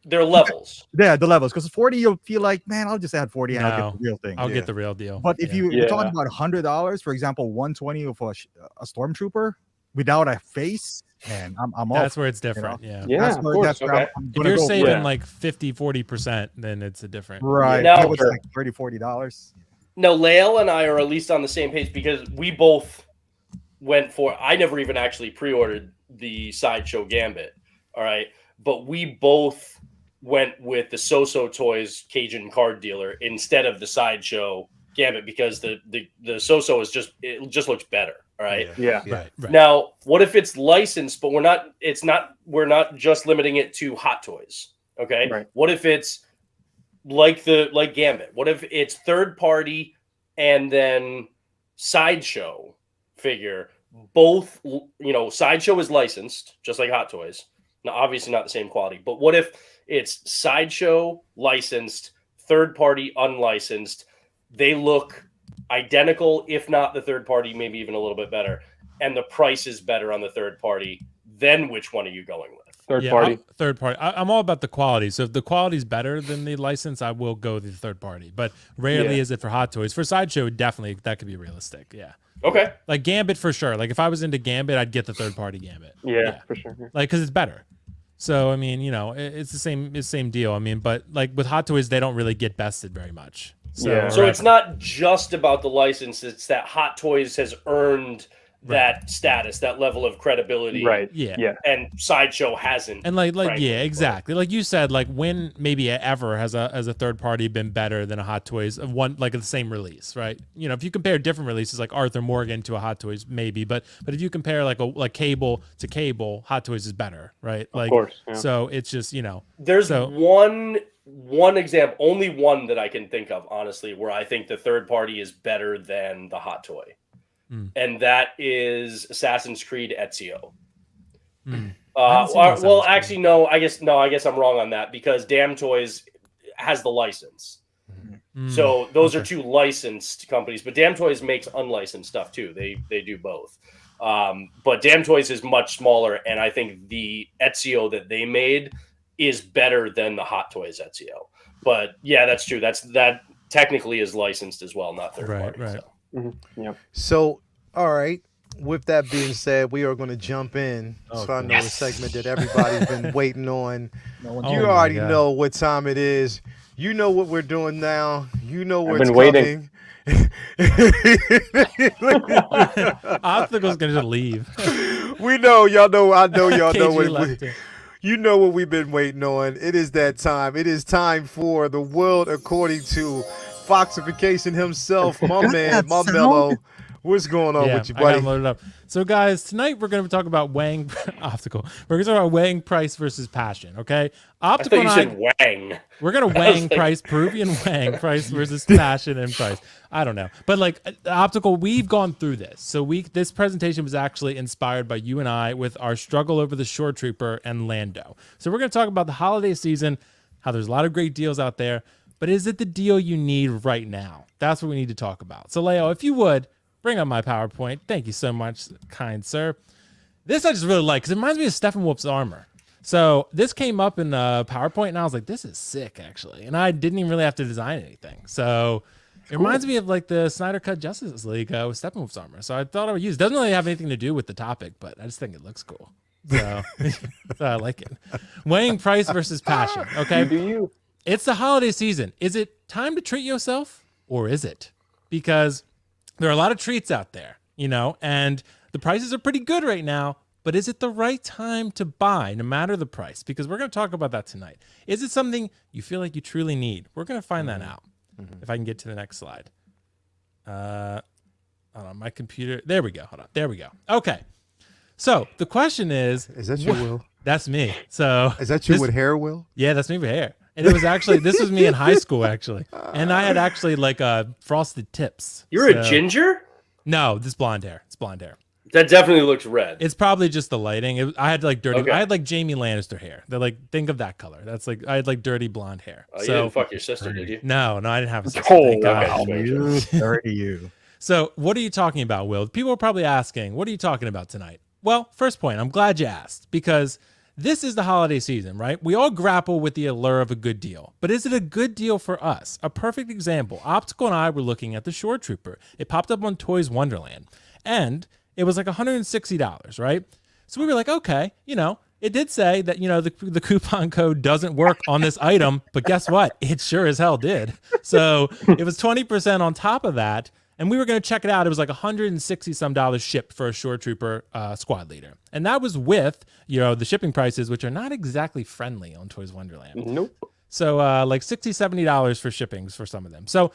they're levels. Yeah, the levels. Because 40, you'll feel like, man, I'll just add 40 and I'll get the real thing. I'll get the real deal. But if you're talking about $100, for example, 120 of a stormtrooper without a face, man, I'm all. That's where it's different. Yeah, that's where, that's where if you're saving like 50-40%, then it's a different. Right. Now, it was like $30-$40. No, Lael and I are at least on the same page because we both went for. I never even actually pre-ordered the Sideshow Gambit. All right, but we both went with the So-So Toys Cajun card dealer instead of the Sideshow Gambit because the So-So is just looks better. All right. Yeah. Right. Now, what if it's licensed, but we're not just limiting it to Hot Toys? Okay. Right. What if it's like Gambit? What if it's third party and then Sideshow figure? Both, Sideshow is licensed, just like Hot Toys. Now, obviously not the same quality, but what if it's Sideshow licensed, third party unlicensed? They look identical, if not the third party, maybe even a little bit better, and the price is better on the third party. Then which one are you going with? Third party. Third party. I'm all about the quality. So if the quality is better than the license, I will go with the third party. But rarely is it for Hot Toys. For Sideshow, definitely that could be realistic. Yeah. Okay. Like Gambit for sure. Like if I was into Gambit, I'd get the third party Gambit. Yeah, for sure. Yeah. Like because it's better. So I mean, it's the same deal. I mean, but like with Hot Toys, they don't really get bested very much. So it's not just about the license. It's that Hot Toys has earned that status, that level of credibility. Right. Yeah. And Sideshow hasn't. And like frankly, yeah, exactly. Like you said, like when maybe ever has a third party been better than a Hot Toys of one like the same release, right? You know, if you compare different releases like Arthur Morgan to a Hot Toys, maybe, but if you compare like Cable to Cable, Hot Toys is better, right? Like, of course. Yeah. so it's just there's one example, only one that I can think of, honestly, where I think the third party is better than the Hot Toy. And that is Assassin's Creed Ezio. Well, actually, no. I guess I'm wrong on that because Damn Toys has the license. So those are two licensed companies, but Damn Toys makes unlicensed stuff too. They do both. But Damn Toys is much smaller, and I think the Ezio that they made is better than the Hot Toys Ezio. But yeah, that's true. That technically is licensed as well, not third party. Right. So. So, all right. With that being said, we are going to jump in. So I know the segment that everybody's been waiting on. You already know what time it is. You know what we're doing now. You know where it's coming. Obstacle's gonna just leave. We know, y'all know. I know y'all know what. You know what we've been waiting on. It is that time. It is time for the world according to Foxification himself, my man, my mellow. What's going on with you, buddy? I got loaded up. So, guys, tonight we're going to talk about weighing optical. We're going to talk about weighing price versus passion. Okay, optical. I thought you said Wang. We're going to weighing price, Peruvian weighing price versus passion and price. I don't know, but like optical, we've gone through this. So this presentation was actually inspired by you and I with our struggle over the Shore Trooper and Lando. So we're going to talk about the holiday season, how there's a lot of great deals out there, but is it the deal you need right now? That's what we need to talk about. So, Leo, if you would. Bring up my PowerPoint. Thank you so much, kind sir. This I just really like because it reminds me of Steppenwolf's armor. So this came up in the PowerPoint, and I was like, this is sick, actually. And I didn't even really have to design anything. So it reminds me of like the Snyder Cut Justice League with Steppenwolf's armor. So I thought I would use it. Doesn't really have anything to do with the topic, but I just think it looks cool. So, so I like it. Weighing price versus passion. Okay. It's the holiday season. Is it time to treat yourself or is it? Because there are a lot of treats out there, and the prices are pretty good right now, but is it the right time to buy no matter the price? Because we're going to talk about that tonight. Is it something you feel like you truly need? We're going to find that out. If I can get to the next slide. Hold on, my computer. There we go. Hold on. There we go. Okay. So the question is that you, Will? That's me. So is that you with hair, Will? Yeah, that's me with hair. And it was actually, this was me in high school, actually. And I had actually like frosted tips. You're a ginger? No, this blonde hair. It's blonde hair. That definitely looks red. It's probably just the lighting. I had like dirty, I had like Jamie Lannister hair. They're like, think of that color. That's like, I had like dirty blonde hair. Oh, you didn't fuck your sister, did you? No, I didn't have a sister. Oh, wow. Dirty you. So what are you talking about, Will? People are probably asking, what are you talking about tonight? Well, first point, I'm glad you asked because this is the holiday season, right? We all grapple with the allure of a good deal, but is it a good deal for us? A perfect example, Optical and I were looking at the Shore Trooper. It popped up on Toys Wonderland, and it was like $160, right? So we were like, okay, it did say that, the coupon code doesn't work on this item, but guess what? It sure as hell did. So it was 20% on top of that. And we were going to check it out. It was like $160 some shipped for a Shore Trooper squad leader. And that was with, the shipping prices, which are not exactly friendly on Toys Wonderland. Nope. So like $60, $70 for shippings for some of them. So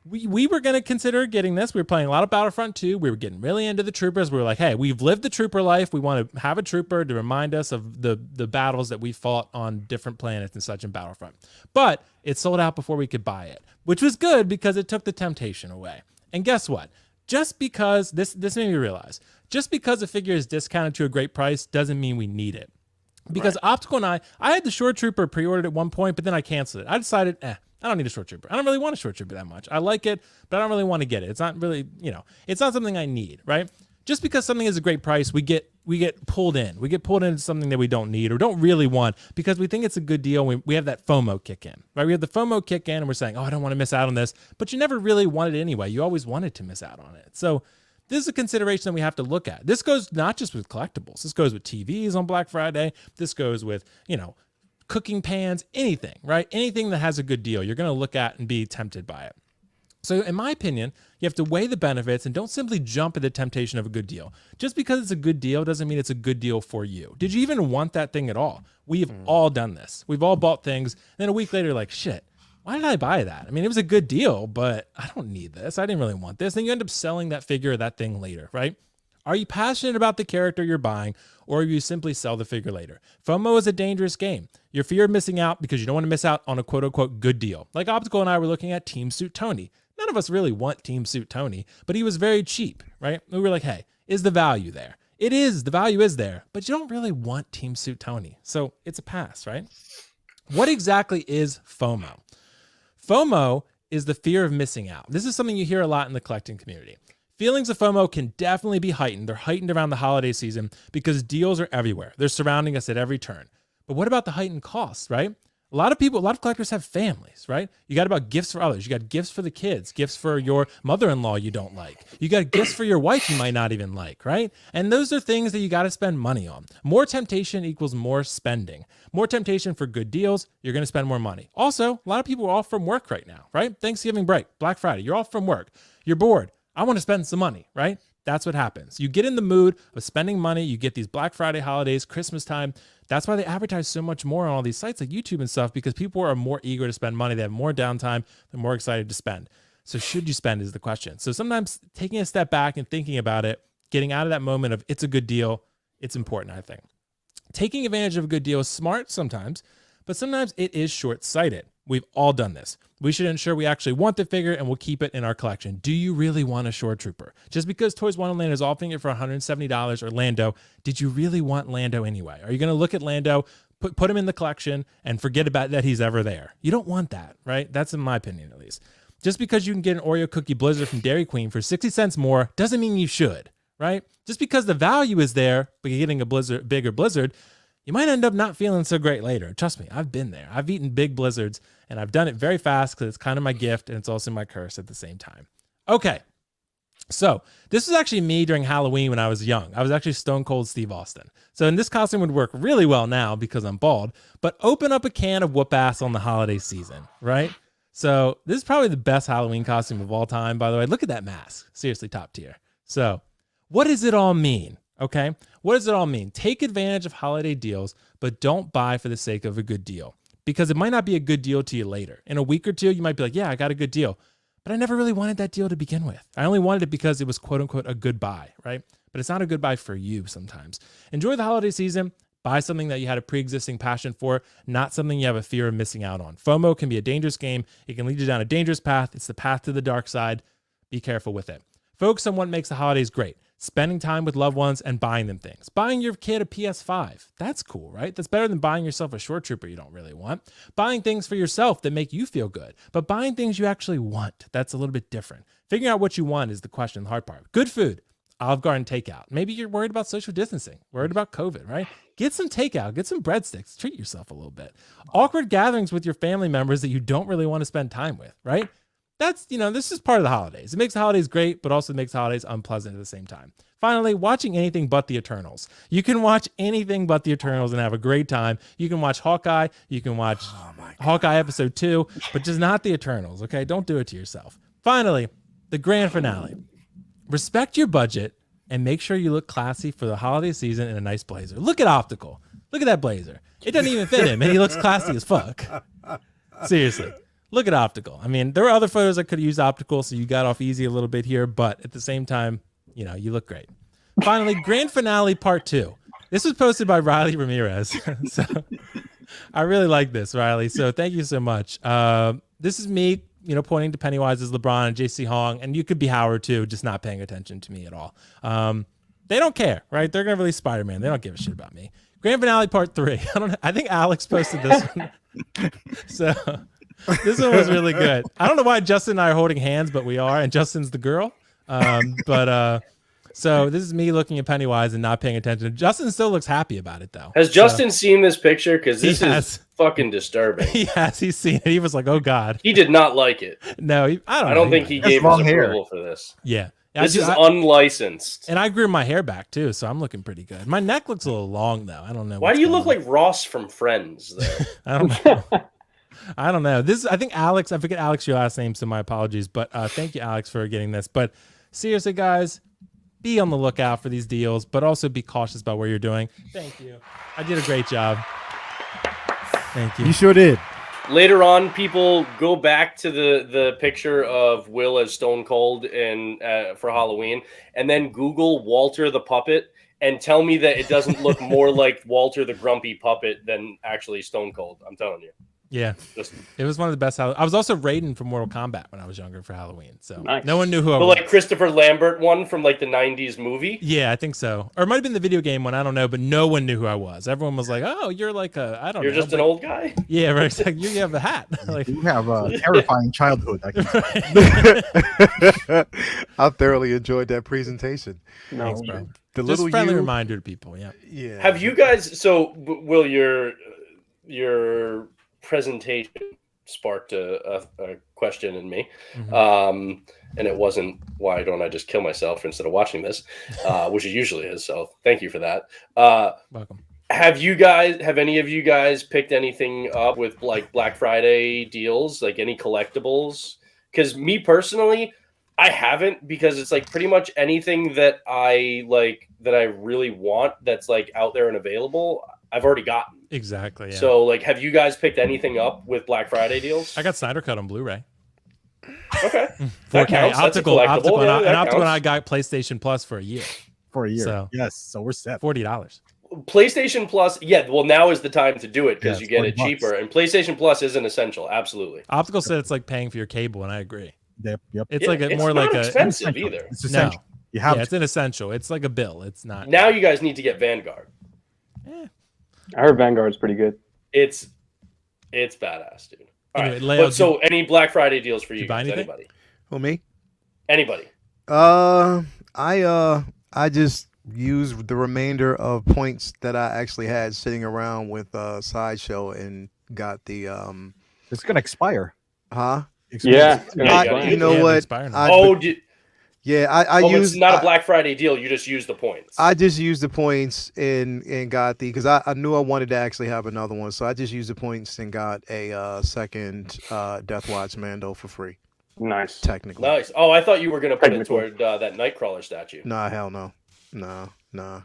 we were going to consider getting this. We were playing a lot of Battlefront 2. We were getting really into the troopers. We were like, hey, we've lived the trooper life. We want to have a trooper to remind us of the battles that we fought on different planets and such in Battlefront. But it sold out before we could buy it, which was good because it took the temptation away. And guess what? Just because this made me realize, just because a figure is discounted to a great price doesn't mean we need it. Because Optical and I had the Shore Trooper pre-ordered at one point, but then I canceled it. I decided, I don't need a Shore Trooper. I don't really want a Shore Trooper that much. I like it, but I don't really want to get it. It's not really, it's not something I need, right? Just because something is a great price, we get pulled in. We get pulled into something that we don't need or don't really want because we think it's a good deal. We have that FOMO kick in, right? We have the FOMO kick in and we're saying, oh, I don't want to miss out on this. But you never really wanted it anyway. You always wanted to miss out on it. So this is a consideration that we have to look at. This goes not just with collectibles. This goes with TVs on Black Friday. This goes with, cooking pans, anything, right? Anything that has a good deal, you're going to look at and be tempted by it. So in my opinion, you have to weigh the benefits and don't simply jump at the temptation of a good deal. Just because it's a good deal doesn't mean it's a good deal for you. Did you even want that thing at all? We've all done this. We've all bought things. And then a week later, like, shit, why did I buy that? I mean, it was a good deal, but I don't need this. I didn't really want this. Then you end up selling that figure or that thing later, right? Are you passionate about the character you're buying, or you simply sell the figure later? FOMO is a dangerous game. Your fear of missing out because you don't want to miss out on a quote-unquote good deal. Like Optical and I were looking at Team Suit Tony. None of us really want Team Suit Tony, but he was very cheap, right? We were like, hey, is the value there? It is. The value is there, but you don't really want Team Suit Tony. So it's a pass, right? What exactly is FOMO? FOMO is the fear of missing out. This is something you hear a lot in the collecting community. Feelings of FOMO can definitely be heightened. They're heightened around the holiday season because deals are everywhere. They're surrounding us at every turn. But what about the heightened costs, right? A lot of collectors have families, right? You got about gifts for others. You got gifts for the kids, gifts for your mother-in-law you don't like. You got gifts for your wife you might not even like, right? And those are things that you got to spend money on. More temptation equals more spending. More temptation for good deals, you're going to spend more money. Also, a lot of people are off from work right now, right? Thanksgiving break, Black Friday, you're off from work. You're bored. I want to spend some money, right? That's what happens. You get in the mood of spending money. You get these Black Friday holidays, Christmas time. That's why they advertise so much more on all these sites like YouTube and stuff, because people are more eager to spend money. They have more downtime. They're more excited to spend. So should you spend is the question. So sometimes taking a step back and thinking about it, getting out of that moment of it's a good deal, it's important, I think. Taking advantage of a good deal is smart sometimes, but sometimes it is short-sighted. We've all done this. We should ensure we actually want the figure and we'll keep it in our collection. Do you really want a Shore Trooper? Just because Toys Wonderland is offering it for $170 or Lando, did you really want Lando anyway? Are you going to look at Lando, put him in the collection and forget about that he's ever there? You don't want that, right? That's in my opinion, at least. Just because you can get an Oreo Cookie Blizzard from Dairy Queen for 60 cents more doesn't mean you should, right? Just because the value is there, but you're getting a bigger Blizzard, you might end up not feeling so great later. Trust me, I've been there. I've eaten big blizzards, and I've done it very fast because it's kind of my gift, and it's also my curse at the same time. Okay, so this was actually me during Halloween when I was young. I was actually Stone Cold Steve Austin. So this costume would work really well now because I'm bald, but open up a can of whoop ass on the holiday season, right? So this is probably the best Halloween costume of all time, by the way. Look at that mask. Seriously, top tier. So what does it all mean? Okay, what does it all mean? Take advantage of holiday deals, but don't buy for the sake of a good deal, because it might not be a good deal to you later. In a week or two, you might be like, yeah, I got a good deal, but I never really wanted that deal to begin with. I only wanted it because it was quote unquote a good buy, right? But it's not a good buy for you sometimes. Enjoy the holiday season. Buy something that you had a pre-existing passion for, not something you have a fear of missing out on. FOMO can be a dangerous game. It can lead you down a dangerous path. It's the path to the dark side. Be careful with it. Focus on what makes the holidays great. Spending time with loved ones and buying them things. Buying your kid a PS5. That's cool, right? That's better than buying yourself a Shore Trooper you don't really want. Buying things for yourself that make you feel good. But buying things you actually want, that's a little bit different. Figuring out what you want is the question, the hard part. Good food, Olive Garden takeout. Maybe you're worried about social distancing, worried about COVID, right? Get some takeout, get some breadsticks, treat yourself a little bit. Awkward gatherings with your family members that you don't really want to spend time with, right? That's, this is part of the holidays. It makes the holidays great, but also makes the holidays unpleasant at the same time. Finally, watching anything but the Eternals. You can watch anything but the Eternals and have a great time. You can watch Hawkeye. You can watch Hawkeye episode 2, but just not the Eternals, okay? Don't do it to yourself. Finally, the grand finale. Respect your budget and make sure you look classy for the holiday season in a nice blazer. Look at Optical. Look at that blazer. It doesn't even fit him, and he looks classy as fuck. Seriously. Look at Optical. I mean, there were other photos that could have used Optical, so you got off easy a little bit here, but at the same time, you look great. Finally, grand finale part 2. This was posted by Riley Ramirez. So I really like this, Riley. So thank you so much. This is me, pointing to Pennywise as LeBron and JC Hong, and you could be Howard too, just not paying attention to me at all. They don't care, right? They're going to release Spider-Man. They don't give a shit about me. Grand finale part 3. I think Alex posted this one. So this one was really good. I don't know why Justin and I are holding hands, but we are, and Justin's the girl. So this is me looking at Pennywise and not paying attention. Justin still looks happy about it, though. Has Justin seen this picture? Because this is fucking disturbing. He's seen it. He was like, oh, God. He did not like it. No, I don't think he gave his approval for this. Yeah. This is unlicensed. And I grew my hair back, too, so I'm looking pretty good. My neck looks a little long, though. I don't know. Why do you look like Ross from Friends, though? I don't know. I don't know. I think Alex, I forget Alex, your last name, so my apologies. But thank you, Alex, for getting this. But seriously, guys, be on the lookout for these deals, but also be cautious about what you're doing. Thank you. I did a great job. Thank you. You sure did. Later on, people go back to the picture of Will as Stone Cold for Halloween, and then Google Walter the Puppet and tell me that it doesn't look more like Walter the Grumpy Puppet than actually Stone Cold. I'm telling you. Yeah, it was one of the best. I was also Raiden from Mortal Kombat when I was younger for Halloween, so nice. No one knew who I was. Like Christopher Lambert one from like the '90s movie. Yeah, I think so, or it might have been the video game one. I don't know, but no one knew who I was. Everyone was like, "Oh, you're like I don't know." You're just an old guy. Yeah, right. It's like, you have a hat. Like, you have a terrifying childhood. I thoroughly enjoyed that presentation. No, thanks, bro. The just little friendly reminder to people. Yeah. Yeah. Have you guys? So, Will, your presentation sparked a question in me, and it wasn't why don't I just kill myself instead of watching this, which it usually is. So thank you for that. Welcome. Have any of you guys picked anything up with like Black Friday deals, like any collectibles? Because me personally, I haven't, because it's like pretty much anything that I really want that's like out there and available, I've already gotten. Exactly. Yeah. So, like, have you guys picked anything up with Black Friday deals? I got Snyder Cut on Blu-ray. Okay. 4K optical, and I got PlayStation Plus for a year. So, yes, so we're set. $40. PlayStation Plus, yeah. Well, now is the time to do it because you get it cheaper, and PlayStation Plus is an essential. Absolutely. Optical said it's like paying for your cable, and I agree. Yep. It's like it's more not like expensive either. It's essential. No. You have it's an essential. It's like a bill. It's not. Now you guys need to get Vanguard. I heard Vanguard's pretty good. It's badass, dude. All anyway, right. Leo, so any Black Friday deals for you guys? Anybody? Who, me? Anybody? I just used the remainder of points that I actually had sitting around with Sideshow and got the It's gonna expire. Huh? Yeah. You know what? I used. It's not a Black Friday deal. You just use the points. I just used the points and got the, because I knew I wanted to actually have another one, so I just used the points and got a second Death Watch Mando for free. Nice. Technically. Nice. Oh, I thought you were gonna put it toward that Nightcrawler statue. Nah, hell no. No. No.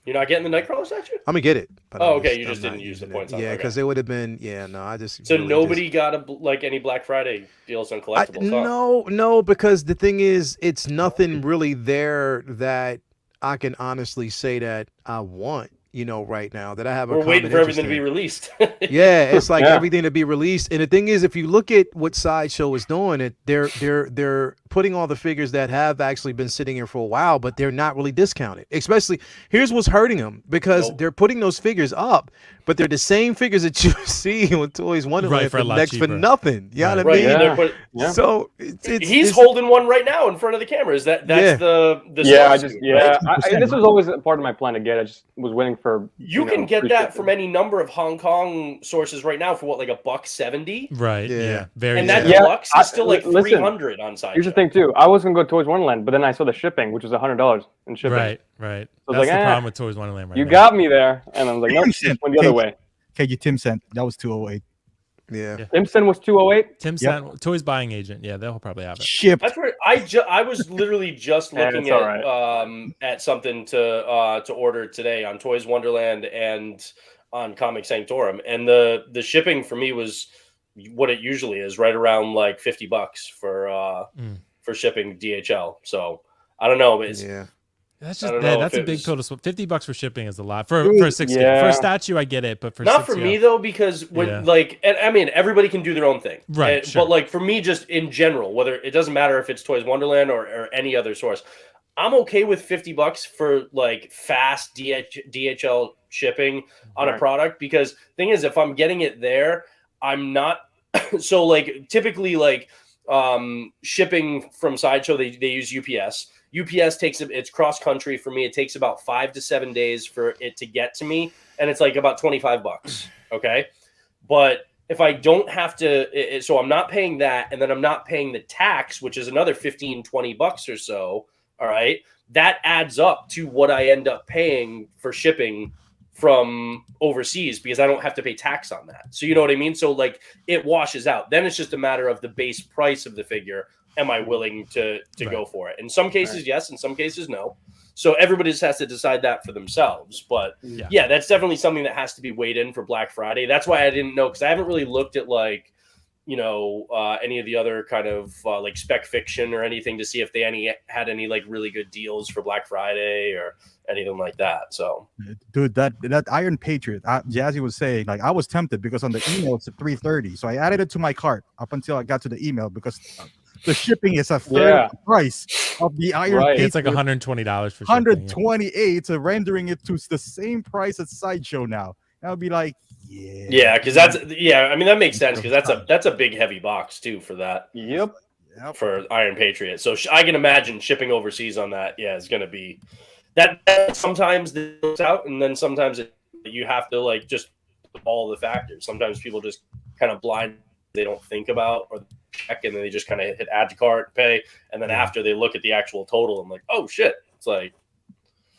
You're not getting the Nightcrawler statue? I'm gonna get it. But okay. You just didn't use the points on it. Yeah, because it would have been. Yeah, no. I just. So really nobody got any Black Friday deals on collectibles? No, because the thing is, it's nothing really there that I can honestly say that I want. Right now that I have. We're waiting for everything to be released. Yeah, it's like everything to be released. And the thing is, if you look at what Sideshow is doing, they're putting all the figures that have actually been sitting here for a while, but they're not really discounted. Especially, here's what's hurting them, because they're putting those figures up, but they're the same figures that you see on Toys Wonderland for next for nothing. You know what I mean? Yeah. So he's holding one right now in front of the cameras. That's the this was always part of my plan to get. I just was waiting for. You can get that from any number of Hong Kong sources right now for what, like $170? Right. Yeah. Very. And that deluxe is still like $300 on site. Here's the thing too. I was gonna go to Toys Wonderland, but then I saw the shipping, which was $100 in shipping. Right. So that's like, the problem with Toys Wonderland right now. You got me there, and I was like, nope, just went the other way. Okay, Tim sent that was 208. Yeah. Tim sent was 208. Tim sent Toys buying agent. Yeah, they'll probably have it. Shipped. That's where I was literally just looking at something to order today on Toys Wonderland and on Comic Sanctorum, and the shipping for me was what it usually is, right around like $50 for shipping DHL. So I don't know, but that's just that's a big total. $50 for shipping is a lot for a 6 for a statue. I get it, but for not for me though, because when and I mean everybody can do their own thing, right? Sure. But like for me, just in general, whether it doesn't matter if it's Toys Wonderland or any other source, I'm okay with $50 for like fast DHL shipping on a product, because thing is, if I'm getting it there, I'm not so like typically like shipping from Sideshow, they use UPS. UPS it's cross country for me. It takes about 5 to 7 days for it to get to me, and it's like about $25. Okay, but if I don't have to, so I'm not paying that, and then I'm not paying the tax, which is another $15-$20 or so. All right, that adds up to what I end up paying for shipping from overseas because I don't have to pay tax on that. So you know what I mean? So like it washes out. Then it's just a matter of the base price of the figure. Am I willing to go for it? In some cases, yes. In some cases, no. So everybody just has to decide that for themselves. But yeah, that's definitely something that has to be weighed in for Black Friday. That's why I didn't know, because I haven't really looked at like, any of the other kind of like Spec Fiction or anything to see if they had any like really good deals for Black Friday or anything like that. So, dude, that Iron Patriot, Jazzy was saying, like, I was tempted because on the email it's at 330, so I added it to my cart up until I got to the email because the shipping is a third price of the Iron Patriot. It's like $120 for shipping. 128, so rendering it to the same price as Sideshow now. I would be like, because I mean that makes sense because that's a big heavy box too for that. Yep. For Iron Patriot, so I can imagine shipping overseas on that. Yeah, it's gonna be that sometimes it goes out, and then sometimes you have to like just all the factors. Sometimes people just kind of blind, they don't think about or check, and then they just kind of hit add to cart, pay, and then after they look at the actual total, I'm like, oh shit, it's like.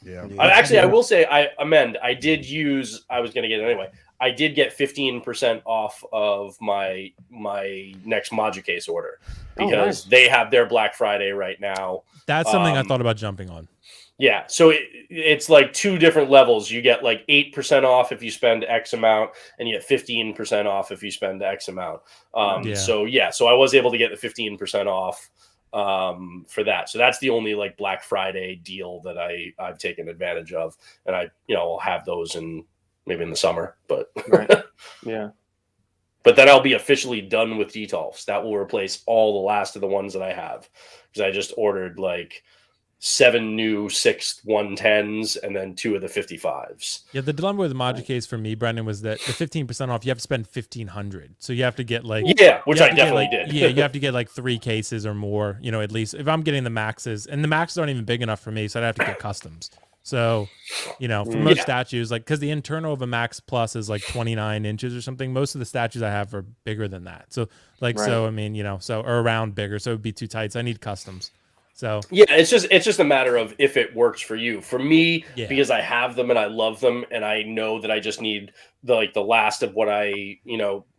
I will say I did use. I was going to get it anyway. I did get 15% off of my next Module case order because they have their Black Friday right now. That's something I thought about jumping on. Yeah, so it's like two different levels. You get like 8% off if you spend X amount, and you get 15% off if you spend X amount. So I was able to get the 15% off. For that. So that's the only like Black Friday deal that I've taken advantage of. And I'll have those maybe in the summer, but yeah. But then I'll be officially done with Detolfs. That will replace all the last of the ones that I have. Because I just ordered like 7 new 6 110s and then 2 of the 55s. Yeah, the dilemma with the Module case for me, Brendan, was that the 15% off, you have to spend $1,500. So you have to get like which I definitely did. Yeah, you have to get like 3 cases or more, at least. If I'm getting the maxes, and the maxes aren't even big enough for me, so I'd have to get customs. So, for most statues, like, because the internal of a Max Plus is like 29 inches or something. Most of the statues I have are bigger than that. So, so I mean, or around bigger. So it would be too tight. So I need customs. So it's just a matter of if it works for you. For me, because I have them and I love them, and I know that I just need the last of what I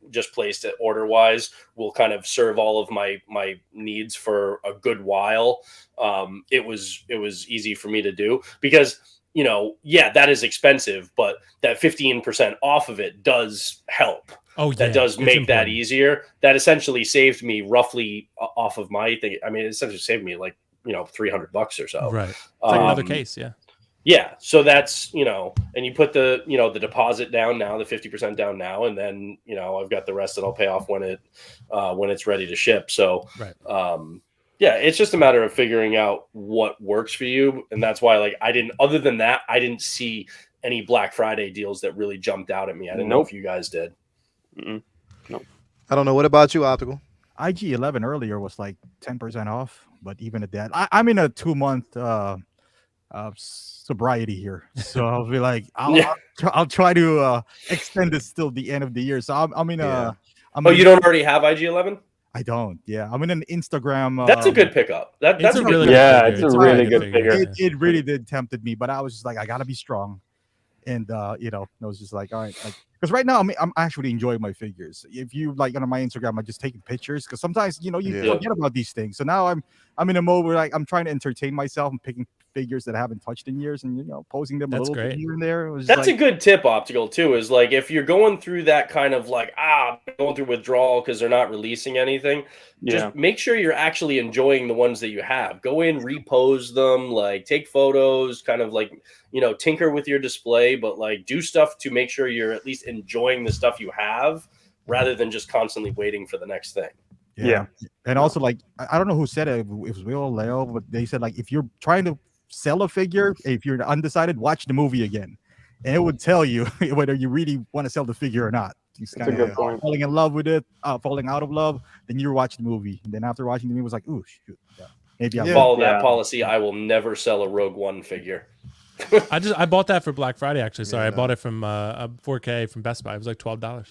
just placed it order wise will kind of serve all of my needs for a good while. It was easy for me to do because that is expensive, but that 15% off of it does help. Oh, yeah. That does make that easier. That essentially saved me roughly off of my thing. I mean, it essentially saved me like, $300 or so. Right. It's like another case. Yeah. Yeah. So that's, and you put the, the deposit down now, the 50% down now. And then, I've got the rest that I'll pay off when it's ready to ship. So, it's just a matter of figuring out what works for you. And that's why, like, other than that, I didn't see any Black Friday deals that really jumped out at me. I didn't know if you guys did. Nope. I don't know. What about you, Optical? IG-11 earlier was like 10% off, but even at that, I'm in a 2-month sobriety here, so I'll be like, I'll try to extend this till the end of the year. So I'm in a. You don't already have IG-11? I don't. Yeah, I'm in an Instagram. That's a good pickup. That's a really it's a really good figure. It really did tempted me, but I was just like, I gotta be strong, and I was just like, all right, like. Because right now, I'm actually enjoying my figures. If you like on my Instagram, I'm just taking pictures. Because sometimes, you forget about these things. So now I'm in a mode where like I'm trying to entertain myself and picking figures that I haven't touched in years and posing them a little bit here and there. That's a good tip, Optical, too. Is like if you're going through that kind of like going through withdrawal because they're not releasing anything. Just make sure you're actually enjoying the ones that you have. Go in, repose them, like take photos, kind of like tinker with your display, but like do stuff to make sure you're at least enjoying the stuff you have rather than just constantly waiting for the next thing. Yeah. And also, like, I don't know who said it, it was Will or Leo, but they said, like, if you're trying to sell a figure, if you're undecided, watch the movie again. And it would tell you whether you really want to sell the figure or not. He's kind of falling in love with it, falling out of love. Then you watch the movie. And then after watching the movie, it was like, ooh, shoot. Yeah. Maybe I'll follow that policy. I will never sell a Rogue One figure. I bought that for Black Friday, actually. Sorry, I bought it from 4K from Best Buy. It was like $12.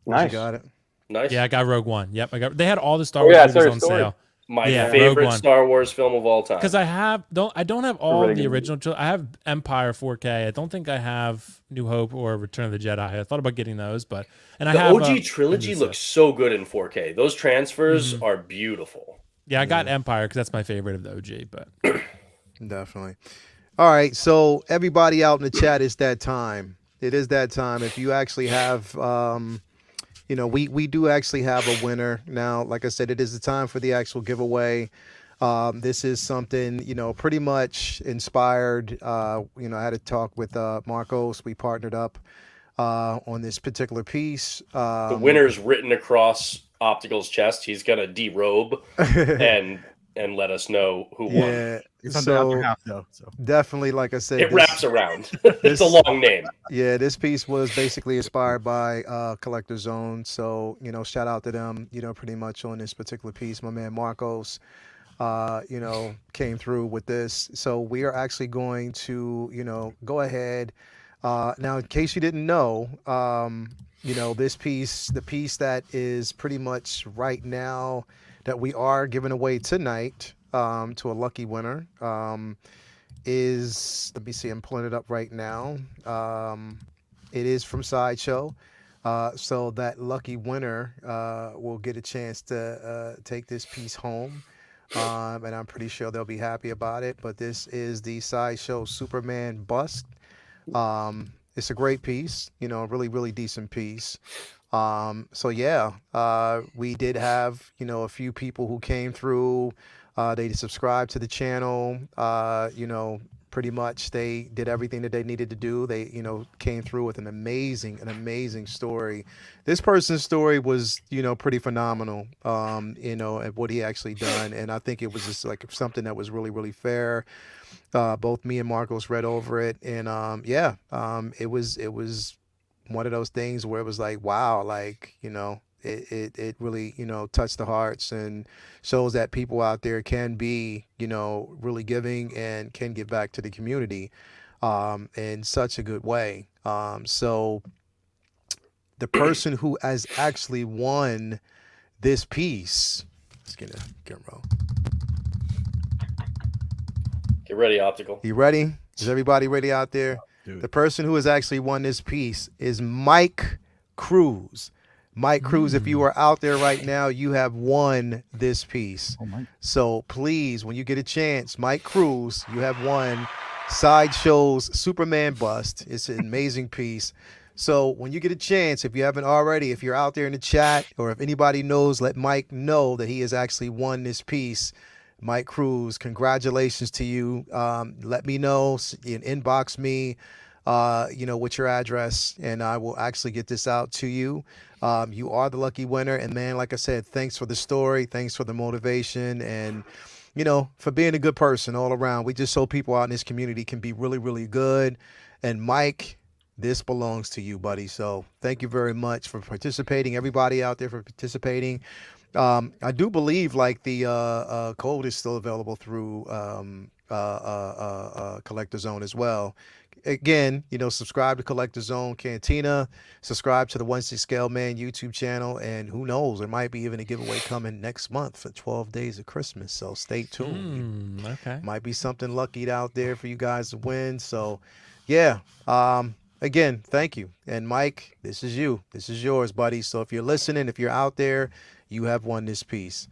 Nice. You got it. Nice. Yeah, I got Rogue One. Yep, they had all the Star Wars movies on sale. My Rogue favorite One. Star Wars film of all time. Because I don't have all Really of the good original. I have Empire 4K. I don't think I have New Hope or Return of the Jedi. I thought about getting those, but the I have OG trilogy looks so good in 4K. Those transfers are beautiful. Yeah, I got Empire because that's my favorite of the OG. But Definitely. All right, so everybody out in the chat, it's that time. It is that time. If you actually have, we do actually have a winner now. Like I said, it is the time for the actual giveaway. This is something, pretty much inspired. I had a talk with Marcos. We partnered up on this particular piece. The winner's written across Optical's chest. He's gonna derobe and let us know who won. Yeah, It's on the other half though. So definitely, like I said, It wraps around. It's a long name. Yeah, this piece was basically inspired by Collector Zone. So, shout out to them, pretty much on this particular piece. My man Marcos, came through with this. So we are actually going to, go ahead. Now, in case you didn't know, this piece, the piece that is pretty much right now that we are giving away tonight to a lucky winner is, let me see, I'm pulling it up right now. It is from Sideshow. So that lucky winner will get a chance to take this piece home. And I'm pretty sure they'll be happy about it. But this is the Sideshow Superman bust. It's a great piece, really, really decent piece. So yeah, we did have, a few people who came through. They subscribed to the channel. Pretty much they did everything that they needed to do. They, came through with an amazing story. This person's story was, pretty phenomenal, at what he actually done. And I think it was just like something that was really, really fair. Both me and Marcos read over it. And it was one of those things where it was like, wow, like, it really, touched the hearts and shows that people out there can be, really giving and can give back to the community in such a good way. So the person who has actually won this piece, let's get a roll. Get ready, Optical. You ready? Is everybody ready out there? Dude. The person who has actually won this piece is Mike Cruz. Mike Cruz, if you are out there right now, you have won this piece. Oh, Mike. So please, when you get a chance, Mike Cruz, you have won Sideshow's Superman bust. It's an amazing piece. So when you get a chance, if you haven't already, if you're out there in the chat or if anybody knows, let Mike know that he has actually won this piece. Mike Cruz, congratulations to you. Let me know, inbox me, with your address, and I will actually get this out to you. You are the lucky winner. And man, like I said, thanks for the story. Thanks for the motivation and, for being a good person all around. We just so people out in this community can be really, really good. And Mike, this belongs to you, buddy. So thank you very much for participating. Everybody out there for participating. I do believe like the code is still available through Collector Zone as well. Again, subscribe to Collector Zone Cantina, subscribe to the 1/6 Scale Man YouTube channel, and who knows, there might be even a giveaway coming next month for 12 days of Christmas. So stay tuned. Okay. Might be something lucky out there for you guys to win. So yeah. Again, thank you. And Mike, this is you. This is yours, buddy. So if you're listening, if you're out there, you have won this piece.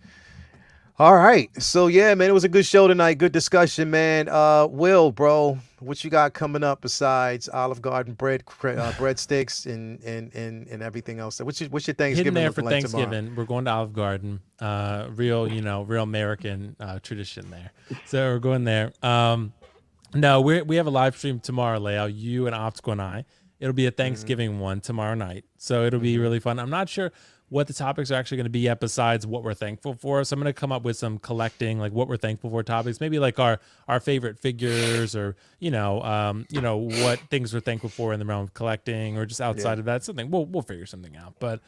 All right. So yeah, man, it was a good show tonight. Good discussion, man. Will, bro, what you got coming up besides Olive Garden breadsticks and everything else? What's your Thanksgiving? Hidden there for like Thanksgiving. Tomorrow? We're going to Olive Garden. Real American tradition there. So we're going there. No, we have a live stream tomorrow, Leo. You and Optical and I. It'll be a Thanksgiving one tomorrow night. So it'll be really fun. I'm not sure what the topics are actually going to be yet besides what we're thankful for. So I'm going to come up with some collecting, like what we're thankful for topics, maybe like our favorite figures or, what things we're thankful for in the realm of collecting or just outside of that, something we'll figure something out. But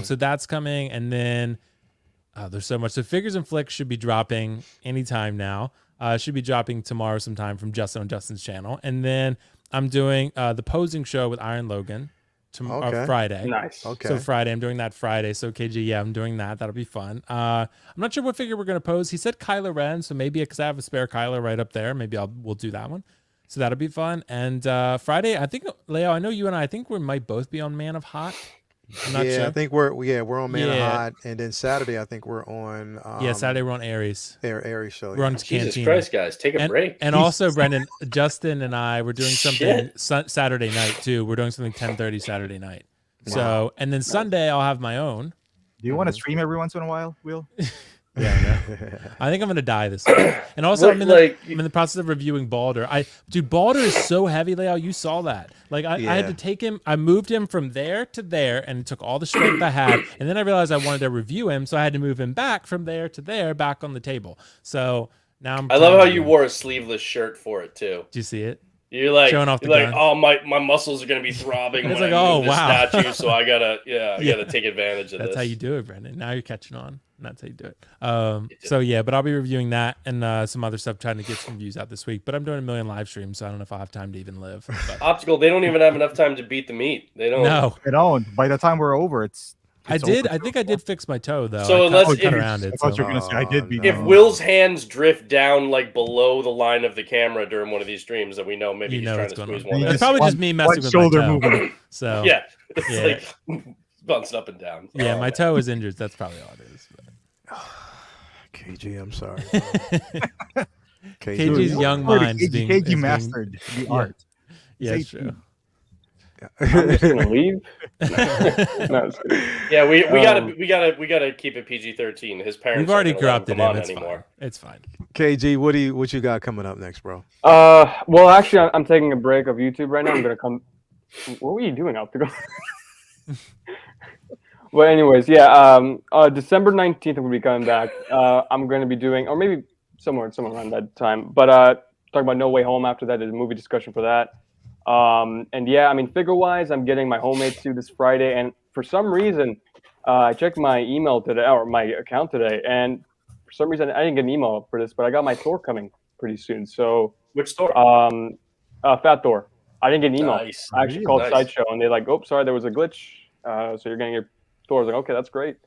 so that's coming. And then there's so much. So Figures and Flicks should be dropping anytime now. Should be dropping tomorrow sometime from Justin on Justin's channel. And then I'm doing the posing show with Iron Logan Friday. Nice. Okay. So Friday, I'm doing that Friday. So KG, yeah, I'm doing that. That'll be fun. I'm not sure what figure we're gonna pose. He said Kylo Ren, so maybe because I have a spare Kylo right up there, maybe we'll do that one. So that'll be fun. And Friday, I think Leo, I know you and I think we might both be on Man of Hot. I'm not sure. I think we're on Man of Hot, and then Saturday I think we're on. Saturday we're on Aries. Aries show. We're on Jesus Canteen. Christ, guys, take a break. And also, Brendan, Justin and I, we're doing something Saturday night too. We're doing something 10:30 Saturday night. Wow. So, and then Sunday I'll have my own. Do you want to stream every once in a while, Will? Yeah, I think I'm gonna die this week. And also, I'm in the process of reviewing Baldur. Baldur is so heavy, Leo. You saw that. Like, I had to take him. I moved him from there to there, and it took all the strength I had. And then I realized I wanted to review him, so I had to move him back from there to there, back on the table. So now I love how you wore a sleeveless shirt for it too. Do you see it? You're like, showing off oh, my muscles are gonna be throbbing. It's when like, I move this wow. statue, so I gotta take advantage of this. That's how you do it, Brendan. Now you're catching on. That's how you do it. So yeah, but I'll be reviewing that and some other stuff, trying to get some views out this week. But I'm doing a million live streams, so I don't know if I'll have time to even live. But. Optical, they don't even have enough time to beat the meat. They don't. No, they don't. By the time we're over, it's I think I did fix my toe though. So unless I thought you were gonna say I did beat. If Will's hands drift down like below the line of the camera during one of these streams, then we know maybe he's trying to squeeze one. It's probably just me messing with my toe. Moving. So yeah, it's like bouncing up and down. Yeah, my toe is injured. That's probably all it is. But. KG, I'm sorry. KG's young mind is being KG mastered the art. Yeah, true. I'm just gonna leave. Yeah, we gotta keep it PG-13. His parents. We've already corrupted him. It's fine. KG, what you got coming up next, bro? Well, actually, I'm taking a break of YouTube right now. I'm gonna come. What were you doing, Optical? Well, anyways, December 19th we'll be coming back. I'm gonna be doing, or maybe somewhere around that time. But talking about No Way Home after that is a movie discussion for that. And yeah, I mean, figure-wise, I'm getting my homemade suit this Friday, and for some reason, I checked my email today, or my account today, and for some reason, I didn't get an email for this, but I got my Thor coming pretty soon. So which Thor? Fat Thor. I didn't get an email. Nice. I actually called Sideshow, and they're like, "Oh, sorry, there was a glitch. So you're getting your Thor." I was like, "Okay, that's great."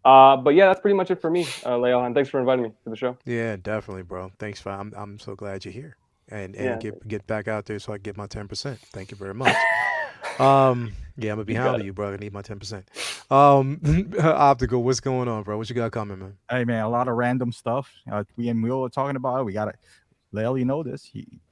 But yeah, that's pretty much it for me, Leo, and thanks for inviting me to the show. Yeah, definitely, bro. Thanks for. I'm so glad you're here. And get back out there so I can get my 10%. Thank you very much. I'm gonna be hounding you, bro. I need my 10%. Optical, what's going on, bro? What you got coming, man? Hey, man, a lot of random stuff. We and Will were talking about it. We got it. Lale, you know this.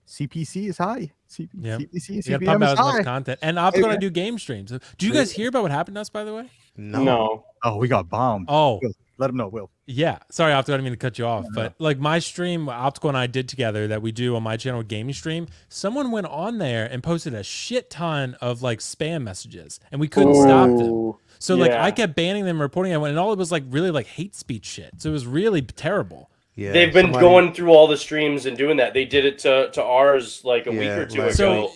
CPC is high. CPC, you gotta pump out as much content. And Optical gonna do game streams. Do you guys hear about what happened to us, by the way? No. Oh, we got bombed. Oh. Let him know, Will. Yeah. Sorry, Optical, I didn't mean to cut you off. But like my stream, Optical and I did together that we do on my channel, gaming stream, someone went on there and posted a shit ton of like spam messages and we couldn't stop them. So like I kept banning them, reporting it, and all it was like really like hate speech shit. So it was really terrible. Yeah, they've been going through all the streams and doing that. They did it to ours like a week or two ago.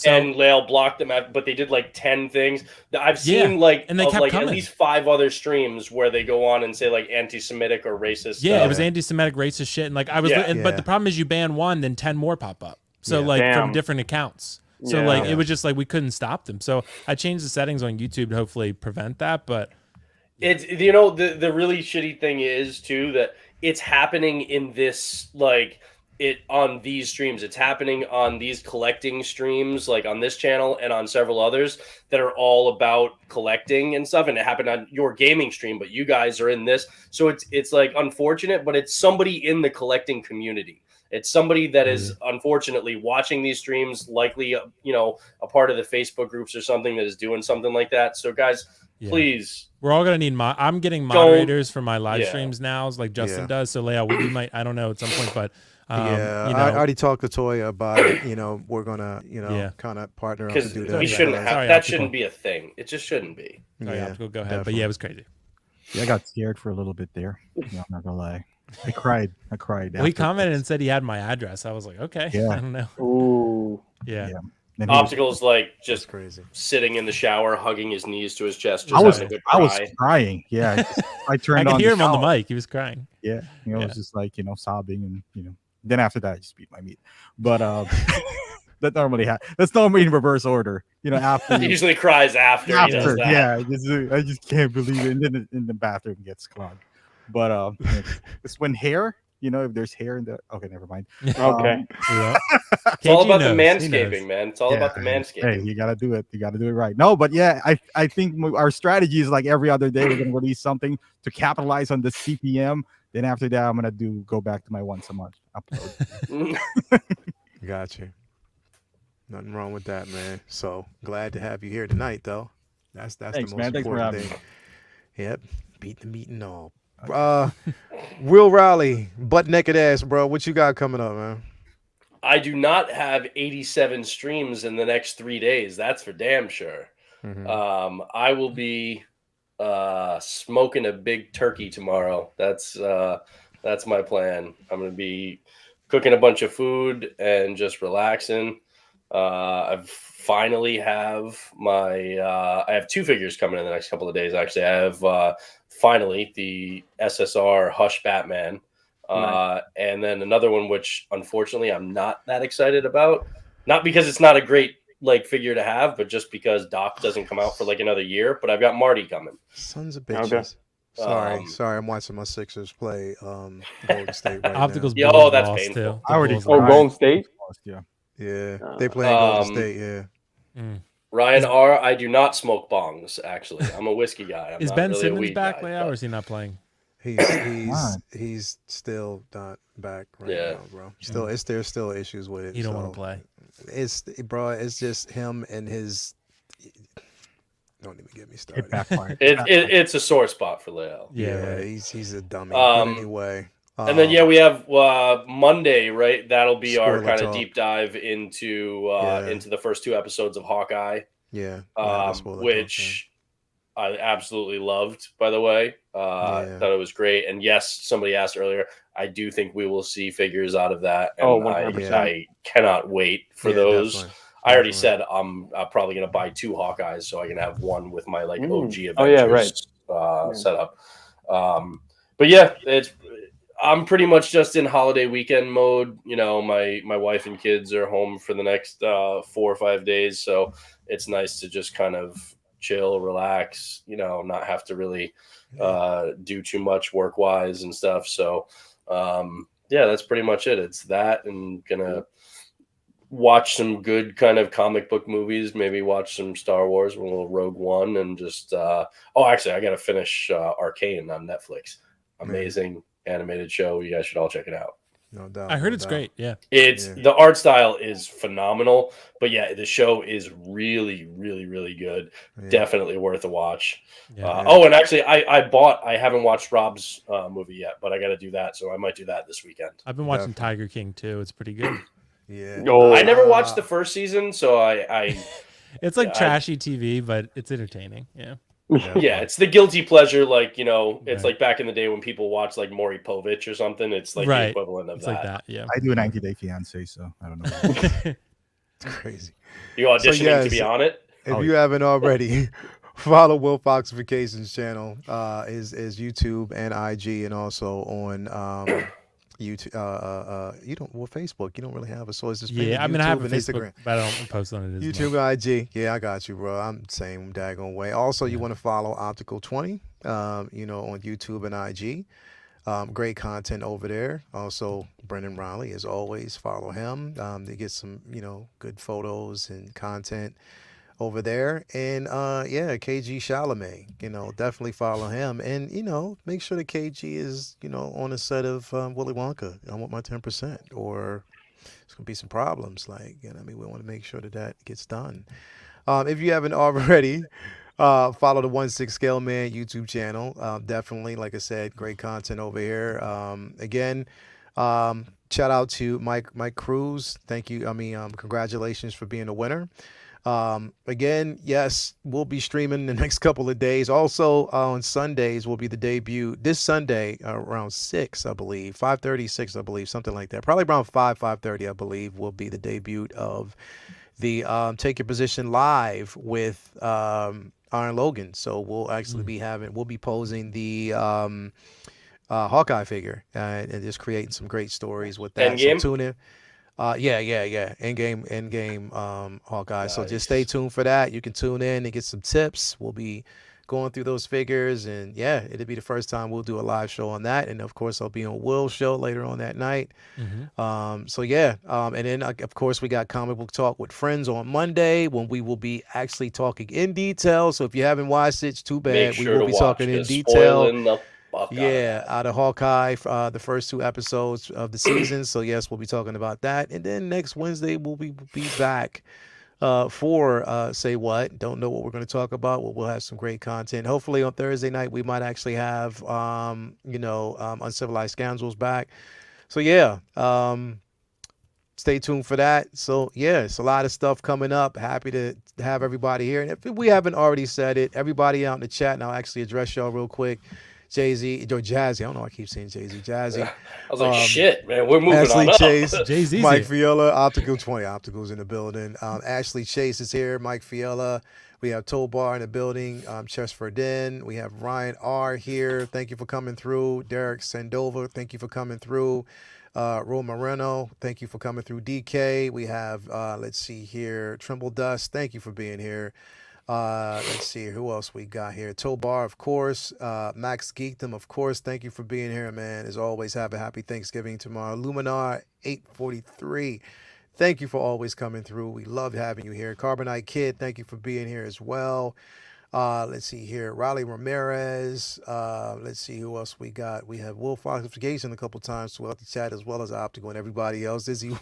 And Lale blocked them out, but they did like 10 things. I've seen and they kept coming. At least 5 other streams where they go on and say like anti-Semitic or racist stuff. It was anti-Semitic racist shit. And like I was, but the problem is you ban one, then 10 more pop up. So like from different accounts. So like it was just like we couldn't stop them. So I changed the settings on YouTube to hopefully prevent that. But it's the really shitty thing is too that it's happening in this on these streams. It's happening on these collecting streams, like on this channel and on several others that are all about collecting and stuff. And it happened on your gaming stream, but you guys are in this. So it's like unfortunate, but it's somebody in the collecting community. It's somebody that is unfortunately watching these streams, likely, a part of the Facebook groups or something that is doing something like that. So guys, please. We're all gonna need I'm getting moderators for my live streams now, like Justin does. So Leo, we might, I don't know, at some point, but I already talked to Toya about it. We're gonna, kind of partner up to do that. We shouldn't have that. Shouldn't be a thing. It just shouldn't be. Sorry, Optical, go ahead. Definitely. But it was crazy. Yeah, I got scared for a little bit there. I'm not gonna lie. I cried. Well, he commented and said he had my address. I was like, okay. I don't know. Ooh. Yeah. Optical's like just crazy, sitting in the shower, hugging his knees to his chest. I was crying. Yeah, I turned on. I could hear him on the mic. He was crying. Yeah, it was just like sobbing, and then after that, I just beat my meat. But That's normally in reverse order. After He usually cries after he does that. yeah, I just can't believe it. And then the bathroom gets clogged. But it's when hair, if there's hair in the never mind. Okay. Yeah. It's all KG about knows. the He manscaping, knows. man. It's all about the manscaping. Hey, you gotta do it. You gotta do it right. No, but yeah, I think our strategy is like every other day we're gonna release something to capitalize on the CPM. Then after that, I'm gonna go back to my once a month upload. Got you. Nothing wrong with that, man. So glad to have you here tonight, though. That's Thanks, the most man. Thanks for important having thing. me. Yep, beat the meat and all. Will Riley, butt naked ass, bro. What you got coming up, man? I do not have 87 streams in the next 3 days. That's for damn sure. Mm-hmm. I will be smoking a big turkey tomorrow. That's my plan. I'm going to be cooking a bunch of food and just relaxing. I finally have I have 2 figures coming in the next couple of days. Actually, I have finally the SSR Hush Batman. Nice. And then another one, which unfortunately I'm not that excited about. Not because it's not a great figure to have, but just because Doc doesn't come out for another year. But I've got Marty coming. Sons of bitches. Okay. Sorry, I'm watching my Sixers play Golden State right Opticals now. Bulls that's lost painful. too. I already Golden State. Yeah. Yeah, they playing Golden State. Yeah. Ryan R. I do not smoke bongs. Actually, I'm a whiskey guy. I'm Is not Ben really a Simmons weed back, guy, Leia, or but- is he not playing? He's still not back right now, bro. There's still issues with it. You don't want to play. It's just him and his. Don't even get me started. It backfired. It's a sore spot for Leo. Yeah, he's a dummy. But anyway. And then we have Monday, right? That'll be our Spoiler kind of talk. deep dive into the first 2 episodes of Hawkeye. Yeah. Which I absolutely loved, by the way. Thought it was great. And yes, somebody asked earlier, I do think we will see figures out of that. And 100%. I cannot wait for those. Definitely. I already said I'm probably going to buy 2 Hawkeyes so I can have one with my OG Avengers Oh, yeah, right. setup. But yeah, I'm pretty much just in holiday weekend mode. My wife and kids are home for the next 4 or 5 days, so it's nice to just kind of chill, relax. Not have to really do too much work wise and stuff. So that's pretty much it. It's that, and gonna watch some good kind of comic book movies. Maybe watch some Star Wars, a little Rogue One, and just actually, I gotta finish Arcane on Netflix. Amazing animated show. You guys should all check it out. No doubt. I heard it's great. Yeah. The art style is phenomenal, but yeah, the show is really, really, really good. Yeah. Definitely worth a watch. Yeah. And actually, I haven't watched Rob's movie yet, but I got to do that, so I might do that this weekend. I've been watching Tiger King too. It's pretty good. Yeah. I never watched the first season, so I It's like trashy TV, but it's entertaining. Yeah. Yeah, it's the guilty pleasure, it's like back in the day when people watch like Maury Povich or something. It's like the equivalent of it's that. like that. Yeah. I do a 90-day fiance, so I don't know. It's crazy. You auditioning to be on it? If you haven't already, follow Will Fox Vacations channel. Is YouTube and IG, and also on YouTube. Facebook. You don't really have a source. Yeah, I mean, I have a and Facebook, Instagram. but I don't post on it. YouTube and IG. Yeah, I got you, bro. I'm the same daggone way. Also, you want to follow Optical 20, on YouTube and IG. Great content over there. Also, Brendan Riley, as always, follow him to get some, good photos and content over there. And KG Chalamet, definitely follow him. And, make sure that KG is, on a set of Willy Wonka. I want my 10%, or it's going to be some problems. We want to make sure that gets done. If you haven't already, follow the 1/6 Scale Man YouTube channel. Definitely, like I said, great content over here. Again, shout out to Mike Cruz. Thank you. Congratulations for being a winner. Again, yes, we'll be streaming the next couple of days. Also, on Sundays will be the debut. This Sunday around 6, I believe, 5:36, I believe, something like that. Probably around 5:30, I believe, will be the debut of the Take Your Position live with Iron Logan. So we'll actually we'll be posing the Hawkeye figure and just creating some great stories with that. Endgame? So tune in. Yeah. In-game, Hawkeye. So just stay Nice. tuned for that. You can tune in and get some tips. We'll be going through those figures, and yeah, it'll be the first time we'll do a live show on that. And of course, I'll be on Will's show later on that night. So yeah, and then of course we got comic book talk with friends on Monday when we will be actually talking in detail. So if you haven't watched it, it's too Make bad. We sure will to be watch talking in it. detail. Spoiling the fuck Yeah, out out of Hawkeye, the first 2 episodes of the season. So yes, we'll be talking about that, and then next Wednesday we'll be back for Say What. Don't know what we're going to talk about. We'll have some great content. Hopefully on Thursday night we might actually have Uncivilized Scoundrels back. So yeah, stay tuned for that. So yeah, it's a lot of stuff coming up. Happy to have everybody here. And if we haven't already said it, everybody out in the chat, and I'll actually address y'all real quick. Jay-Z, or Jazzy. I don't know why I keep saying Jay-Z. Jazzy. I was like, shit, man, we're moving Ashley on up. Chase, Jay-Z's Mike here. Fiala, Optical 20 Opticals in the building. Ashley Chase is here. Mike Fiala. We have Tobar in the building. Chesford Den. We have Ryan R here. Thank you for coming through. Derek Sandoval. Thank you for coming through. Ro Moreno. Thank you for coming through. DK. We have, let's see here. Trimble Dust. Thank you for being here. Let's see who else we got here. Tobar, of course. Max Geekdom, of course. Thank you for being here, man. As always, have a happy Thanksgiving tomorrow. Luminar 843. Thank you for always coming through. We love having you here. Carbonite Kid, thank you for being here as well. Let's see here. Riley Ramirez. Let's see who else we got. We have Wolf Foxification a couple times throughout the chat, as well as Optical and everybody else. Izzy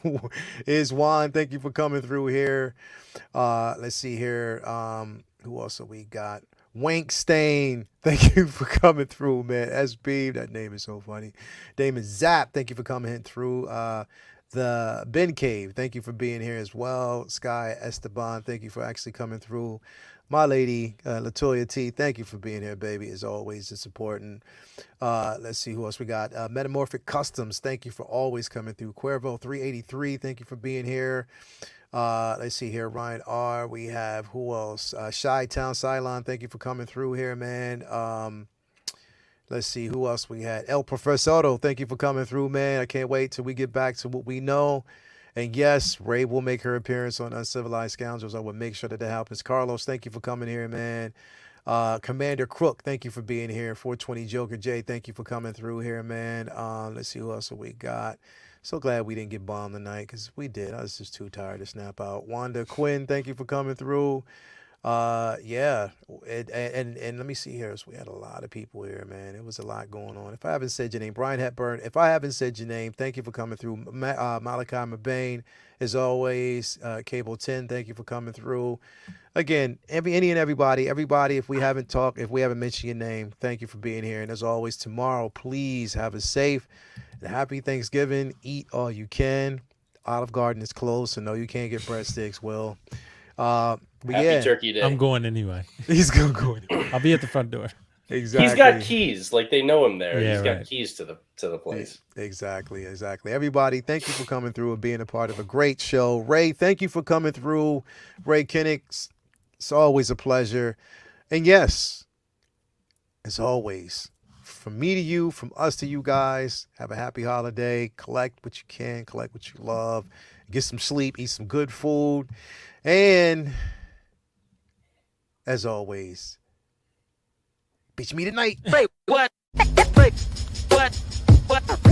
is Juan. Thank you for coming through here. Let's see here. Who else have we got? Wank Stain. Thank you for coming through, man. SB, that name is so funny. Damon Zap, thank you for coming through. The Ben Cave, thank you for being here as well. Sky Esteban, thank you for actually coming through. My lady, Latoya T, thank you for being here, baby. As always, it's important. Let's see who else we got. Metamorphic Customs, thank you for always coming through. Cuervo 383, thank you for being here. Let's see here. Ryan R. We have who else? Shy Town Cylon, thank you for coming through here, man. Let's see who else we had. El Profesoro, thank you for coming through, man. I can't wait till we get back to what we know. And yes, Ray will make her appearance on Uncivilized Scoundrels. I will make sure that happens. Carlos, thank you for coming here, man. Commander Crook, thank you for being here. 420 Joker J, thank you for coming through here, man. Let's see who else we got. So glad we didn't get bombed tonight, because we did. I was just too tired to snap out. Wanda Quinn, thank you for coming through. Yeah, and let me see here. So we had a lot of people here, man. It was a lot going on. If I haven't said your name, Brian Hepburn, if I haven't said your name, thank you for coming through. Malachi Mabane, as always. Cable 10, thank you for coming through. Again, any and everybody, if we haven't talked, if we haven't mentioned your name, thank you for being here. And as always, tomorrow, please have a safe and happy Thanksgiving. Eat all you can. Olive Garden is closed, so no, you can't get breadsticks, Will. But Happy yeah, Turkey Day. I'm going anyway. he's gonna go anyway. I'll be at the front door. Exactly. He's got keys, like they know him there. Yeah, He's got right. keys to the place. Exactly. Everybody, thank you for coming through and being a part of a great show. Ray, thank you for coming through. Rei Kennex, it's always a pleasure. And yes, as always, from me to you, from us to you guys, have a happy holiday. Collect what you can, collect what you love. Get some sleep, eat some good food. And as always, bitch me tonight. Say what?